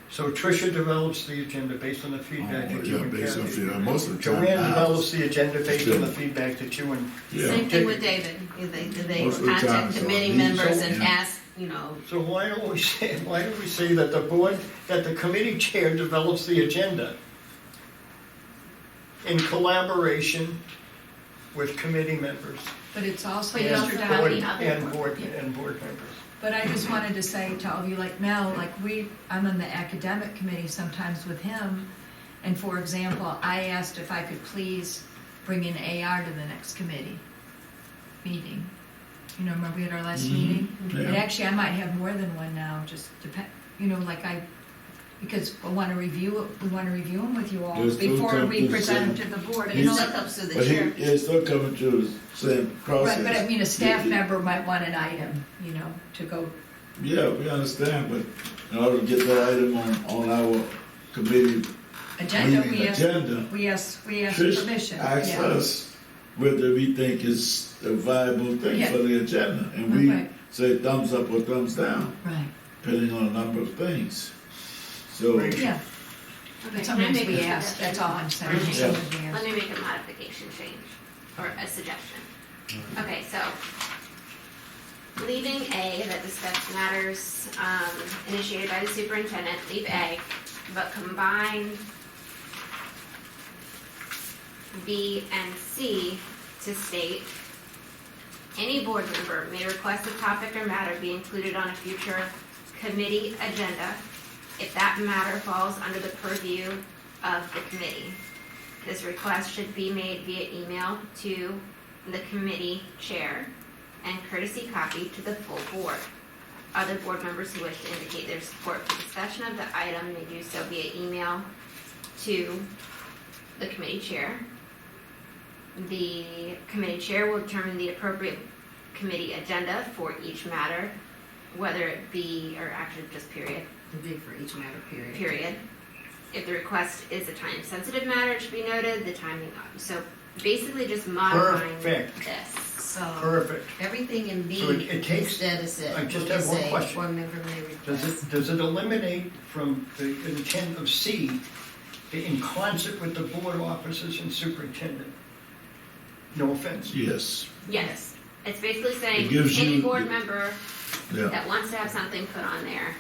So Tricia develops the agenda based on the feedback that you Yeah, and based on Kathy. feedback, most of the time. Joanne I- develops the agenda based on the feedback that you and, Yeah, Same thing with David. They Most of the time, contact so committee these- members and yeah. ask, so why don't we say that the committee chair develops the agenda in collaboration with committee members But it's also But you also Mr. have Downey. the other and board. board members. But I just wanted to say to all of you, like Mel, I'm on the academic committee sometimes with him. And for example, I asked if I could please bring in AR to the next committee meeting. Remember we had our last meeting? Yeah. And actually, I might have more than one now, just depend, because we want to review them with you all There's no before time we to present say- them to the board. it You know, still comes to the But chair. it's still coming through the same process. right, but I mean, a staff Yeah, member might want an item, to go. Yeah, we understand, but in order to get that item on our committee Agenda, meeting agenda, we ask Trish permission. asks yeah. us whether we think it's a viable thing Yeah. for the agenda, and we Right. say thumbs up or thumbs down, Right, depending on a number of things. So, Right. yeah, Okay, sometimes can I make we a ask, that's all I'm saying. suggestion? Sometimes we Let ask. me make a modification change, or a suggestion. Okay, so, leaving A, that discuss matters initiated by the superintendent, leave A, but combine B and C to state, any board member may request a topic or matter be included on a future committee agenda if that matter falls under the purview of the committee. This request should be made via email to the committee chair and courtesy copy to the full board. Other board members who wish to indicate their support for discussion of the item may do so via email to the committee chair. The committee chair will determine the appropriate committee agenda for each matter, whether it be, or actually just period, The big for each matter, period. period. If the request is a time-sensitive matter, it should be noted, the timing, so basically just modifying Perfect. this. So, Perfect. everything in B, So it takes- instead of it, I just will have one say, question. board member may request. Does it eliminate from the intent of C, in concert with the board officers and superintendent? No offense. yes, Yes, it's basically saying, It gives any you board the- member yeah. that wants to have something put on there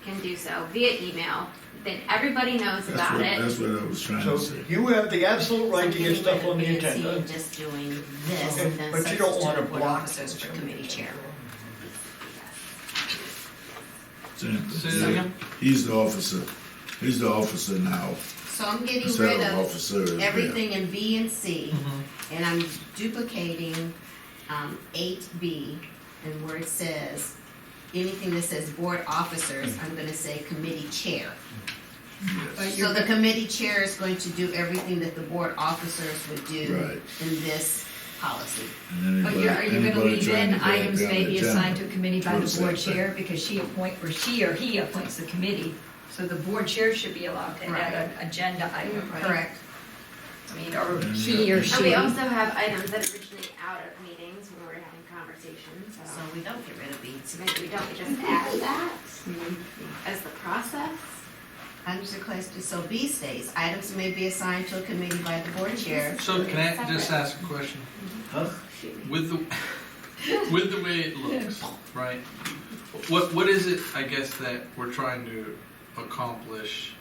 can do so via email, then everybody knows about That's it. what I was trying So to say. you have the absolute right to get So stuff on the getting rid of B and C agenda. and just doing this, Okay, and then but you don't wanna substitute board block officers for committee chair. Same thing. Say that again? He's the officer. He's the officer now. So I'm getting Instead rid of of officer is there. everything in B and C, and I'm duplicating 8B, and where it says, anything that says board officers, I'm gonna say committee chair. Yes. So the committee chair is going to do everything that the board officers would do Right. in this policy. And But anybody- are you gonna anybody leave trying in to grab items the may be agenda assigned to a committee by for the board same thing. chair, because she or he appoints the committee, so the board chair should be allowed to add an agenda item, right? Correct. I mean, or And, he or And we she. also have items that originate out of meetings when we're having conversations, So so we don't get rid of B. maybe we don't, we just add that as the process. I'm just requesting, so B states, items may be assigned to a committee by the board chair. So can I just ask a question? Huh? With the, with the way it looks, right? What is it, I guess, that we're trying to accomplish,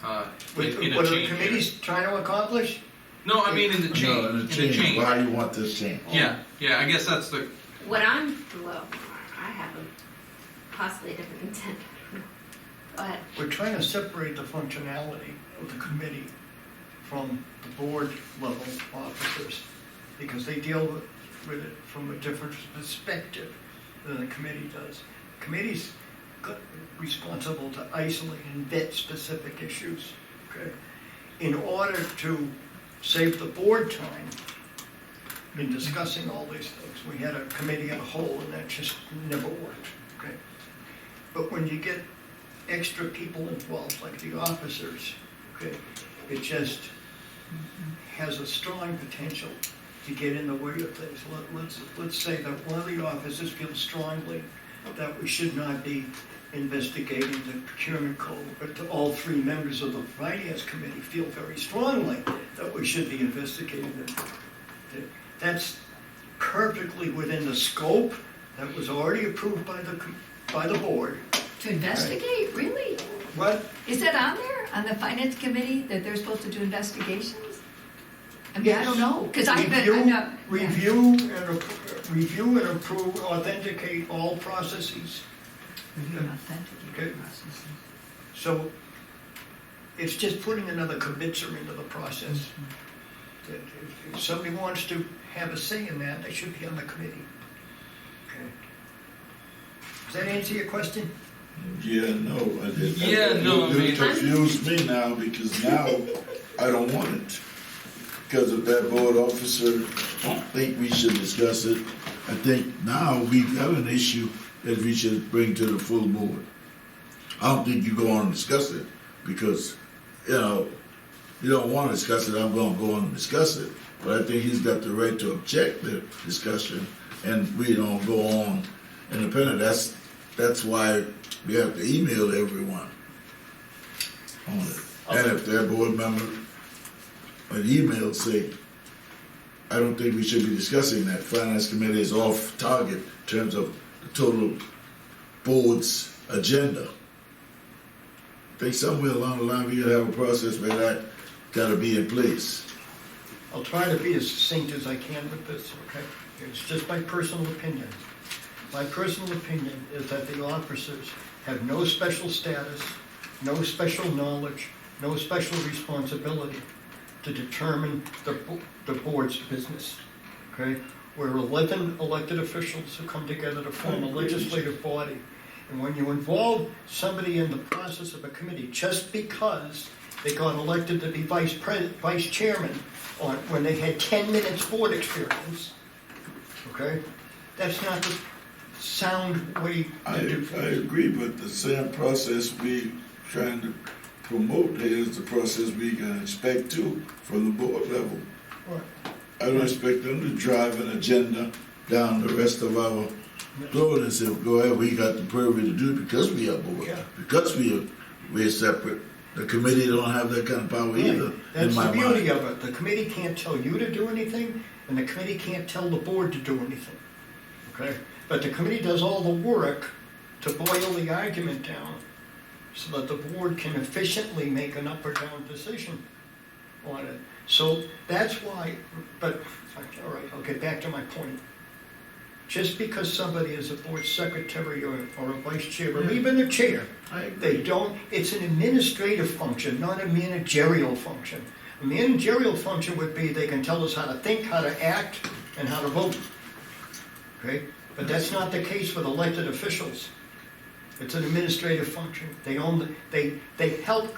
in a What are the change? committees trying to accomplish? No, I mean in the change, No, in and the the change, change. why you want this change? Yeah, I guess that's the, Well, I have a possibly different intent, I don't know. But We're trying to separate the functionality of the committee from the board level officers, because they deal with it from a different perspective than the committee does. Committee's responsible to isolate and vet specific issues, okay? In order to save the board time, in discussing all these things. We had a committee of the whole, and that just never worked, okay? But when you get extra people involved, like the officers, okay, it just has a strong potential to get in the way of things. Let's say that one of the officers feels strongly that we should not be investigating the procurement code, but all three members of the finance committee feel very strongly that we should be investigating it. That's perfectly within the scope that was already approved by the board. To investigate, really? What? Is that on there, on the finance committee, that they're supposed to do investigations? I mean, I don't know, because I'm not. Review and approve, authenticate all processes. Review and authenticate Okay. processes. So it's just putting another kibitzer into the process. That if somebody wants to have a say in that, they should be on the committee. Okay. Does that answer your question? Yeah, no, I did. Yeah, no, I You mean- confused me now, because now I don't want it. Because if that board officer don't think we should discuss it, I think now we have an issue that we should bring to the full board. I don't think you go on and discuss it, because, you know, you don't want to discuss it, I'm gonna go on and discuss it. But I think he's got the right to object the discussion, and we don't go on independent. That's why we have to email everyone on it. And if their board member, an email say, I don't think we should be discussing that. Finance committee is off target in terms of the total board's agenda. I think somewhere along the line we gotta have a process where that gotta be in place. I'll try to be as succinct as I can with this, okay? It's just my personal opinion. My personal opinion is that the officers have no special status, no special knowledge, no special responsibility to determine the board's business, okay? We're 11 elected officials who come together to form a legislative body. And when you involve somebody in the process of a committee, just because they got elected to be vice chairman when they had 10 minutes board experience, okay? That's not the sound way I to do things. agree, but the same process we trying to promote here is the process we can expect too from the board level. Right. I don't expect them to drive an agenda down the rest of our board and say, go ahead, we got the purview to do it because we are board, Yeah. because we're separate. The committee don't have that kind of power either, in That's my the beauty mind. of it. The committee can't tell you to do anything, and the committee can't tell the board to do anything, okay? But the committee does all the work to boil the argument down so that the board can efficiently make an up or down decision on it. So that's why, but, all right, I'll get back to my point. Just because somebody is a board secretary or a vice chair, or even a chair, they don't, it's an administrative function, not a managerial function. A managerial function would be they can tell us how to think, how to act, and how to vote. Okay? But that's not the case with elected officials. It's an administrative function. They own, they help,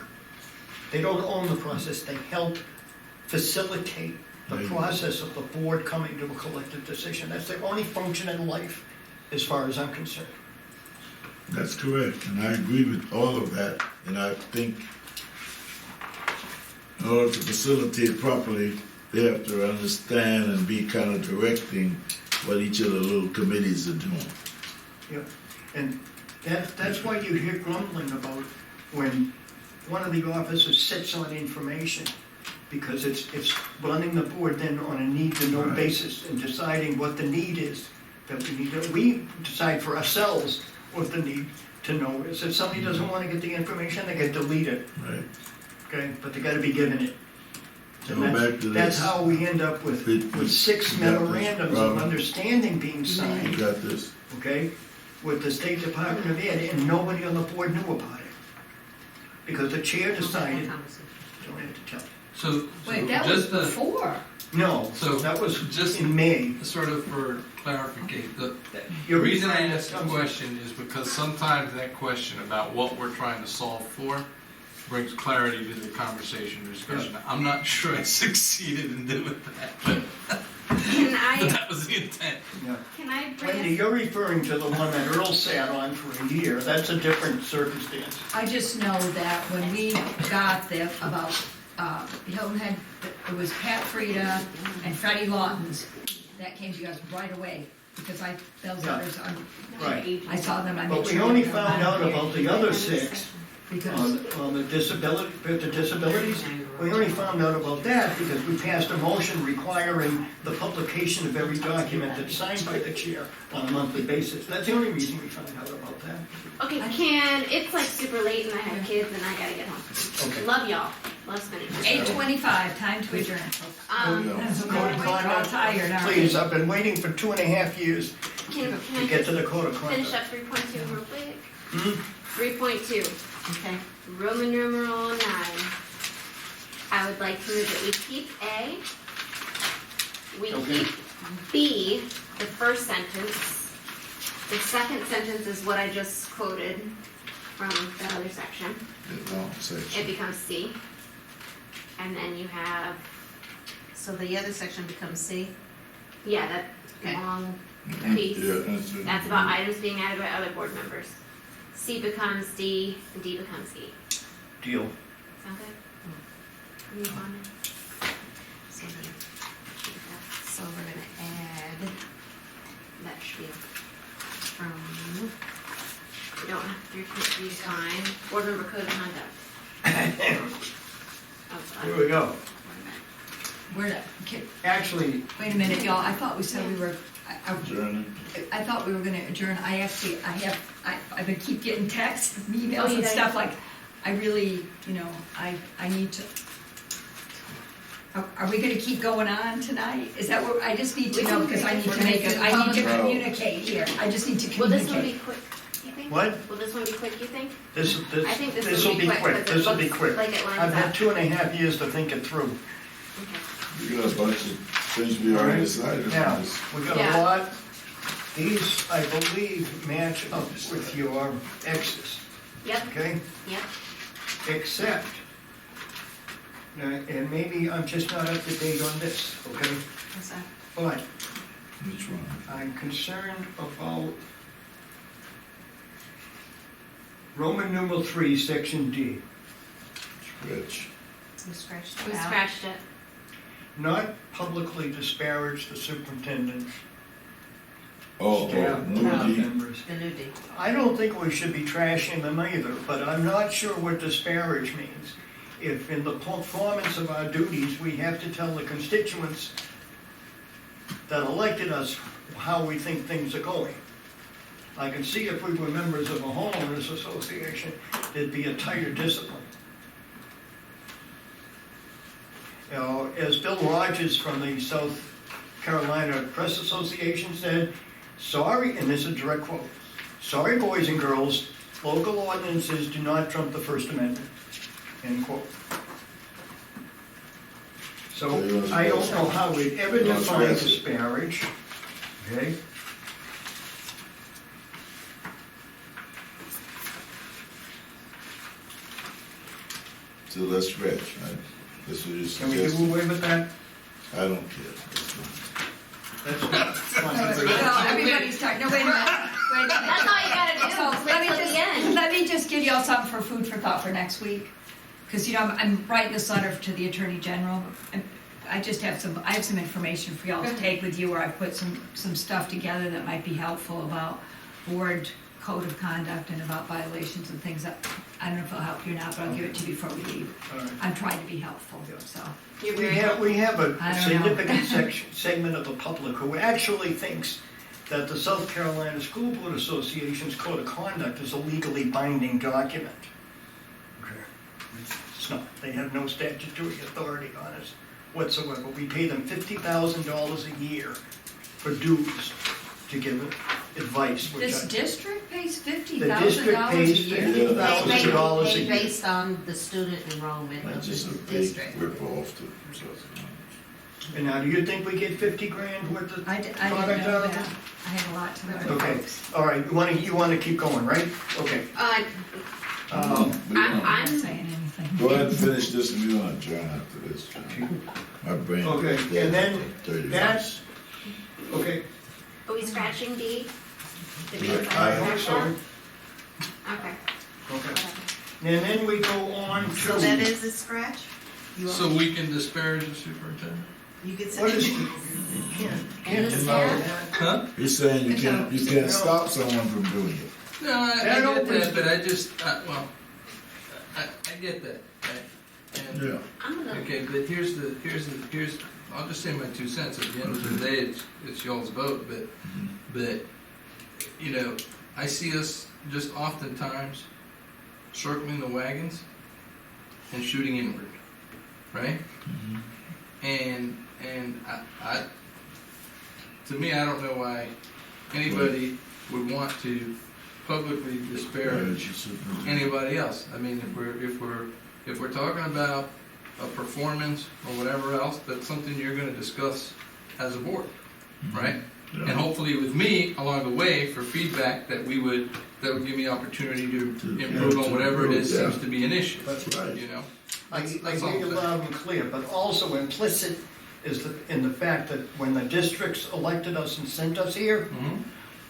they don't own the process, they help facilitate the process of the board coming to a collective decision. That's their only function in life, as far as I'm concerned. That's correct, and I agree with all of that, and I think in order to facilitate properly, they have to understand and be kind of directing what each of the little committees are doing. Yeah, and that's why you hear grumbling about when one of the officers sits on information, because it's running the board then on a need-to-know Right. basis and deciding what the need is that we need. We decide for ourselves what the need to know is. If somebody doesn't want to get the information, they can delete it, Right. okay? But they got to be given it. Go And back to that's this. how we end up with We 6 got this memorandums of problem. understanding being signed. You got this? Okay, with the State Department of Ed, and nobody on the board knew about it. Because the chair decided, don't have to tell. So, Wait, that was just the, before. No, So, that was just- in May. sort of for clarification, the You're reason I referring to asked the something- question is because sometimes that question about what we're trying to solve for brings clarity to the conversation or discussion. I'm not sure I succeeded in doing that, but Can But that was the intent. Yeah. can I bring Wendy, us, you're referring to the one that Earl sat on for a year. That's a different circumstance. I just know that when we got there about, Hilton Head, it was Pat Frida and Freddie Lawton's, that came to us right away, because those Yeah. others, Right. I saw them, I made But we sure only they were found on out here, about the other 6 because, on the disability, with the disabilities. We only found out about that because we passed a motion requiring the publication of every document that's signed by the chair on a monthly basis. That's the only reason we found out about that. okay, it's like super late and I have kids and I gotta get home. Okay. Love y'all, love spending time. 8:25, time to adjourn. Um, Code of conduct, Tired, aren't we? please, I've been waiting for 2.5 years can to I get to just the code of finish conduct. up 3.2 real quick? Hmm? 3.2, Okay. Roman numeral 9. I would like to move that we keep A, we Okay. keep B, the first sentence. The second sentence is what I just quoted from the other section. The long It section. becomes C. And then you have, So the other section becomes C? yeah, that Okay. long Mhm. piece. Yeah, that's it. That's about items being added by other board members. C becomes D, and D becomes E. Deal. Sound good? Move on. So we're gonna add That should be, from, we don't have 3.3 is fine. Board member code of conduct. Oh, Here we go. Where, okay, Actually, wait a minute, y'all, I thought we said we were, Adjourning. I thought we were gonna adjourn, I've been keep getting texts, Oh, emails you and guys- stuff, like, I really, I need to. Are we gonna keep going on tonight? Is that what, I just need to We know, can because I need we're to gonna make, do I need to public- communicate here, I just need to Will this one be communicate. quick, you think? What? Will this one be quick, you think? this I think this will be quick. 'cause it This will be looks quick. like it lines I've had up. 2.5 years to think it through. Okay. We got a bunch of things we already decided Now, on this. we got Yeah. a lot. These, I believe, match up with your X's, Yep, okay? yep. Except, and maybe I'm just not up to date on this, okay? what's that? But Which one? I'm concerned about Roman numeral 3, section D. Which? We scratched We it out. scratched it. Not publicly disparage the superintendent, Oh, staff, new board D. members. The new D. I don't think we should be trashing them either, but I'm not sure what disparage means. If in the performance of our duties, we have to tell the constituents that elected us how we think things are going. I can see if we were members of a homeowners association, there'd be a tighter discipline. You know, as Bill Rogers from the South Carolina Press Association said, sorry, and this is a direct quote, sorry, boys and girls, local ordinances do not trump the First Amendment, end quote. So I don't know how we'd ever define disparage, okay? So let's scratch, right? That's what you Can we do suggested. away with that? I don't care. That's fine. That's No, everybody's talking, no, wait a minute, wait a minute. That's all you gotta do, So just let wait me till the just, end. let me just give y'all something for food for thought for next week. Because, I'm writing this letter to the Attorney General, and I just have I have some information for y'all to take with you, where I put some stuff together that might be helpful about board code of conduct and about violations and things that, I don't know if it'll help you or not, but I'll give it to you before we leave. All right. I'm trying to be helpful, Yeah. so. You're very We have I a don't know. significant segment of the public who actually thinks that the South Carolina School Board Association's Code of Conduct is a legally binding document. Okay. It's not. They have no statutory authority on it whatsoever. We pay them $50,000 a year for dues to give advice, which This I... district pays The $50,000 district a pays year? $50,000 a They year. based on the student enrollment That's of just a the big district. rip off to. And now, do you think we get 50 grand worth of I didn't product know out of that. it? I had a lot to learn. Okay, folks. all right, you wanna keep going, right? Okay. I'm I'm not saying anything. Go ahead and finish this and we're gonna adjourn after this. My brain. Okay, is dead and then for 30 that's- minutes. Okay, Are we scratching D? Did we I- decide I to hope scratch so. that? Okay, Okay. whatever. And then we go on So that to, is a scratch? You So want- we can disparage the superintendent? You could what is, say, can't deny that. Huh? He's saying you can't stop someone from doing it. No, I That get opens that, but I just, well, I get that, right? And, Yeah. I'm gonna, okay, but here's, I'll just say my 2 cents. At the end of the day, it's y'all's vote, but, you know, I see us just oftentimes circling the wagons and shooting inward, right? And I, to me, I don't know why anybody would want to publicly disparage anybody else. I mean, if we're talking about a performance or whatever else, that's something you're gonna discuss as a board, right? And Yeah. hopefully with me along the way for feedback that would give me opportunity to improve on whatever it is seems to be an issue, That's right. you know? I That's all hear you I'm saying. loud and clear, but also implicit is in the fact that when the districts elected us and sent us here, Mhm.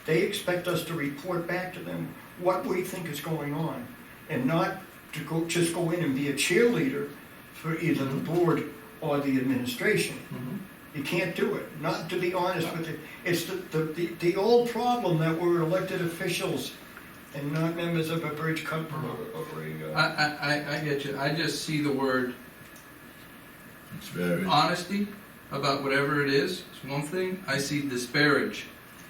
they expect us to report back to them what we think is going on, and not to just go in and be a cheerleader for either the board or the administration. Mhm. You can't do it, not to be honest with you. It's the old problem that we're elected officials and not members of a bridge company or I get you. I just see the word It's very. honesty about whatever it is. It's one thing. I see disparage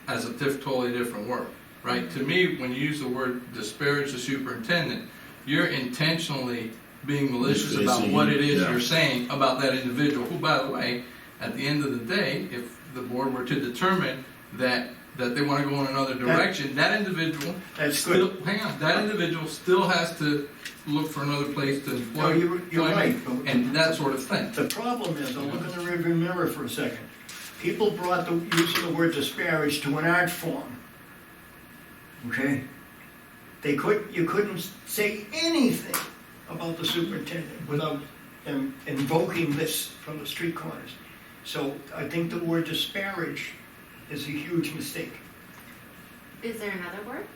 as a totally different word, right? To me, when you use the word disparage the superintendent, you're intentionally being malicious about what it is Yeah. you're saying about that individual, who, by the way, at the end of the day, if the board were to determine that they want to go in another direction, that individual That's still, good. hang on, that individual still has to look for another place to employ. No, you're right. And that sort of thing. The problem is, I'll look in the rearview mirror for a second. People brought the use of the word disparage to an art form. Okay? You couldn't say anything about the superintendent without them invoking this from the street corners. So I think the word disparage is a huge mistake. is there another word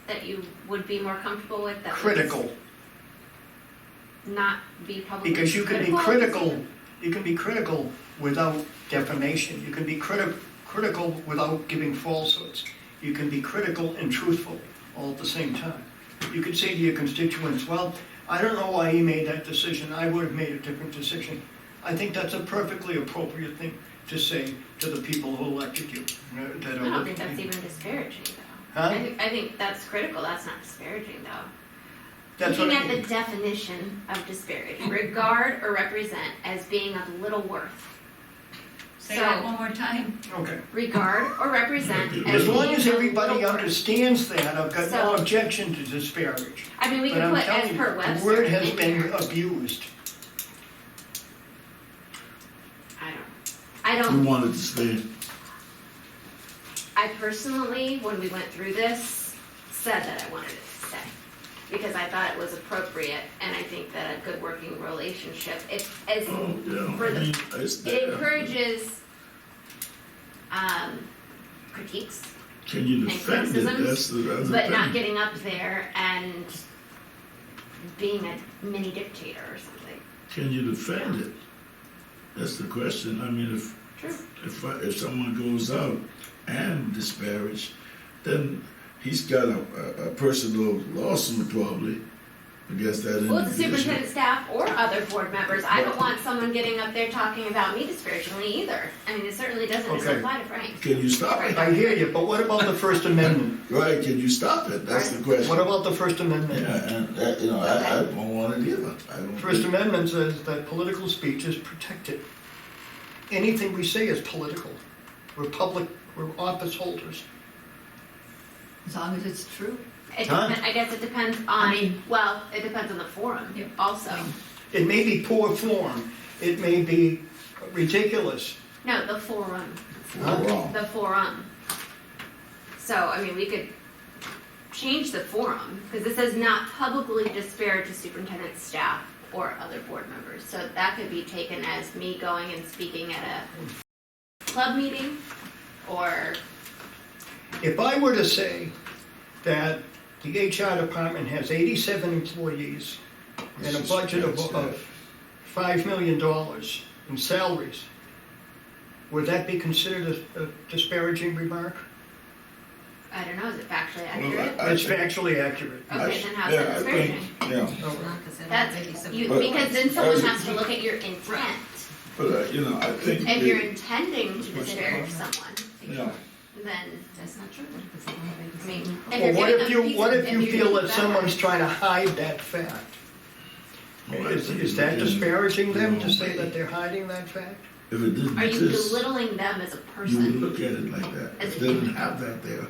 that you would be more comfortable with that would Critical, not be publicly because you can be critical? critical, you can be critical without defamation. You can be critical without giving falsehoods. You can be critical and truthful all at the same time. You could say to your constituents, well, I don't know why he made that decision. I would have made a different decision. I think that's a perfectly appropriate thing to say to the people who elected you. That I are don't looking think that's at you. even disparaging though. Huh? I think that's critical, that's not disparaging though. That's what Looking I at the mean. definition of disparage, regard or represent as being of little worth. Say So- that one more time. Okay. Regard or represent As long being as of everybody little worth. understands that, I've got no So- objection to disparage. I mean, we But can I'm put telling as you, per Webster. the word has in been here. abused. I Who don't, wanted to stay? I personally, when we went through this, said that I wanted it to stay. Because I thought it was appropriate, and I think that a good working relationship, Oh, yeah. For I the- mean, it's it there. encourages, critiques, Can you defend it? criticisms, That's the other but not thing. getting up there and being a mini dictator or something. Can you defend it? That's the question. I mean, True. if someone goes out and disparage, then he's got a personal lawsuit probably against that Well, the individual. superintendent staff or other board members, I don't Right. want someone getting up there talking about me disparagingly either. I mean, it certainly doesn't just Okay. apply to Frank. Can you stop it? I hear you, but what about the First Amendment? Right? Can you stop it? That's the question. What about the First Amendment? Yeah, and that, I don't want it either. I don't. First think- Amendment says that political speech is protected. Anything we say is political. We're public, we're office holders. As long as it's true. I guess it depends on, well, it depends on the forum Yep. also. It may be poor form, it may be ridiculous. No, the forum, Wrong. the forum. So, I mean, we could change the forum, because it says not publicly disparage the superintendent's staff or other board members. So that could be taken as me going and speaking at a club meeting or, If I were to say that the HR department has 87 employees and a budget of $5 million in salaries, would that be considered a disparaging remark? I don't know, is it factually Well, accurate? It's factually accurate. Okay, then how's Yeah, that I think, disparaging? yeah, That's, you, But- because then someone As a- has to look at your intent. but, I think. If you're that- intending to disparage someone, Yeah, then, That's not true. I mean, if Well, you're what giving if them you, pieces, what if you you're feel giving that them someone's trying to hide that fact? Well, I Is think is that we can- disparaging them to say that they're hiding that fact? if it didn't Are you exist, belittling them as a you would person? look at it like that. As If a they didn't human. have that there,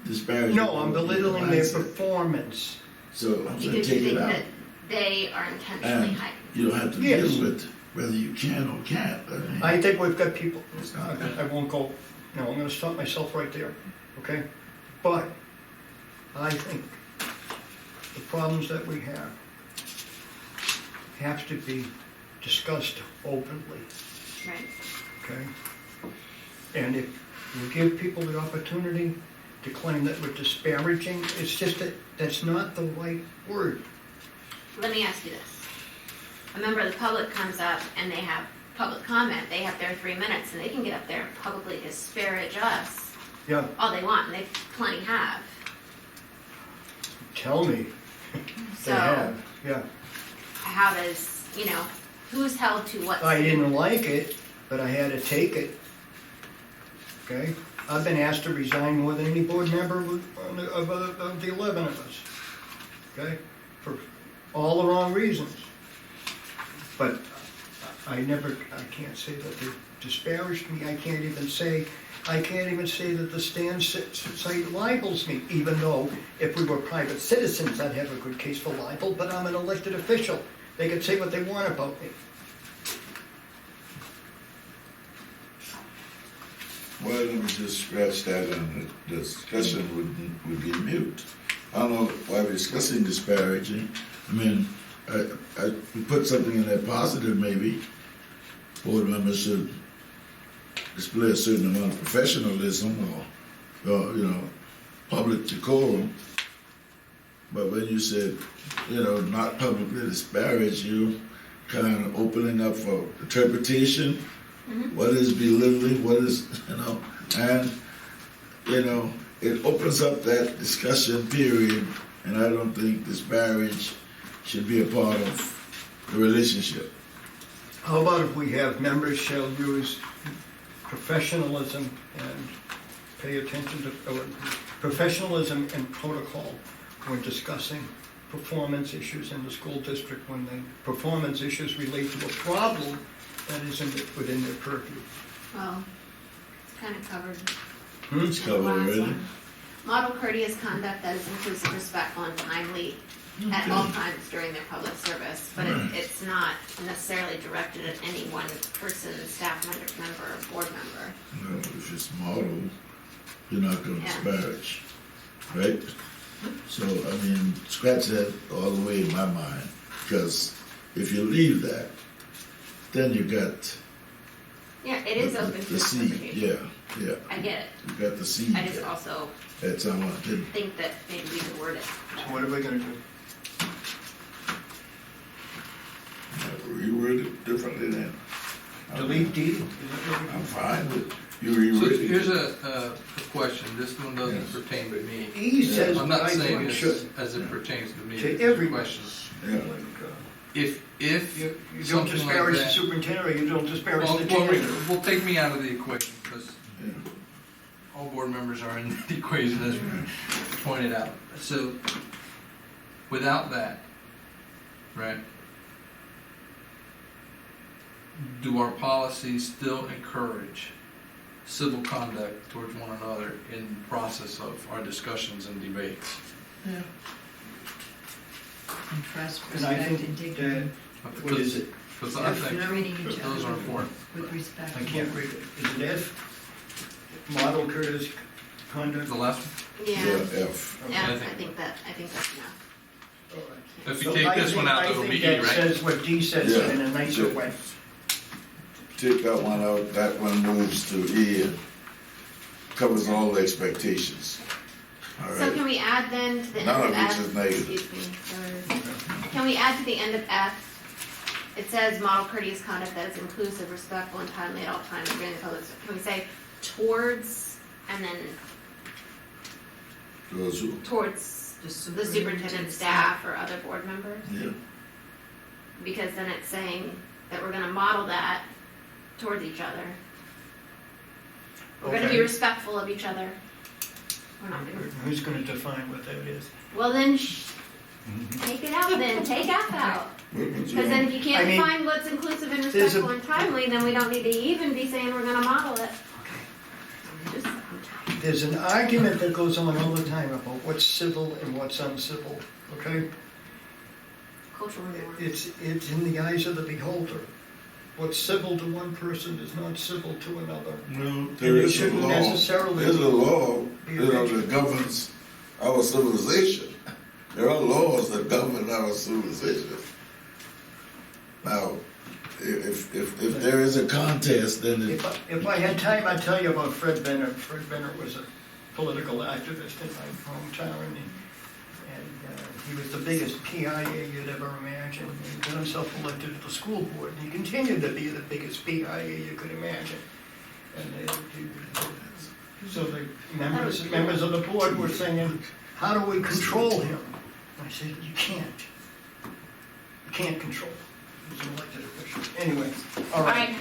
disparaging. No, I'm belittling their mindset. performance. So I'm saying Because you take it think out. that they are intentionally And hiding. you don't have to Yes. deal with whether you can or can't. I mean, I think we've got people, It's not- I won't go, no, I'm gonna stop myself right there, okay? But I think the problems that we have to be discussed openly, Right. okay? And if you give people the opportunity to claim that we're disparaging, it's just that that's not the right word. Let me ask you this. A member of the public comes up and they have public comment, they have their 3 minutes, and they can get up there and publicly disparage us Yeah, all they want, and they plenty have. tell me. They So, have, yeah. how does, who's held to what? I didn't like it, but I had to take it. Okay? I've been asked to resign more than any board member of the 11 of us. Okay? For all the wrong reasons. But I can't say that they disparaged me. I can't even say that the stand site libels me, even though if we were private citizens, I'd have a good case for libel, but I'm an elected official. They could say what they want about me. Why don't we just scratch that and the discussion would be mute? I don't know why we're discussing disparaging. I mean, we put something in there positive maybe. Board members should display a certain amount of professionalism or public decorum. But when you said, not publicly disparage, you kind of opening up for interpretation. What is belittling, what is, and, it opens up that discussion period, and I don't think disparage should be a part of the relationship. How about if we have members shall use professionalism and pay attention to, professionalism and protocol when discussing performance issues in the school district, when the performance issues relate to a problem that isn't within their purview. Well, it's kind of covered. It's covered already. Model courteous conduct that is inclusive, respectful, and timely at all times during their public service, but it's not necessarily directed at any one person, staff member, or board member. No, if it's modeled, you're not going to Yeah. disparage, right? So, scratch that all the way in my mind, because if you leave that, then you got Yeah, it is open to the seed, interpretation. yeah, I get it. you got the seed. I just there. also That's how I did. think that maybe we could word it. So what are we gonna do? Reword it differently then. Delete D? Is that what we- I'm fine with you So rewording it. here's a question, this one doesn't Yes. pertain to me. E says I'm what not I saying think it this should. as it pertains to me. To it's a everyone. question. Yeah. Like, If You don't something like disparage the that. superintendent, or you don't disparage Well, the well, janitor. we'll take me out of the equation, because Yeah. all board members are in the equation as pointed out. So, without that, right? Do our policies still encourage civil conduct towards one another in the process of our discussions and debates? And trust, And I respect, and think dignity that, what is it? Because I think treating each those are other important. with respect. I can't read it. Is it F? Model courteous conduct? The last one? Yeah, F. yeah, I I think- think that's enough. If So you take this one out, I it'll be think E, that right? says what D says Yeah. in a nicer way. Take that one out, that one moves to E, covers all the expectations. All So right? can we add then to the end None of of F? which is negative. Excuse me, can we add to the end of F? It says model courteous conduct that is inclusive, respectful, and timely at all times during the public. Can we say towards and then Those who, towards the superintendent, staff, or other board members? yeah. Because then it's saying that we're gonna model that towards each other. We're gonna be Okay. respectful of each other. We're not gonna. Who's gonna define what that is? Well, then, take it out then, take F out. Because then if you can't I mean, define what's inclusive and there's a- respectful and timely, then we don't need to even be saying we're gonna model it. Just, I'm tired. There's an argument that goes on all the time about what's civil and what's uncivil, okay? Cultural norms. It's in the eyes of the beholder. What's civil to one person is not civil to another. No, there And it is a shouldn't law. necessarily There's a law, be that governs our civilization. There are laws that govern our civilization. Now, if there is a contest, then it, If I had time, I'd tell you about Fred Benner. Fred Benner was a political activist in my hometown, and he was the biggest PIA you'd ever imagine. He got himself elected to the school board, and he continued to be the biggest PIA you could imagine. And so the members of the board were saying, how do we control him? And I said, you can't. You can't control him. He's an elected official. Anyway, all right.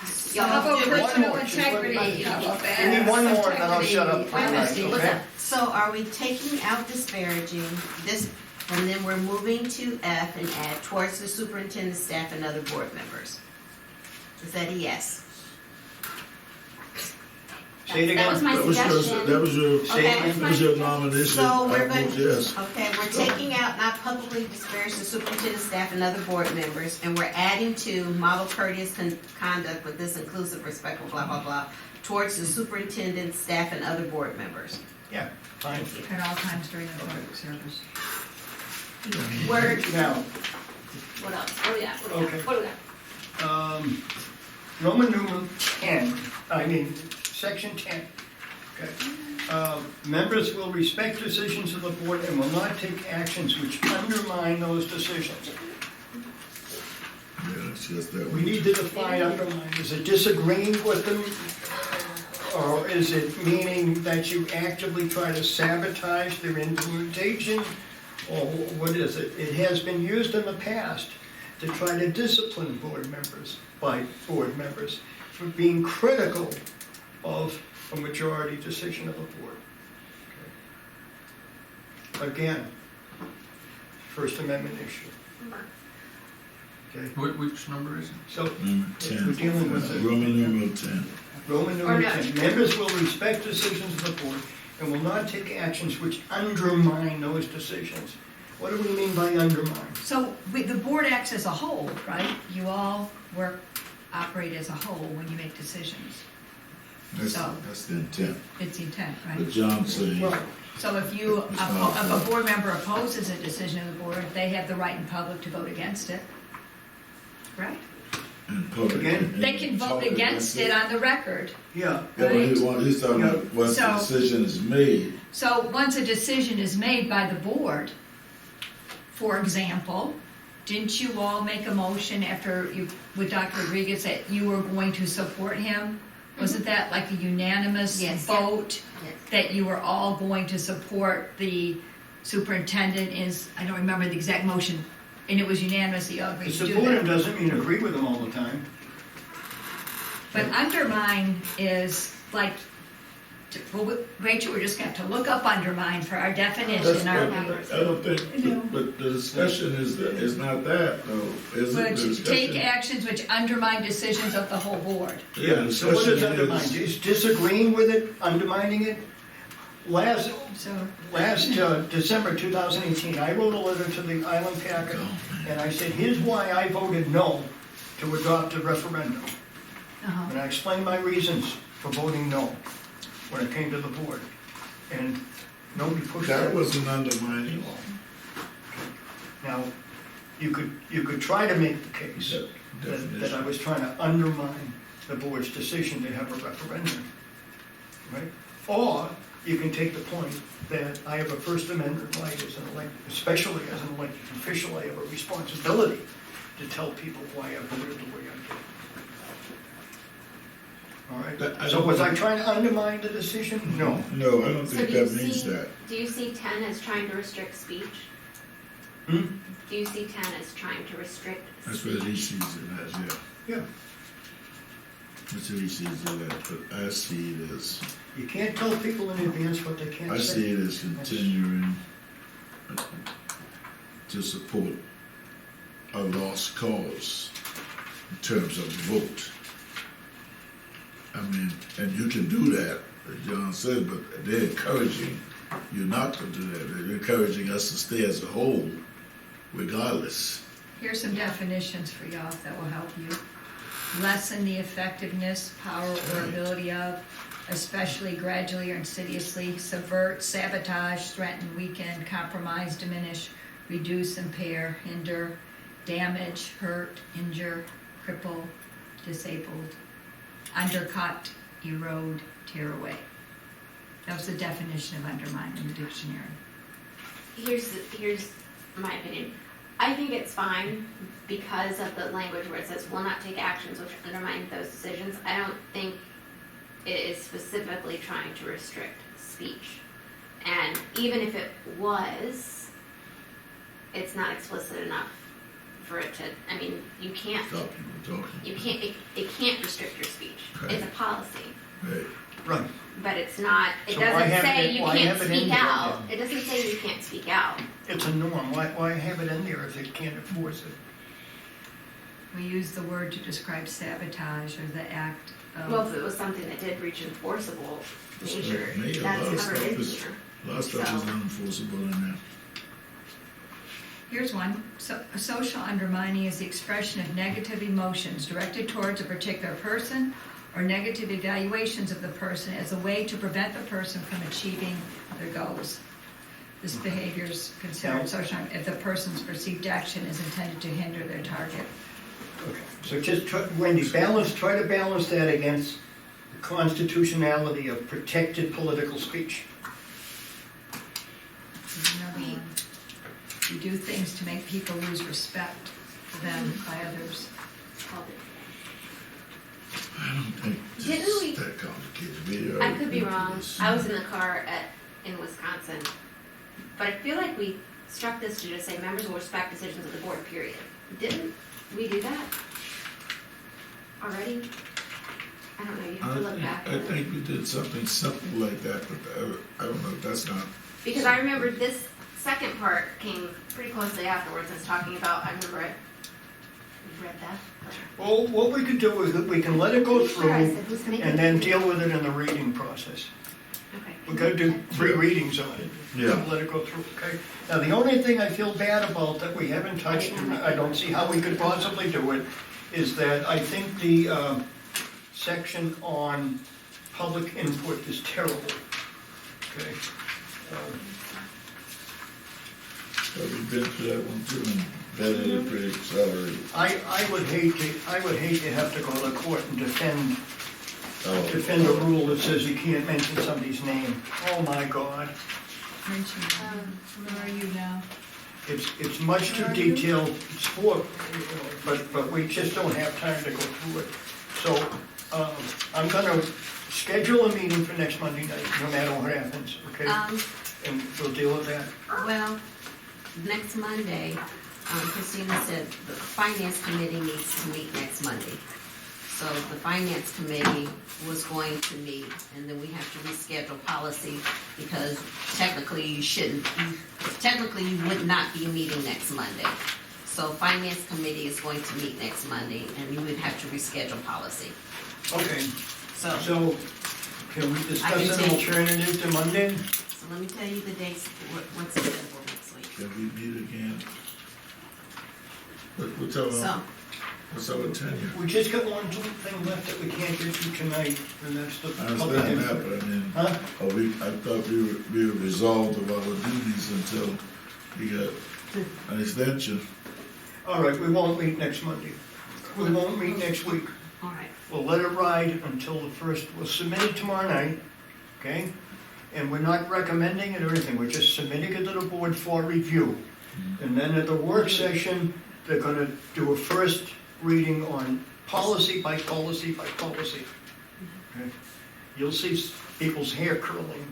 So how about One personal more, just one- integrity? We need one more, and then I'll shut up for Wait a minute, tonight, listen. okay? So are we taking out disparaging this, and then we're moving to F and add towards the superintendent, staff, and other board members? Is that a yes? Say it That was again. my that was your, suggestion. that was your, Say it Okay. again. that was your nomination. So we're I going, vote yes. okay, we're taking out not publicly disparage the superintendent, staff, and other board members, and we're adding to model courteous conduct with this inclusive, respectful, blah, blah, blah, towards the superintendent, staff, and other board members. Yeah, fine. At all times during the public service. Word, Now, What else? What do we got? What do we got? Okay. What do we got? Roman numeral 10, section 10. Okay. Members will respect decisions of the board and will not take actions which undermine those decisions. Yeah, it's just that We one. need to define undermine. Is it disagreeing with them? Or is it meaning that you actively try to sabotage their implementation? Or what is it? It has been used in the past to try to discipline board members, by board members, for being critical of a majority decision of the board. Okay. Again, First Amendment issue. Okay, Which number is it? so Number we're 10. dealing with it. Roman numeral 10. Roman Or numeral no. 10, members will respect decisions of the board and will not take actions which undermine those decisions. What do we mean by undermine? So the board acts as a whole, right? You all operate as a whole when you make decisions. That's, So- that's the intent. It's intent, right? But John's saying, Well, So if you, It's not- if a board member opposes a decision of the board, they have the right in public to vote against it, right? in public. Again? They can vote against it on the record. yeah, Yeah, but he's talking about once the So- decision is made. So once a decision is made by the board, for example, didn't you all make a motion after you, with Dr. Rodriguez, that you were going to support him? Wasn't that like a unanimous Yes. vote? Yes. That you were all going to support the superintendent is, I don't remember the exact motion, and it was unanimous, you all agreed to do support him that. doesn't mean agree with him all the time. But undermine is like, well, Rachel, we're just gonna have to look up undermine for our That's definition, what, our. I don't think, but the discussion is not that, though, is it? But The to take discussion- actions which undermine decisions of the whole board. Yeah, the So what discussion does undermine? is, Is disagreeing with it, undermining it? Last December 2018, I wrote a letter to the Island Packet, and I said, here's why I voted no to adopt a referendum. Uh-huh. And I explained my reasons for voting no when it came to the board. And nobody pushed that that. wasn't undermining. Now, you could try to make the case that I was trying to undermine the board's decision to have a referendum. right? Or you can take the point that I have a First Amendment right as an elected, especially as an elected official, I have a responsibility to tell people why I voted the way I did. All That- I right, so don't was I think- trying to undermine the decision? No. No, I don't So think do you that means see, that. do you see 10 as trying to restrict speech? Hmm? Do you see 10 as trying to restrict That's speech? what he sees it as, yeah. Yeah, That's what he sees it as, but I see it as, you can't tell people in advance what they can't I say. see it as continuing to support a lost cause in terms of the vote. I mean, and you can do that, as John said, but they're encouraging you not to do that. They're encouraging us to stay as a whole, regardless. Here's some definitions for y'all that will help you. Lessen the effectiveness, power, or ability of, especially gradually or insidiously, subvert, sabotage, threaten, weaken, compromise, diminish, reduce, impair, hinder, damage, hurt, injure, cripple, disabled, undercut, erode, tear away. That was the definition of undermine in the dictionary. Here's my opinion. I think it's fine because of the language where it says will not take actions which undermine those decisions. I don't think it is specifically trying to restrict speech. And even if it was, it's not explicit enough for it to, I mean, you can't, Stop people talking. it can't restrict your speech. It's a policy. Right. Right, But it's not, it So why doesn't have say it- you why can't have it in speak there out. then? It doesn't say you can't speak out. it's a norm, why have it in there if they can't enforce it? We use the word to describe sabotage or the act Well, of, if it was something that did reach enforceable nature, Maybe a lot that's of covered stuff in is- here. A lot of stuff is So- unenforceable in there. here's one. So, social undermining is the expression of negative emotions directed towards a particular person or negative evaluations of the person as a way to prevent the person from achieving their goals. This behavior is considered social if the person's perceived action is intended to hinder their target. Okay, so just, Wendy, try to balance that against the constitutionality of protected political speech. Here's another one. You do things to make people lose respect for them by others. It's called it. I don't think Didn't this we- is that complicated. I could be wrong. I was in the car in Wisconsin, but I feel like we struck this to just say members will respect decisions of the board, period. Didn't we do that already? I don't know, you have to look back. I think we did something simple like that, but I don't know, that's not, Because I remember this second part came pretty closely afterwards. It's talking about, I remember it. You read that? Well, what we could do is that we can let it go Sure, I through said, who's making and then it? deal with it in the reading process. Okay. We gotta do 3 readings on it. Yeah. Let it go through, okay? Now, the only thing I feel bad about that we haven't touched, and I don't see how we could possibly do it, is that I think the section on public input is terrible, okay? but we've been through that one too, and vetted it pretty accelerated. I would hate to have to go to court and defend Oh, a rule that says you can't mention somebody's name. Oh, my God. Mention, where are you now? It's much too detailed, it's for, but we just don't have time to go through it. So, I'm gonna schedule a meeting for next Monday night, no matter what happens, okay? And we'll deal with that. Well, next Monday, Christina said the finance committee needs to meet next Monday. So the finance committee was going to meet, and then we have to reschedule policy because technically you would not be meeting next Monday. So finance committee is going to meet next Monday, and you would have to reschedule policy. Okay, So so can we I discuss can an take- alternative to Monday? let me tell you the dates, what's available next week. can we meet again? What's our, So, what's our tenure? We just got one thing left that we can't get to tonight, and that's the I public understand that, input. but I mean, Huh? I thought we were resolved of our duties until we got an extension. All right, we won't meet next Monday. We won't meet next week. all right. We'll let it ride until the first, we'll submit it tomorrow night, okay? And we're not recommending it or anything, we're just submitting it to the board for review. And then at the work session, they're gonna do a first reading on policy by policy by policy. Okay? You'll see people's hair curling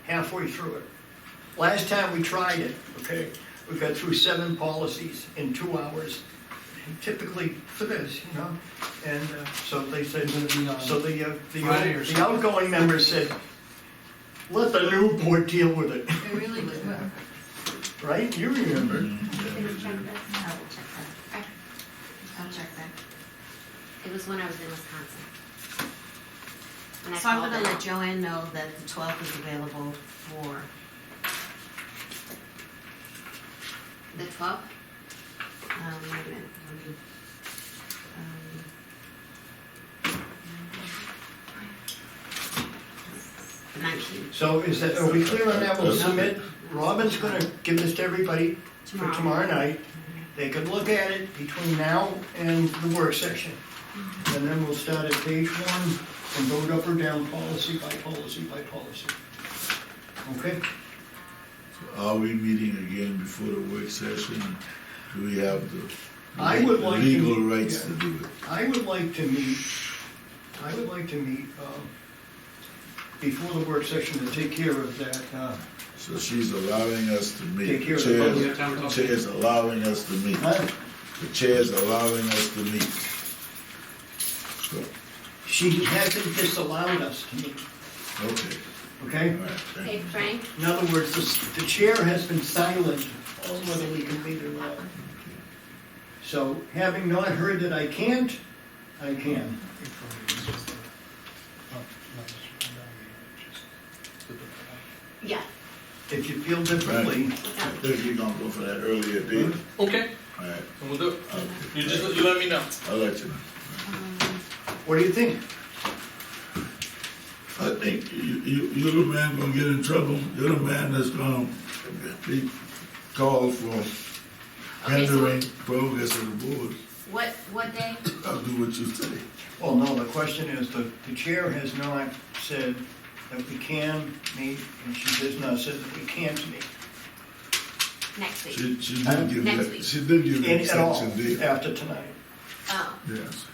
halfway through it. Last time we tried it, okay, we got through 7 policies in 2 hours, typically for this, you know? And so they said, so the outgoing members said, let the new board deal with it, It really was, right? You remember. You can check this. I will check that. Okay. I'll check that. It was when I was in Wisconsin. And I So I'm called gonna it. let Joanne know that the 12th is available for, The 12th? wait a minute, let me, the 19th, So is that, are we clear on that? We'll submit, Robin's gonna give this to everybody for tomorrow night. They can look at it between now and the work session. And then we'll start at page 1 and vote up or down policy by policy by policy. Okay? Are we meeting again before the work session? Do we have the I would like to- legal rights to yeah. do it? I would like to meet before the work session to take care of that, So she's allowing us to meet. Take care of The the chair's- the chair's allowing us to meet. The chair's allowing us to meet. So, she hasn't disallowed us to meet, okay, okay? all right, thank Hey, you. Frank? In other words, the chair has been silent on whether we can meet or not. So, having not heard that I can't, I can. Yeah. If you feel differently, I think you're gonna go for that earlier date. Okay, All right, and we'll do it. okay. You let me know. I'll let you know. what do you think? I think you're the man gonna get in trouble. You're the man that's gonna be called for Okay, so hindering progress of the board. what day? I'll do what you say. Well, no, the question is, the chair has not said that we can meet, and she has not said that we can't meet. Next week. She did give Next that, week. she did give that At all, extension date. after tonight. Oh, Yes,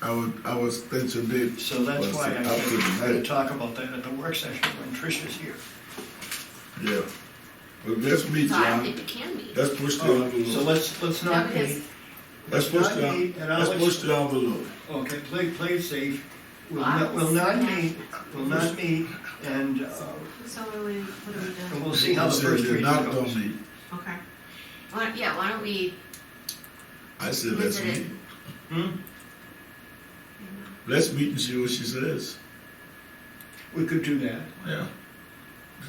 our extension date. So that's was why I up to said the we're gonna night. talk about that at the work session when Tricia's here. Yeah. Well, let's meet, so I don't John. think we can meet. Let's push the So envelope. let's No, not because- meet. Let's push not meet, and I'll let's push the envelope. Okay, play it safe. We'll Well, not, we'll not yeah. meet, and so what are we doing? we'll see how the You said first you're reading not goes. gonna meet. Okay. Yeah, why don't we I said, let's visit it? meet. Hmm? Let's meet and see what she says. We could do that. Yeah.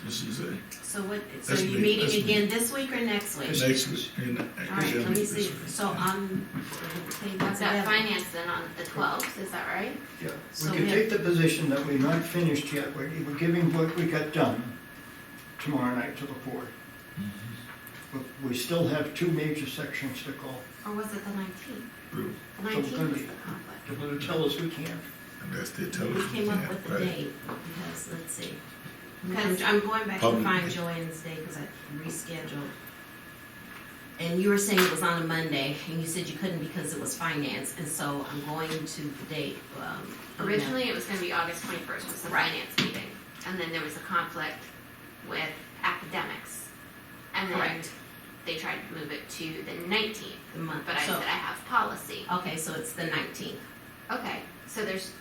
What she say? So so Let's you're meet, meeting let's again this week or next week? Next week. All right, let me see, so I'm, What's that finance then on the 12th, is that right? Yeah. So We could we- take the position that we're not finished yet. We're giving what we got done tomorrow night to the board. But we still have 2 major sections to go. Or was it the 19th? True. The So we're 19th gonna is be- the conflict. They're gonna tell us we can't. Unless they tell we us. came up with the right. date, because, let's see. Because- I'm going back to Public. find Joanne's day, because I rescheduled. And you were saying it was on a Monday, and you said you couldn't because it was finance, and so I'm going to the date, Originally, it was gonna be August 21st, was the Right. finance meeting. And then there was a conflict with academics. And then Correct. they tried to move it to the 19th. the month, But I so, said I have policy. okay, so it's the 19th. Okay, so there's,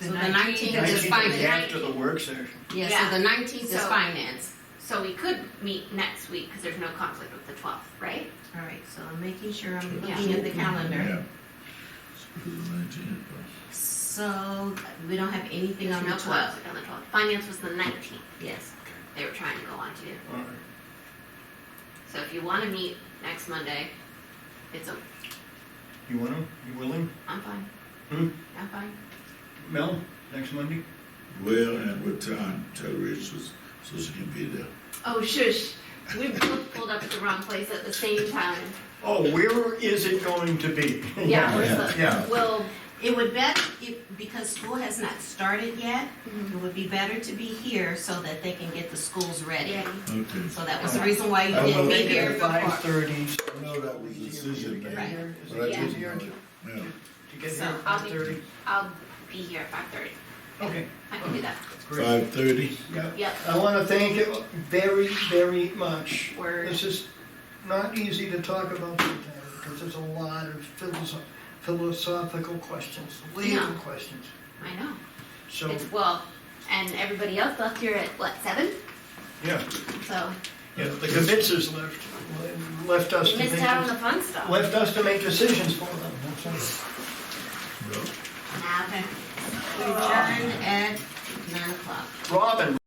So the 19th is 19th finance. is after the work session. Yeah, Yeah. so the 19th is So- finance. so we could meet next week, because there's no conflict with the 12th, right? All right, so I'm making sure I'm Yeah. looking at the calendar. Yeah. So do the 19th, So, we don't have anything There's on the no 12th. conflict on the 12th. Finance was the 19th, Yes. they were trying to go on to. All right. So if you wanna meet next Monday, it's a, You want to? You willing? I'm fine. Hmm? I'm fine. Mel, next Monday? Where and what time? Tell Rachel so she can be there. Oh, shush. We both pulled up at the wrong place at the same time. Oh, where is it going to be? Yeah, where's the, Yeah. well, It would better, because school has not started yet, Mm-hmm. it would be better to be here so that they can get the schools ready. Yeah. Okay. So that was the reason why you I didn't will be make here At before. 5:30. I know that was a decision made, Right. but I Yeah. didn't know it. Yeah. To get So, here I'll at be- 5:30. I'll be here at 5:30. Okay, I can do that. great. 5:30? Yeah. Yep. I want to thank you very, very much. Word. This is not easy to talk about sometimes, because there's a lot of philosophical questions, legal Yeah. questions. I know. So, It's, well, and everybody else left here at, what, 7? yeah, So, yeah, the Kavitzes left us we to missed out on the make, fun stuff. left us to make decisions for them. That's all. Well, Now, We adjourned at 9 o'clock. Robin,